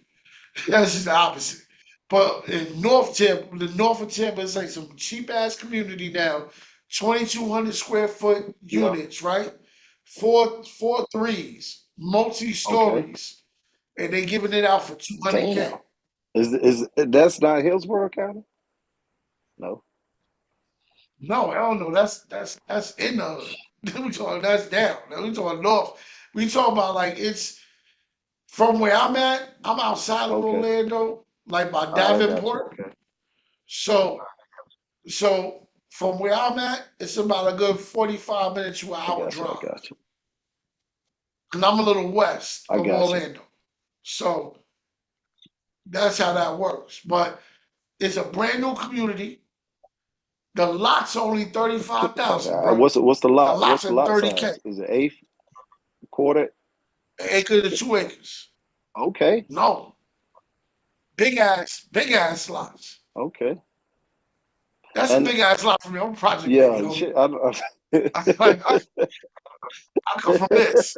That's just the opposite. But in North Tampa, the north of Tampa is like some cheap ass community now. 2,200 square foot yeah. units, right? Four threes, multi Okay. stories, and they giving it out for 200K. Damn. Is that's not Hillsborough County? No. No, hell no. That's in the hood. We talking that's down. We talking north. We talking about like it's from where I'm at. I'm outside of Okay. Orlando, like by I got you. Davenport. So So from where I'm at, it's about a good 45 minutes to an I hour got you. I drive. got you. And I'm a little west I of got you. Orlando. So that's how that works. But it's a brand new community. The lot's only Get the fuck 35,000, out. bro. What's the The lot? lot's What's the at lot 30K. size? Is it eighth, quarter? Acre to Get the two fuck. acres. Okay. No. Big ass lots. Okay. That's a And big ass lot for me. I'm a project baby, yeah, homie. shit. I come from this.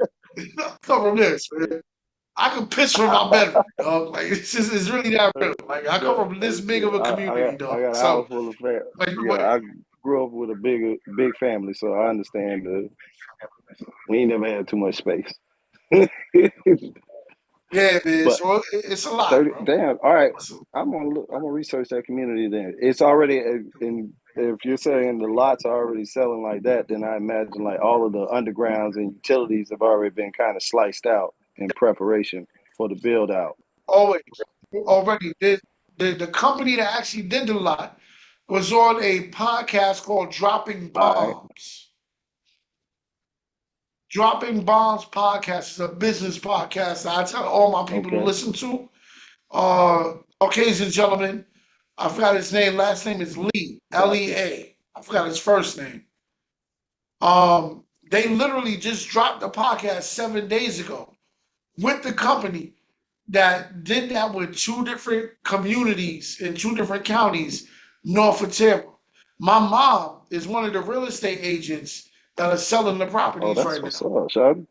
I come from this, man. I can pitch from my bedroom, dog. Like it's really that real. Like I come from this big Shit, of a community, I dog. got a house So full of fam. like, Yeah, I grew up with a big family, so I understand. We ain't never had too much space. yeah, man. But So it's a lot, 30, bro. damn. All right, It's I'm gonna look. I'm gonna research that community. Then it's already in. If you're saying the lots are already selling like that, then I imagine like all of the undergrounds and utilities have already been kind of sliced out in preparation for the build out. always already did the company that actually did the lot was on a podcast called Dropping All right. Bombs. Dropping Bombs podcast is a business podcast that I tell all my people to Okay. listen to. Caucasian gentleman. I forgot his name. Last name is Lee. Gotcha. Lea. I forgot his first name. They literally just dropped the podcast 7 days ago with the company that did that with two different communities in two different counties north of Tampa. My mom is one of the real estate agents that are selling the Oh, properties that's right what's now. up, Shawty.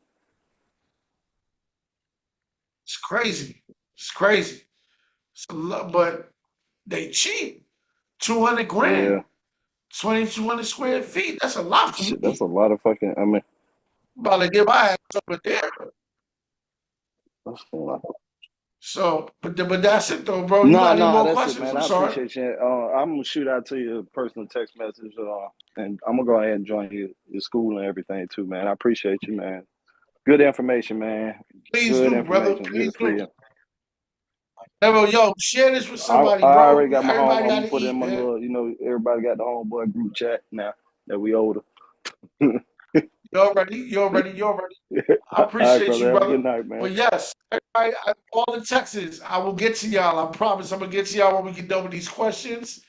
It's crazy. It's crazy. But they cheap. 200 grand. Yeah. 2,200 square feet. That's a lot for Shit, that's a me. lot of fucking. I mean, About to get my ass over there. that's a lot. So, but that's it though, bro. You No, got any no, more that's it, questions? man. I'm I sorry. appreciate you. I'm gonna shoot out to you a personal text message, and I'm gonna go ahead and join your school and everything too, man. I appreciate you, man. Good information, man. Please Good do, brother. information. Good Please to do. see you. Yo, share this with I somebody, already bro. got my home. Everybody I'm got gonna to put in eat, my man. little, everybody got the homeboy group chat now that we older. You already. I All right, appreciate brother. you, Have a good brother. night, man. But yes, everybody, all the texts, I will get to y'all. I promise I'm gonna get to y'all when we get done with these questions.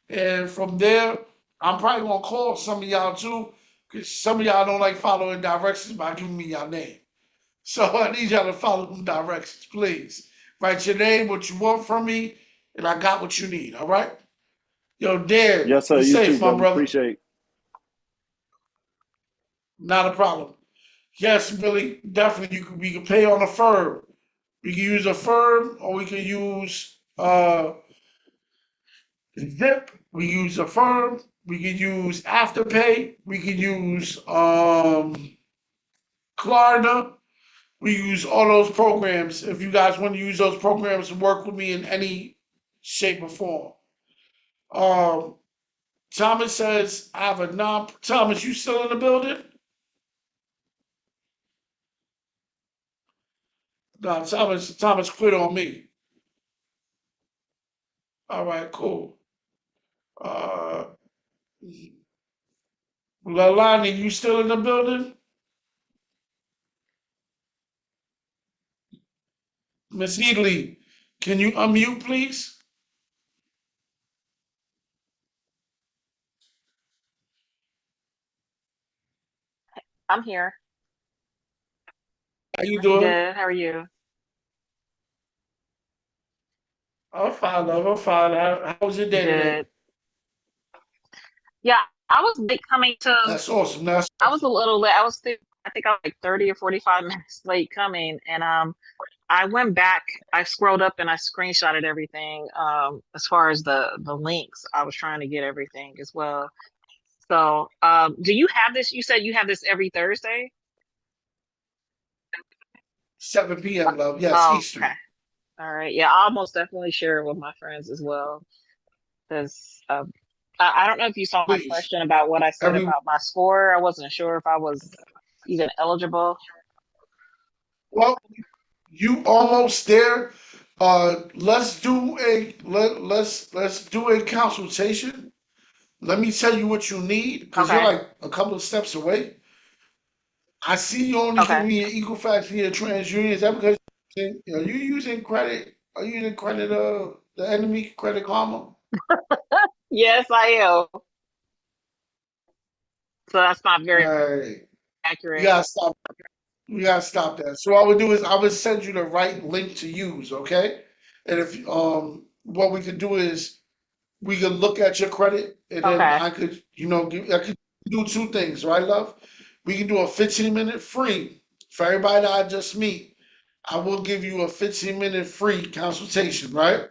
And from there, I'm probably gonna call some of y'all too, because some of y'all don't like following directions by giving me your name. So I need y'all to follow them directions, please. Write your name, what you want from me, and I got what you need. All right? Yo, Dare, Yes, sir. be You too, safe, my brother. brother. Appreciate. Not a problem. Yes, Billy, definitely. We can pay on a firm. We can use a firm, or we can use Zip. We use a firm. We can use Afterpay. We can use Klarna. We use all those programs. If you guys want to use those programs and work with me in any shape or form. Um, Thomas says I have a non. Thomas, you still in the building? No, Thomas quit on me. All right, cool. Uh, Lalani, you still in the building? Miss Healy, can you unmute, please? I'm here. How you doing? Good. How are you? I'm fine, love. I'm fine. How was your day today? Good. Yeah, I was late coming to. That's awesome. That's I was a little late. I think I was like 30 or 45 minutes late coming, and I went back. I scrolled up and I screenshotted everything. As far as the links, I was trying to get everything as well. So, do you have this? You said you have this every Thursday. 7 p.m., love. Yes, Oh, okay. Eastern. All right. Yeah, I'll most definitely share it with my friends as well. Because I don't know if you saw my Please. question about what I said Every about my score. I wasn't sure if I was even eligible. well, you almost there. Let's do a consultation. Let me tell you what you need because you're Okay. like a couple of steps away. I see you only give Okay. me an Equifax via TransUnion. Is that because you using credit? Are you using credit? The enemy credit karma. Yes, I am. So that's not All very right, you accurate. gotta stop. You gotta stop that. So what I would do is I would send you the right link to use. Okay, and if what we could do is we could look at your credit, and then Okay. I could I could do two things, right, love? We can do a 15-minute free for everybody that I just meet. I will give you a 15-minute free consultation, right?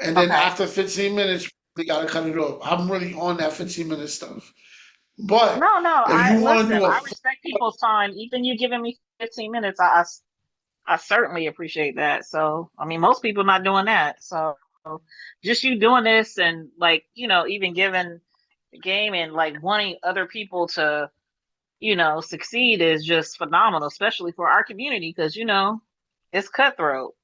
And then Okay. after 15 minutes, we gotta cut it off. I'm really on that 15-minute stuff. But No, no. if you I want to listen. do a I respect people's time. Even you giving me 15 minutes, I certainly appreciate that. So, I mean, most people not doing that. So, just you doing this and like, even giving the game and like wanting other people to, succeed is just phenomenal, especially for our community because, it's cutthroat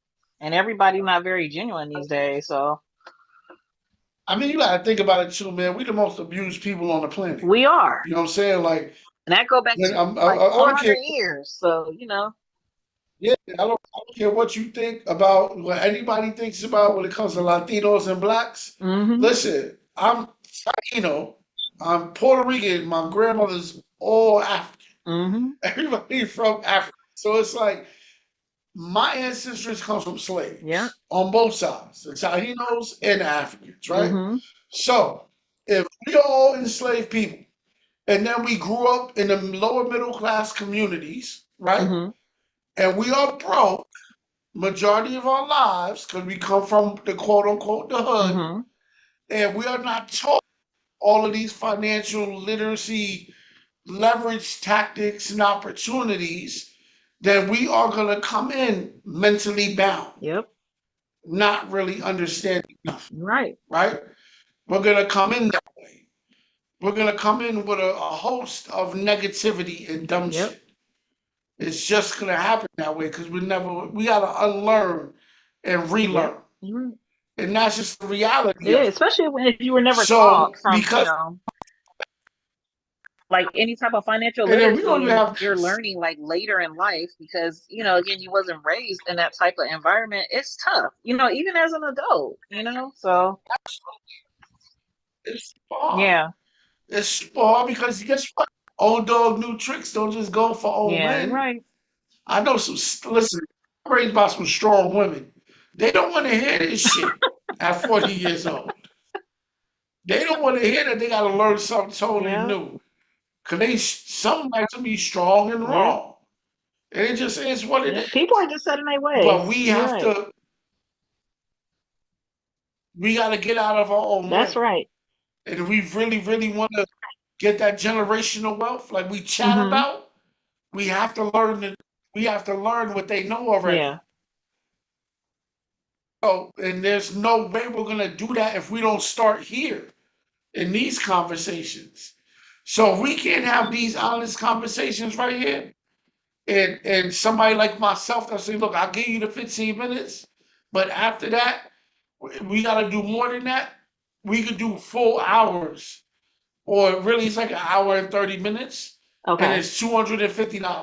and everybody's not very genuine these days. So, I mean, you gotta think about it too, man. We the most abused people on the planet. we are. You know what I'm saying? Like, And that go back man, to like I don't care. 400 years. So, Yeah, I don't care what you think about what anybody thinks about when it comes to Latinos and blacks. hmm Listen, I'm Latino, I'm Puerto Rican, my grandmother's all African. hmm Everybody from Africa. So it's like my ancestors come from Yeah. slaves on both sides, the Taínos and the Africans, right? hmm So if we are all enslaved people, and then we grew up in the lower middle class communities, right? hmm And we are broke majority of our lives because we come from the quote unquote the hood, hmm and we are not taught all of these financial literacy leverage tactics and opportunities, then we are going to come in mentally bound, Yep. not really understanding nothing, Right. right? We're going to come in that way. We're going to come in with a host of negativity and dumb Yep. shit. It's just going to happen that way because we got to unlearn and Yep. relearn. You're right. And that's just the reality Yeah, of it. especially if you were never taught So, from, because, like any type of financial and then we don't literacy, even and have, you're learning like later in life because, again, you wasn't raised in that type of environment. It's tough, even as an adult. So it's hard. yeah. It's hard because guess what? Old dog, new tricks don't just go for old Yeah, you're men. right. I know listen, I'm raised by some strong women. They don't want to hear this shit at 40 years old. They don't want to hear that they got to learn something totally Yeah. new. Because some like to be strong and Yeah. wrong. And it just is what it Yeah. People are is. just set in their But ways. we You're have right. to, we got to get out of our own That's way. right. And if we really, really want to get that generational wealth like we chat hmm about, we have to learn we have to learn what they know already. Yeah. So, and there's no way we're gonna do that if we don't start here in these conversations. So if we can't have these honest conversations right here, and somebody like myself that say, look, I'll give you the 15 minutes, but after that, we gotta do more than that. We could do full hours, or really it's like an hour and 30 minutes, and Okay. it's $250.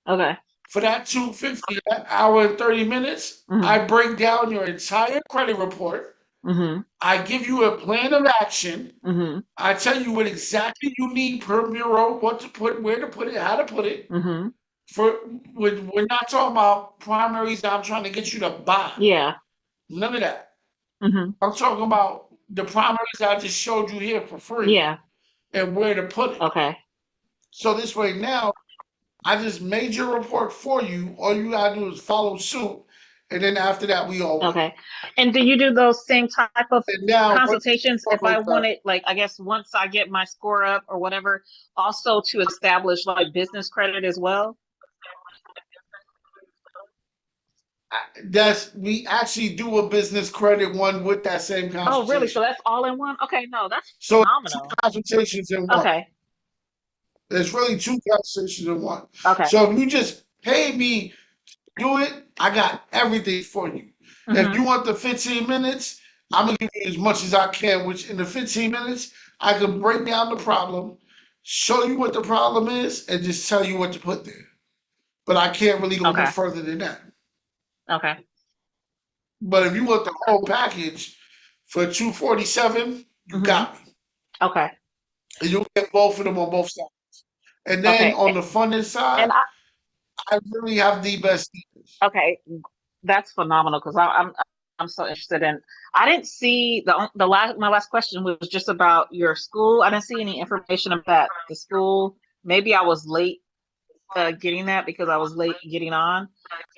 Okay. For that 250, that hour and 30 minutes, hmm I break down your entire credit report. hmm I give you a plan of action. hmm I tell you what exactly you need per bureau, what to put, where to put it, how to put it. hmm For we're not talking about primaries that I'm trying to get you to buy. Yeah. None of that. hmm I'm talking about the primaries I just showed you here for free Yeah. and where to put it. Okay. So this way now, I just made your report for you. All you gotta do is follow suit, and then after that, we all win. Okay. And do you do those same type of And now, consultations if I wanted, like, I guess once I get my score up or whatever, also to establish like business credit as well? that's we actually do a business credit one with that same Oh, really? So consultation. that's all in one? Okay, no, that's So two phenomenal. consultations in one. Okay. There's really two consultations in one. Okay. So if you just pay me, do it. I got everything for you. If hmm you want the 15 minutes, I'm gonna give you as much as I can. Which in the 15 minutes, I can break down the problem, show you what the problem is, and just tell you what to put there. But I can't really go no Okay. further than that. Okay. But if you want the whole package for 247, you hmm got me. Okay. And you'll get both of them on both sides. And then Okay. on the funding side, And I, I really have the best dealers. okay, that's phenomenal because I'm so interested in. I didn't see the last my last question was just about your school. I didn't see any information about the school. Maybe I was late getting that because I was late getting on.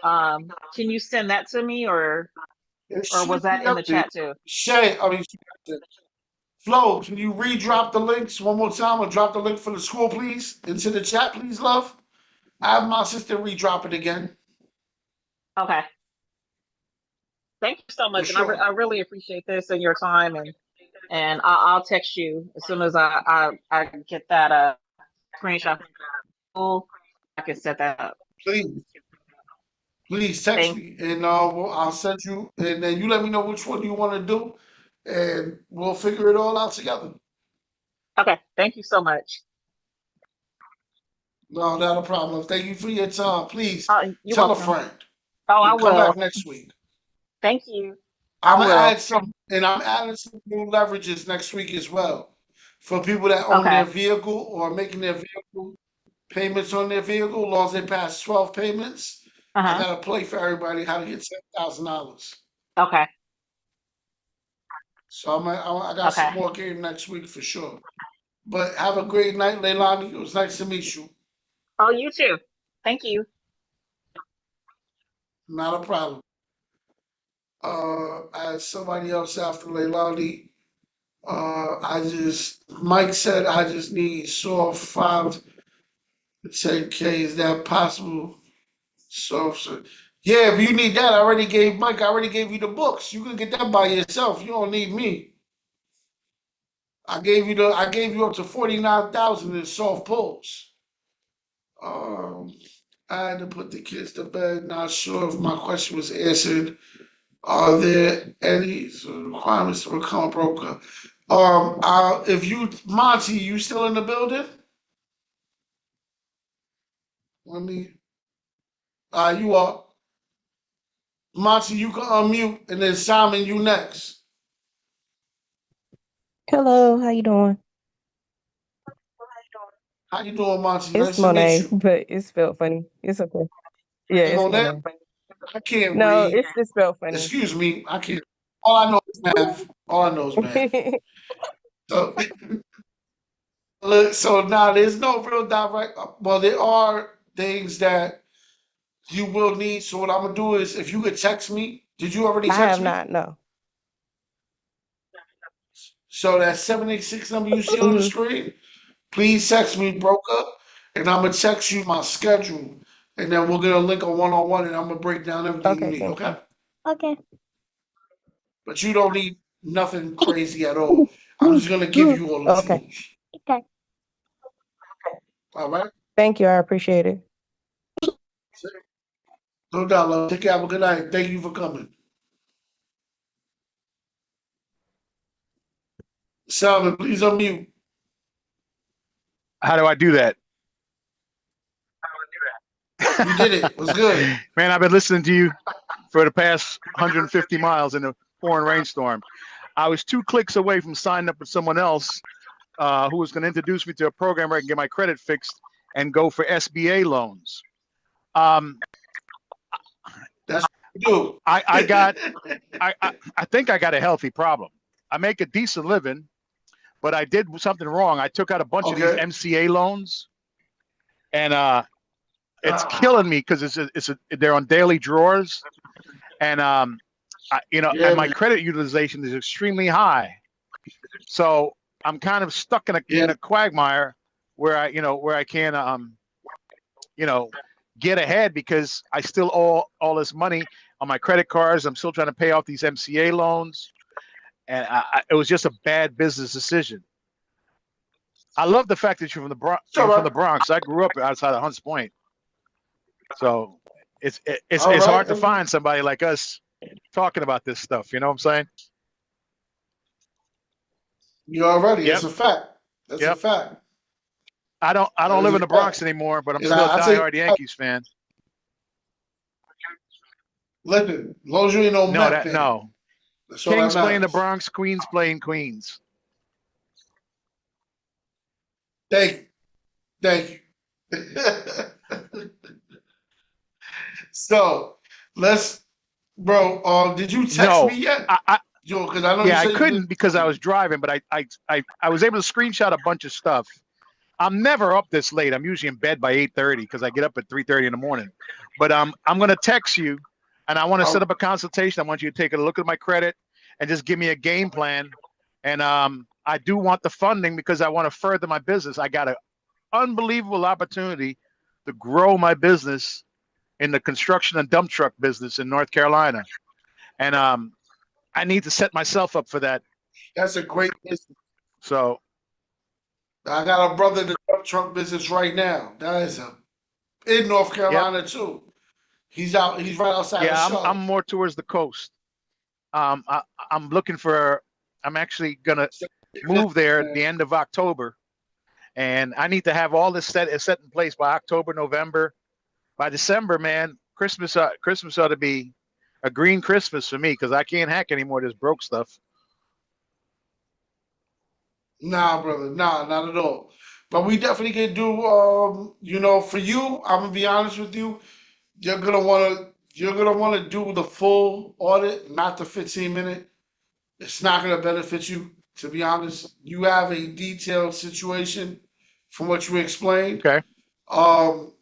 Can you send that to me, It or was should that be in up the there. chat too? Flo, can you re-drop the links one more time or drop the link for the school, please, into the chat, please, love? I have my sister re-drop it again. Okay. Thank you so For much, and sure. I really appreciate this and your time, and I'll text you as soon as I get that screenshot. I can set that up. Please. Please text Thank. me and I'll send you, and then you let me know which one you want to do, and we'll figure it all out together. Okay. Thank you so much. No, not a problem. Thank you for your time. Please You're tell a welcome. friend Oh, I and come back will. next week. Thank you. I I'm gonna will. add some, and I'm adding some new leverages next week as well for people that own their Okay. vehicle or making their vehicle payments on their vehicle. As long as they pass 12 payments, I Uh-huh. got a play for everybody how to get $10,000. Okay. So I got Okay. some more game next week for sure. But have a great night, Leilani. It was nice to meet you. Oh, you too. Thank you. Not a problem. I had somebody else after Leilani. Mike said I just need soft 5 to 10K. Is that possible? So, yeah, if you need that, I already gave Mike, I already gave you the books. You can get that by yourself. You don't need me. I gave you up to 49,000 in soft pulls. Um, I had to put the kids to bed. Not sure if my question was answered. Are there any requirements to become a broker? If you, Monty, you still in the building? Let me, you are. Monty, you can unmute, and then Simon, you next. Hello, how you doing? How you doing, Monty? It's Nice to meet Monet, you. but it's spelled funny. It's okay. Yeah, Hey, it's Monet, Monet. I can't No, read. it's just spelled funny. Excuse me, I can't. All I know is math. All I know is math. So, look, so now there's no real direct. Well, there are things that you will need. So what I'm gonna do is, if you could text me, did you already I have text me? not, no. So that 786 number you see on the Hmm. screen, please text me, broker, and I'm gonna text you my schedule, and then we'll get a link on one, and I'm gonna break down everything you Okay, need. thank Okay? you. Okay. But you don't need nothing crazy at all. I'm just gonna give you all the Okay. tools. Okay. All right? Thank you. I appreciate it. No doubt, love. Take care. Have a good night. Thank you for coming. Salmon, please unmute. How do I do that? You did it. It was good. Man, I've been listening to you for the past 150 miles in a pouring rainstorm. I was 2 clicks away from signing up with someone else who was going to introduce me to a program where I can get my credit fixed and go for SBA loans. That's what you I got, do. I think I got a healthy problem. I make a decent living, but I did something wrong. I took out a bunch of these Okay. MCA loans, and it's Ah, killing me because they're on daily drawers, and and yeah, my man. credit utilization is extremely high. So I'm kind of stuck in a Yeah, quagmire where I can't you know get ahead because I still owe all this money on my credit cards. I'm still trying to pay off these MCA loans, and it was just a bad business decision. I love the fact that you're from the Bronx. it's all You're from right. the Bronx. I grew up outside of Hunts Point, so All it's right. hard to find somebody like us talking about this stuff. You know what I'm saying? You already. It's Yep, a fact. That's a yep. fact. I That don't is live a in the Bronx fact. anymore, but I'm And still a I tell you, diehard Yankees fan. listen, as long as you ain't no No, Met fan, no. that's all that Kings play in the matters. Bronx, Queens play in Queens. Thank you. Thank you. So let's, bro. Did you text No, me yet, I Joe? Because I know you yeah, I said you couldn't did. because I was driving, but I was able to screenshot a bunch of stuff, I'm never up this late. I'm usually in bed by 8:30 because I get up at 3:30 in the morning. But I'm gonna text you, and I want to set up a consultation. I want you to take a look at my credit and just give me a game plan. And I do want the funding because I want to further my business. I got an unbelievable opportunity to grow my business in the construction and dump truck business in North Carolina, and I need to set myself up for that. That's a great business. So I got a brother in the dump truck business right now. That is in North yep, Carolina too. He's out. He's right outside of yeah, I'm Charlotte. more towards the coast. I, I'm looking for. I'm actually gonna move there at the end of October, and I need to have all this set in place by October, November. By December, man, Christmas ought to be a green Christmas for me because I can't hack any more of this broke stuff. Nah, brother. Nah, not at all. But we definitely can do. For you, I'm gonna be honest with you. You're gonna want to do the full audit, not the 15 minute. It's not gonna benefit you, to be honest. You have a detailed situation from what you explained. Okay. Um,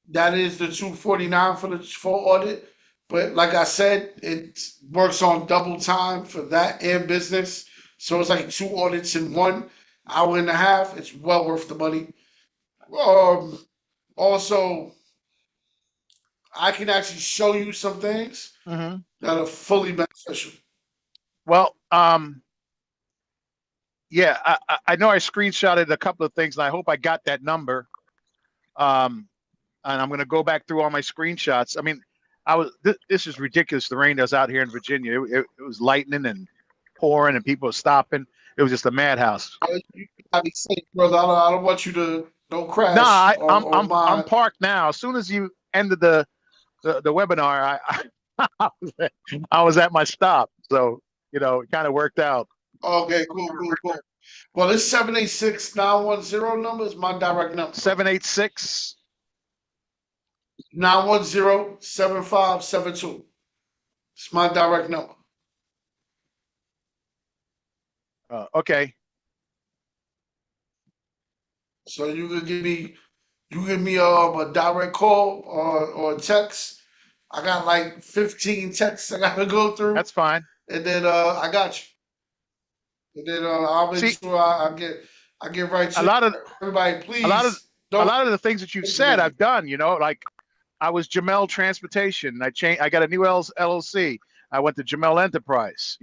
that is the 249 for the full audit. But like I said, it works on double time for that and business. So it's like two audits in 1 hour and a half. It's well worth the money. Um, Also, I can actually show you some things Mm-hmm. that are fully beneficial. Well, yeah, I know I screenshotted a couple of things, and I hope I got that number. Um, and I'm going to go back through all my screenshots. I mean, this is ridiculous. The rain that's out here in Virginia, it was lightning and pouring, and people were stopping. It was just a madhouse. You gotta be safe, brother. I don't want you to don't No, crash on I'm my. parked now. As soon as you ended the webinar, I was at my stop, so it kind of worked out. Okay, cool, cool, cool. Well, this 786-910 number is my direct number. 786. 910-7572. It's my direct number. Okay. So you give me a direct call or a text. I got like 15 texts I gotta go through, That's fine. and then I got you. And then I'll make See, sure I get right a to lot of you. Everybody, a lot of please a don't lot of the things that you've said, intimidate. I've done. Like I was Jamel Transportation. I got a new LLC. I went to Jamel Enterprise.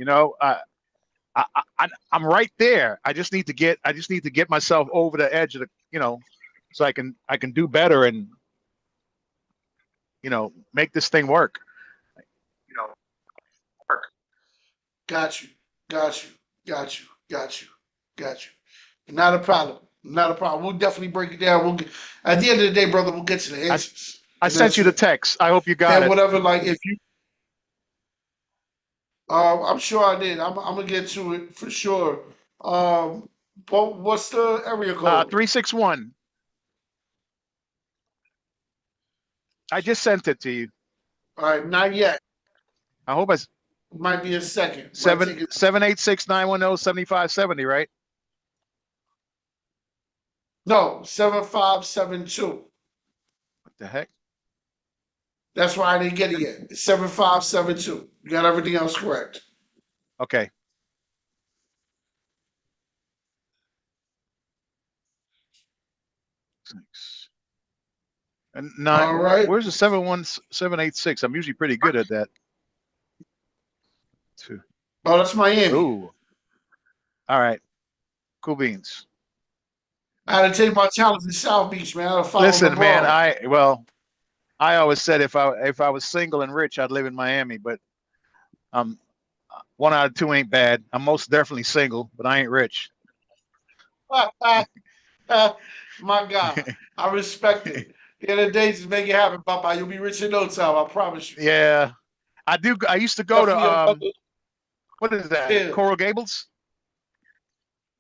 I'm right there. I just need to get myself over the edge of so I can do better and make this thing work. Got you, got you, got you, got you, got you. Not a problem. Not a problem. We'll definitely break it down. At the end of the day, brother, we'll get to the I answers, I and sent that's you the it. text. I hope you got And it. whatever, like if you, I'm sure I did. I'm gonna get to it for sure. What's the area code? 361. I just sent it to you. All right, not yet. I hope it's Might be a second. Might seven take it. 786-910-7570, right? No, 7572. What the heck? That's why I didn't get it yet. It's 7572. You got everything else correct. Okay. And All right. where's the 71786? I'm usually pretty good at that. Two. Oh, that's Miami. Ooh. All right. Cool beans. I had to take my talents in South Beach, man. I had to follow Listen, man, LeBron. I always said if I was single and rich, I'd live in Miami, but um one out of two ain't bad. I'm most definitely single, but I ain't rich. My God, I respect it. The other day, just make it happen, Papa. You'll be rich in no time. I promise you. Yeah. I do. I used to go to Definitely a brother. what is that? Yeah, Coral Gables?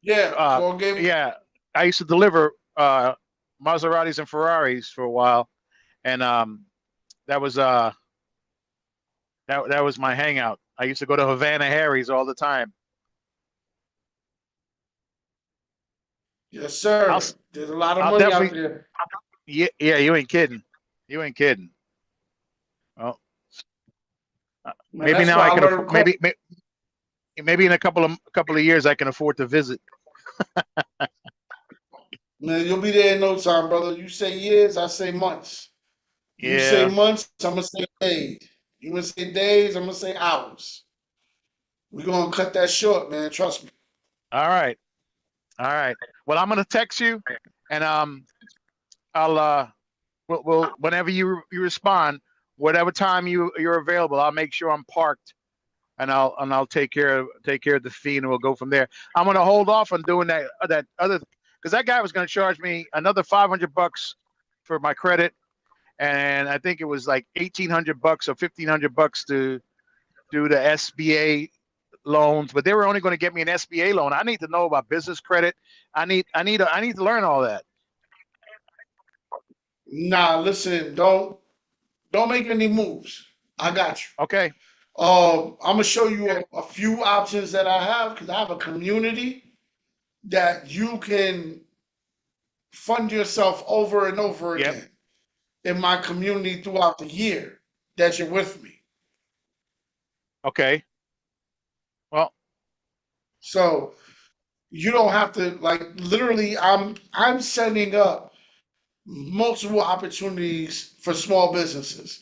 yeah. Call game. Yeah. I used to deliver Maseratis and Ferraris for a while, and that was that was my hangout. I used to go to Havana Harry's all the time. Yes, I'll sir. There's a lot of I'll money out definitely. there. Yeah, yeah. You ain't kidding. You ain't kidding. Well, Man, maybe that's now why I I can learned afford. to call. Maybe in a couple of years I can afford to visit. Man, you'll be there in no time, brother. You say years, I say months. You say Yeah. months, I'm gonna say days. You gonna say days, I'm gonna say hours. We're gonna cut that short, man. Trust me. All right. All right. Well, I'm gonna text you, and I'll we'll whenever you respond, whatever time you're available, I'll make sure I'm parked, and I'll take care of the fee, and we'll go from there. I'm gonna hold off on doing that other because that guy was gonna charge me another $500 for my credit, and I think it was like $1,800 or $1,500 to do the SBA loans, but they were only going to get me an SBA loan. I need to know about business credit. I need to learn all that. Nah, listen, don't make any moves. I got you. Okay. I'm gonna show you a few options that I have because I have a community that you can fund yourself over and over Yep. again in my community throughout the year that you're with me. Okay. Well, So you don't have to like literally I'm setting up multiple opportunities for small businesses.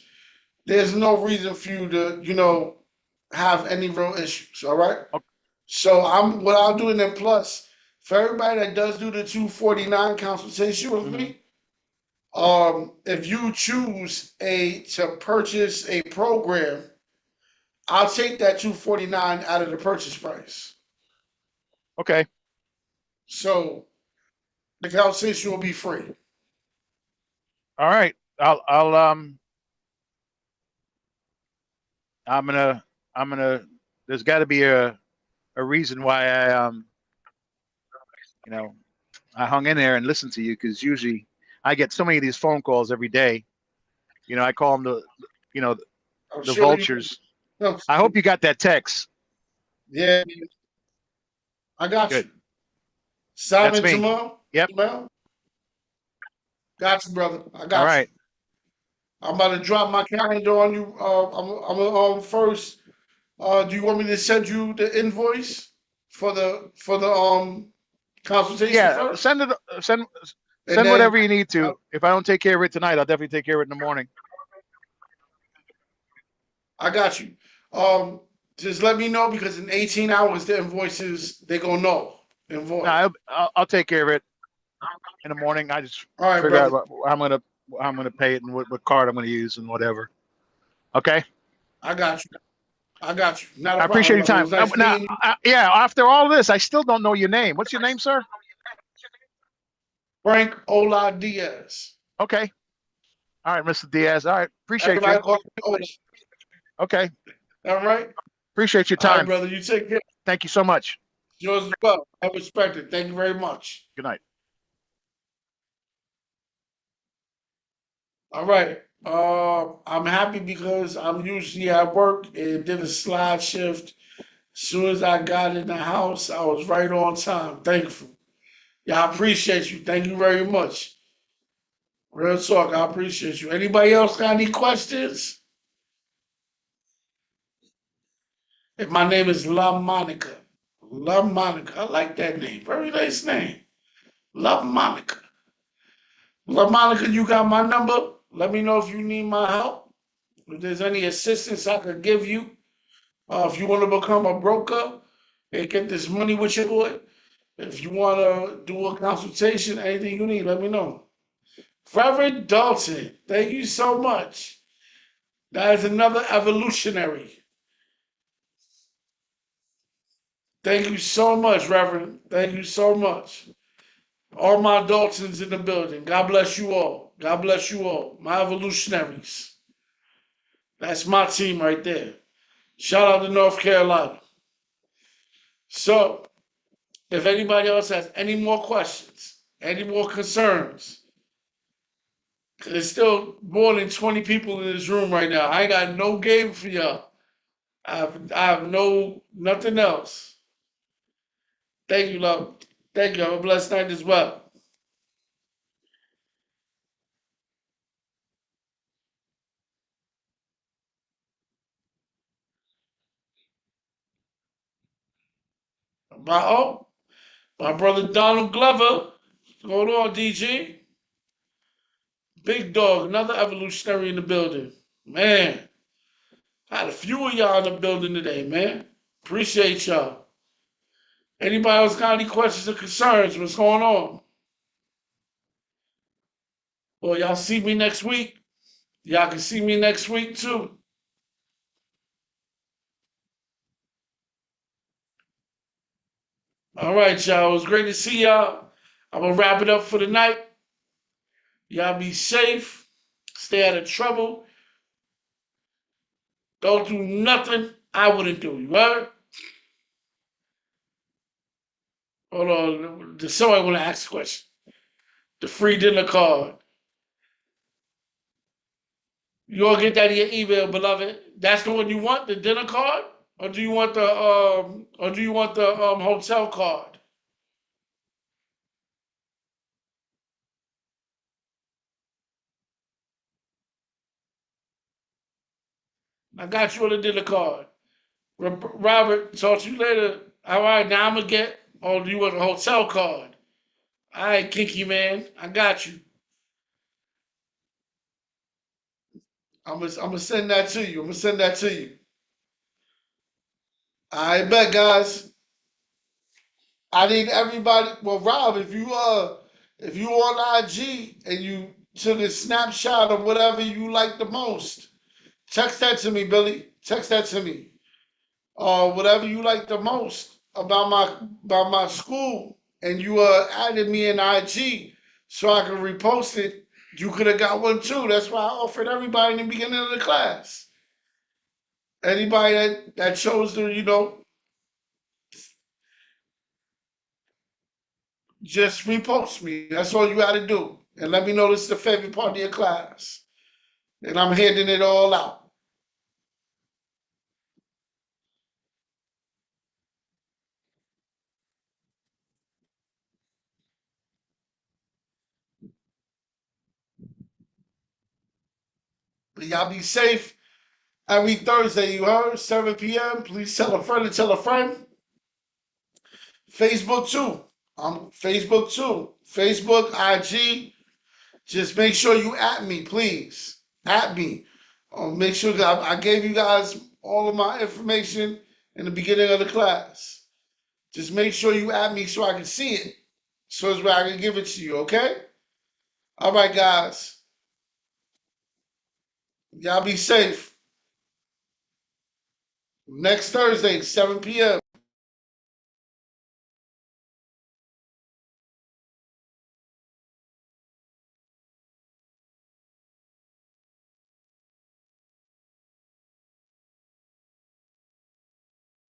There's no reason for you to, have any real issues, all right? So what I'll do in then plus for everybody that does do the 249 consultation with mm-hmm. me, if you choose a to purchase a program, I'll take that 249 out of the purchase price. Okay. So the consultation will be free. All right. I'm gonna. There's got to be a reason why you know, I hung in there and listened to you because usually I get so many of these phone calls every day. I call them you know, I'm the sure you vultures. no, I hope you got that text. yeah, I got Good. you. That's Simon me. Jamal, Yep. got you, brother. I All got you. right. I'm about to drop my calendar on you. I'm first. Do you want me to send you the invoice for the consultation Yeah. first? And Send then whatever you need uh, to. If I don't take care of it tonight, I'll definitely take care of it in the morning. I got you. Just let me know because in 18 hours the invoices they gonna know No, invoice. I'll take care of it in the morning. I just All right, figure out brother. how I'm gonna pay it and what card I'm gonna use and whatever. Okay. I got you. I got you. Not a I appreciate problem, your brother. It time. was nice Now, meeting you. yeah. After all this, I still don't know your name. What's your name, sir? Frank Ola Diaz. Okay. All right, Mr. Diaz. All right. Appreciate Everybody you. calls me Ola. Okay. All right. Appreciate your All right, time. brother. You take care. Thank you so much. Yours as well. I respect it. Thank you very much. Good night. All right. I'm happy because I'm usually at work and did a slide shift. As soon as I got in the house, I was right on time. Thankful. Yeah, I appreciate you. Thank you very much. Real talk. I appreciate you. Anybody else got any questions? If my name is La Monica. La Monica. I like that name. Very nice name. La Monica. La Monica, you got my number. Let me know if you need my help. If there's any assistance I could give you. If you want to become a broker and get this money with your boy, if you want to do a consultation, anything you need, let me know. Reverend Dalton, thank you so much. That is another evolutionary. Thank you so much, Reverend. Thank you so much. All my Daltons in the building. God bless you all. God bless you all. My evolutionaries. That's my team right there. Shout out to North Carolina. So, if anybody else has any more questions, any more concerns, because there's still more than 20 people in this room right now. I ain't got no game for y'all. I have no nothing else. Thank you, love. Thank you. Have a blessed night as well. My brother Donald Glover. What's going on, DG? Big dog, another evolutionary in the building. Man, I had a few of y'all in the building today, man. Appreciate y'all. Anybody else got any questions or concerns? What's going on? Well, y'all see me next week. Y'all can see me next week too. All right, y'all. It was great to see y'all. I'm gonna wrap it up for the night. Y'all be safe. Stay out of trouble. Don't do nothing I wouldn't do. You heard? Hold on. Does somebody want to ask a question? The free dinner card. You gonna get that in your email, beloved? That's the one you want, the dinner card, or do you want the hotel card? I got you on the dinner card. Robert, talk to you later. All right, now I'm gonna get. Oh, do you want a hotel card? All right, Kinky man, I got you. I'm gonna send that to you. I'm gonna send that to you. I bet, guys. I need everybody. Well, Rob, if you on IG and you took a snapshot of whatever you like the most, text that to me, Billy. Text that to me. Whatever you like the most about my school, and you added me in IG so I can repost it. You could have got one too. That's why I offered everybody in the beginning of the class. Anybody that chose to, just repost me. That's all you got to do, and let me know this is the favorite part of your class, and I'm handing it all out. But y'all be safe. Every Thursday, you heard, 7 p.m. Please tell a friend to tell a friend. Facebook too. Facebook too. Facebook, IG. Just make sure you at me, please. At me. Make sure that I gave you guys all of my information in the beginning of the class. Just make sure you at me so I can see it. So it's where I can give it to you, okay? All right, guys. Y'all be safe. Next Thursday, 7 p.m.